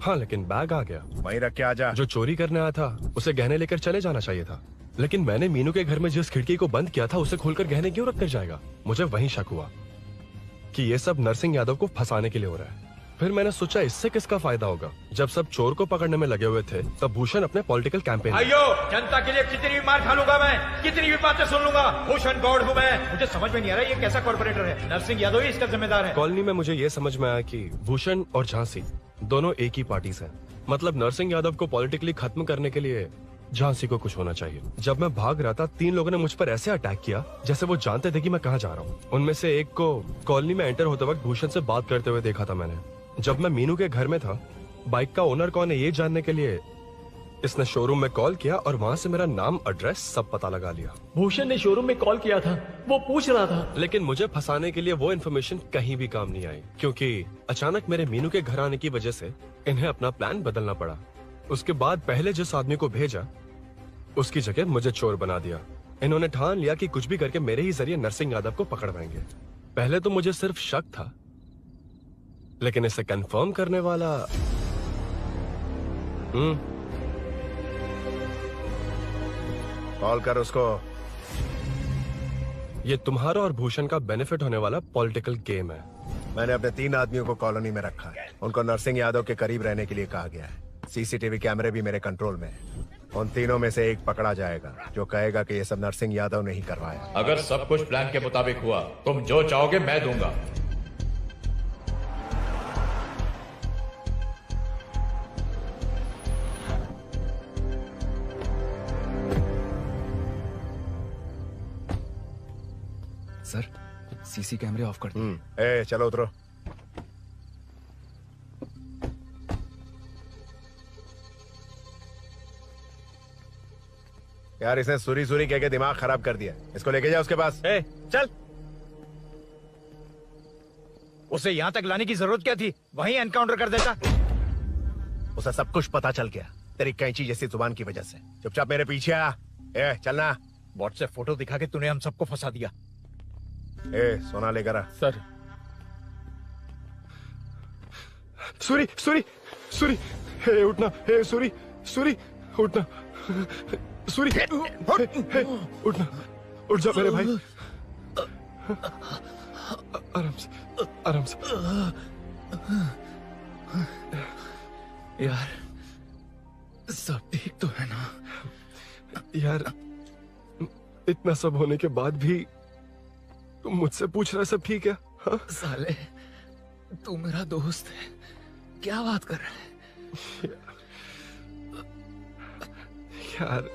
हाँ लेकिन बैग आ गया, वहीं रख के आजा। जो चोरी करने आया था उसे गहने लेकर चले जाना चाहिए था, लेकिन मैंने मीनू के घर में जिस खिड़की को बंद किया था उसे खोलकर गहने क्यों रख कर जाएगा? मुझे वहीं शक हुआ कि ये सब नरसिंह यादव को फंसाने के लिए हो रहा है। फिर मैंने सोचा इससे किसका फायदा होगा। जब सब चोर को पकड़ने में लगे हुए थे तब भूषण अपने पॉलिटिकल कैंपेन। अयो, जनता के लिए कितनी भी मार खा लूंगा मैं, कितनी भी बातें सुन लूंगा, भूषण गॉड हूँ मैं। मुझे समझ में नहीं आ रहा ये कैसा कॉर्पोरेटर है। नरसिंह यादव ही इसका जिम्मेदार है। कॉलोनी में मुझे ये समझ में आया कि भूषण और झांसी दोनों एक ही पार्टी से हैं। मतलब नरसिंह यादव को पॉलिटिकली खत्म करने के लिए झांसी को कुछ होना चाहिए। जब मैं भाग रहा था 3 लोगों ने मुझ पर ऐसे अटैक किया जैसे वो जानते थे कि मैं कहाँ जा रहा हूँ। उनमें से एक को कॉलोनी में एंटर होते वक्त भूषण से बात करते हुए देखा था मैंने। जब मैं मीनू के घर में था, बाइक का ओनर कौन है ये जानने के लिए इसने शोरूम में कॉल किया और वहाँ से मेरा नाम, एड्रेस सब पता लगा लिया। भूषण ने शोरूम में कॉल किया था, वो पूछ रहा था। लेकिन मुझे फंसाने के लिए वो इन्फॉर्मेशन कहीं भी काम नहीं आई, क्योंकि अचानक मेरे मीनू के घर आने की वजह से इन्हें अपना प्लान बदलना पड़ा। उसके बाद पहले जिस आदमी को भेजा उसकी जगह मुझे चोर बना दिया। इन्होंने ठान लिया कि कुछ भी करके मेरे ही जरिए नरसिंह यादव को पकड़वाएंगे। पहले तो मुझे सिर्फ शक था, लेकिन इसे कंफर्म करने वाला कॉल कर उसको। ये तुम्हारा और भूषण का बेनिफिट होने वाला पॉलिटिकल गेम है। मैंने अपने 3 आदमियों को कॉलोनी में रखा है। उनको नरसिंह यादव के करीब रहने के लिए कहा गया है। सीसीटीवी कैमरे भी मेरे कंट्रोल में है। उन तीनों में से एक पकड़ा जाएगा जो कहेगा कि ये सब नरसिंह यादव ने ही करवाया। अगर सब कुछ प्लान के मुताबिक हुआ, तुम जो चाहोगे मैं दूंगा। सर, सीसी कैमरे ऑफ कर दो। चलो उतरो। यार इसने सुरी सुरी कह के दिमाग खराब कर दिया। इसको लेके जाओ उसके पास। चल। उसे यहाँ तक लाने की जरूरत क्या थी? वहीं एनकाउंटर कर देता। उसे सब कुछ पता चल गया तेरी कैंची जैसी जुबान की वजह से। चुपचाप मेरे पीछे आ। चलना। व्हाट्सएप फोटो दिखा के तूने हम सबको फंसा दिया। सोना लेकर आ। सर। सूरी सूरी सूरी, उठना। सूरी सूरी उठना। सूरी उठना, उठ जा मेरे भाई। आराम से, आराम से। यार सब ठीक तो है ना? यार इतना सब होने के बाद भी तुम मुझसे पूछ रहा सब ठीक है? हाँ? साले तू मेरा दोस्त है, क्या बात कर रहा है? यार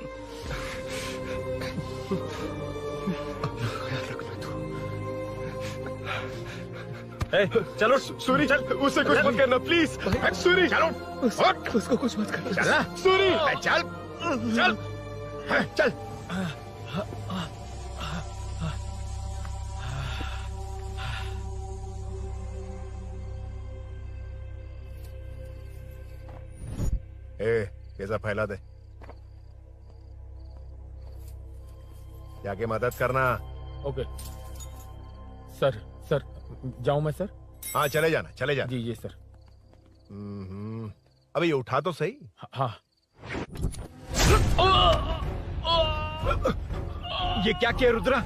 चलो सूरी, चल उसे कुछ मत करना प्लीज। सूरी चलो, उसको कुछ मत करना। चल सूरी, चल चल चल। ये सब फैला दे। जाके मदद करना। Okay sir. सर जाऊं मैं सर? हाँ चले जाना, चले जाना। जी सर। अबे ये उठा तो सही। हाँ। ये क्या किया रुद्रा?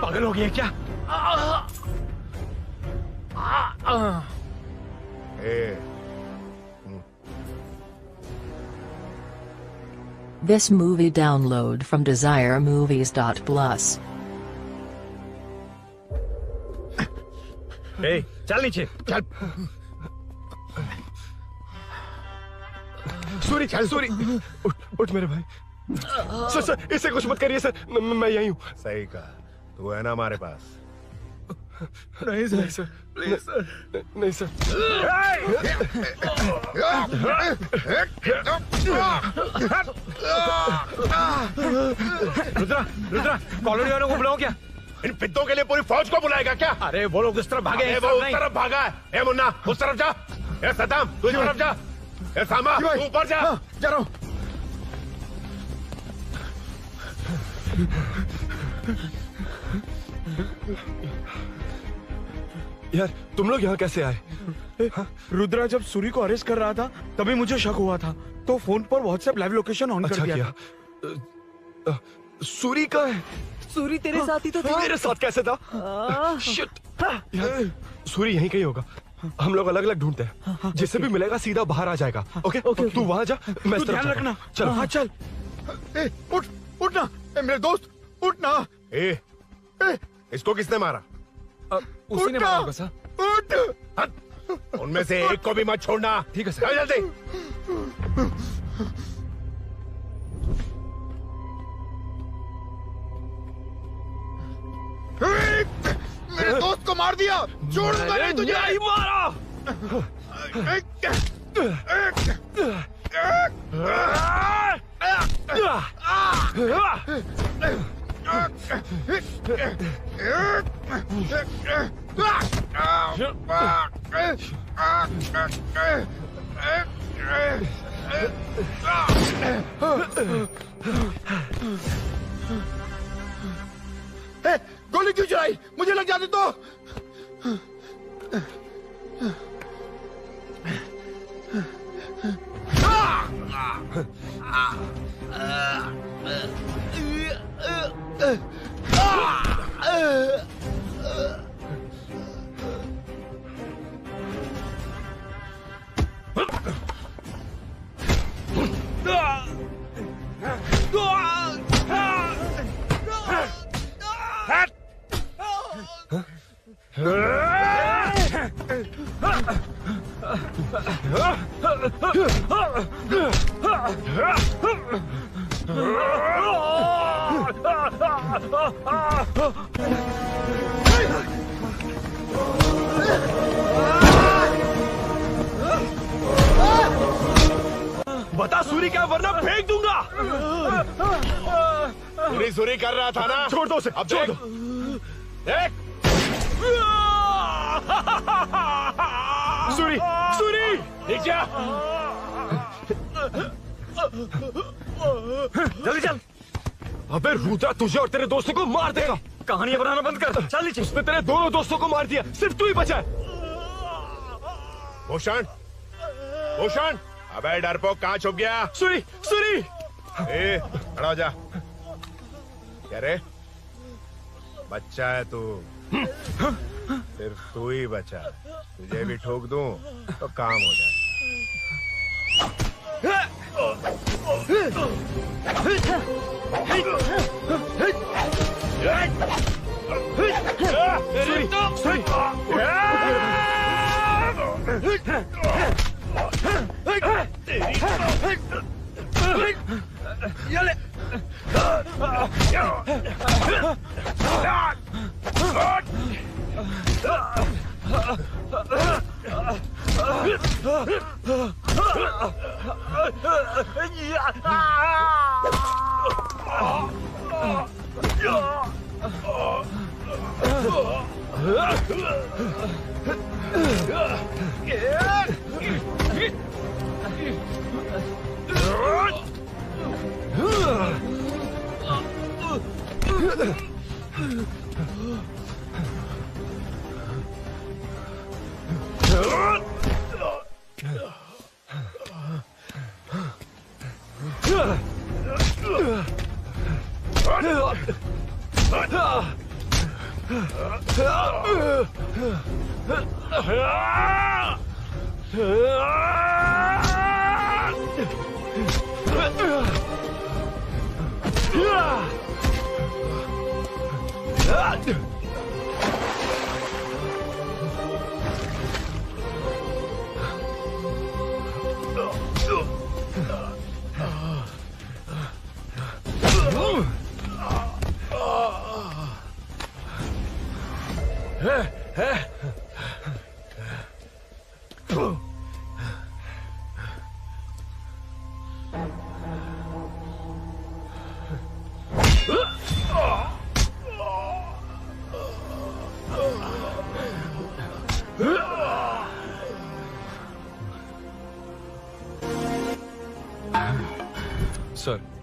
पागल हो गया क्या? This movie download from DesireMovies.plus. ए, चल नीचे, चल। सूरी, सूरी, उठ मेरे भाई। सर, इसे कुछ मत करिए सर, मैं यहीं हूँ। सही कहा, तू है ना हमारे पास? नहीं सर, प्लीज सर, नहीं सर। रुद्रा, कॉलोनी वालों को बुलाओ क्या? इन पिद्दों के लिए पूरी फौज को बुलाएगा क्या? अरे वो लोग उस तरफ भागे हैं। वो उस तरफ भागा है। ए मुन्ना, उस तरफ जा। ए सदाम, तू इस तरफ जा। ए सामा, तू ऊपर जा। जा रहा हूँ। यार तुम लोग यहाँ कैसे आए? रुद्रा जब सूरी को अरेस्ट कर रहा था तभी मुझे शक हुआ था, तो फोन पर व्हाट्सएप लाइव लोकेशन ऑन कर दिया था। सूरी का है? सूरी तेरे साथ ही तो था। मेरे साथ कैसे था? शिट। यार, सूरी यहीं कहीं होगा। हम लोग अलग अलग ढूंढते हैं, जिससे भी मिलेगा सीधा बाहर आ जाएगा। ओके? तू वहां जा, मैं इस तरफ ध्यान रखना। चलो। हाँ चल। उठना, मेरे दोस्त, उठना। इसको किसने मारा? उसी ने मारा होगा सर। उनमें से एक को भी मत छोड़ना। ठीक है सर। जल्दी। मेरे दोस्त को मार दिया, छोड़ूंगा नहीं तुझे। नहीं मारा। गोली क्यों चलाई? मुझे लग जाती तो। बता सूरी क्या, वरना फेंक दूंगा। सूरी कर रहा था ना? छोड़ दो उसे, अब छोड़ दो। देख। सूरी, सूरी, देख जा। जल्दी चल। अबे रुद्रा तुझे और तेरे दोस्तों को मार देगा। कहानियां बनाना बंद कर, चल नीचे। उसने तेरे दोनों दोस्तों को मार दिया, सिर्फ तू ही बचा है। भूषण, भूषण, अबे डरपोक कहाँ छुप गया? सूरी, सूरी। खड़ा हो जा। क्या रे? बच्चा है तू, सिर्फ तू ही बचा। तुझे भी ठोक दूं तो काम हो जाए। सर,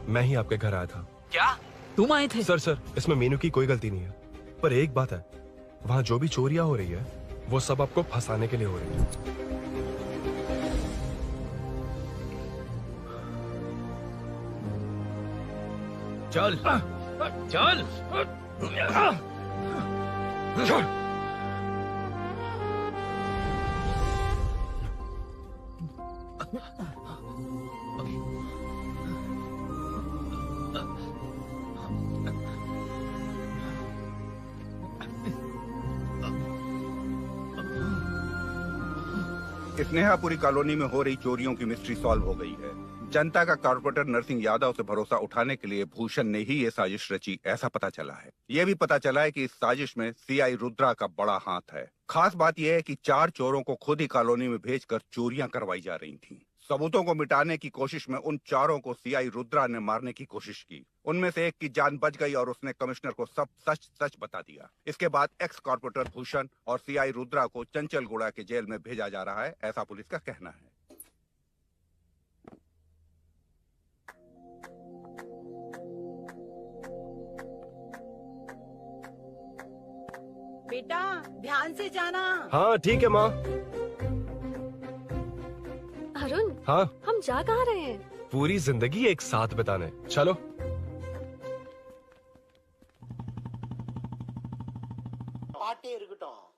मैं ही आपके घर आया था। क्या तुम आए थे? सर, इसमें मीनू की कोई गलती नहीं है, पर एक बात है, वहाँ जो भी चोरियां हो रही है वो सब आपको फंसाने के लिए हो रही है। चल चल चल। स्नेहापुरी कॉलोनी में हो रही चोरियों की मिस्ट्री सॉल्व हो गई है। जनता का कॉर्पोरेटर नरसिंह यादव से भरोसा उठाने के लिए भूषण ने ही ये साजिश रची, ऐसा पता चला है। ये भी पता चला है कि इस साजिश में सीआई रुद्रा का बड़ा हाथ है। खास बात यह है कि 4 चोरों को खुद ही कॉलोनी में भेजकर चोरियां करवाई जा रही थीं। सबूतों को मिटाने की कोशिश में उन 4 को सीआई रुद्रा ने मारने की कोशिश की। उनमें से एक की जान बच गई और उसने कमिश्नर को सब सच सच बता दिया। इसके बाद एक्स कॉर्पोरेटर भूषण और सीआई रुद्रा को चंचलगुड़ा के जेल में भेजा जा रहा है, ऐसा पुलिस का कहना है। बेटा ध्यान से जाना। हाँ ठीक है माँ। अरुण, हाँ, हम जा कहाँ रहे हैं? पूरी जिंदगी एक साथ बिताने, चलो। பாட்டே இருக்கட்டும்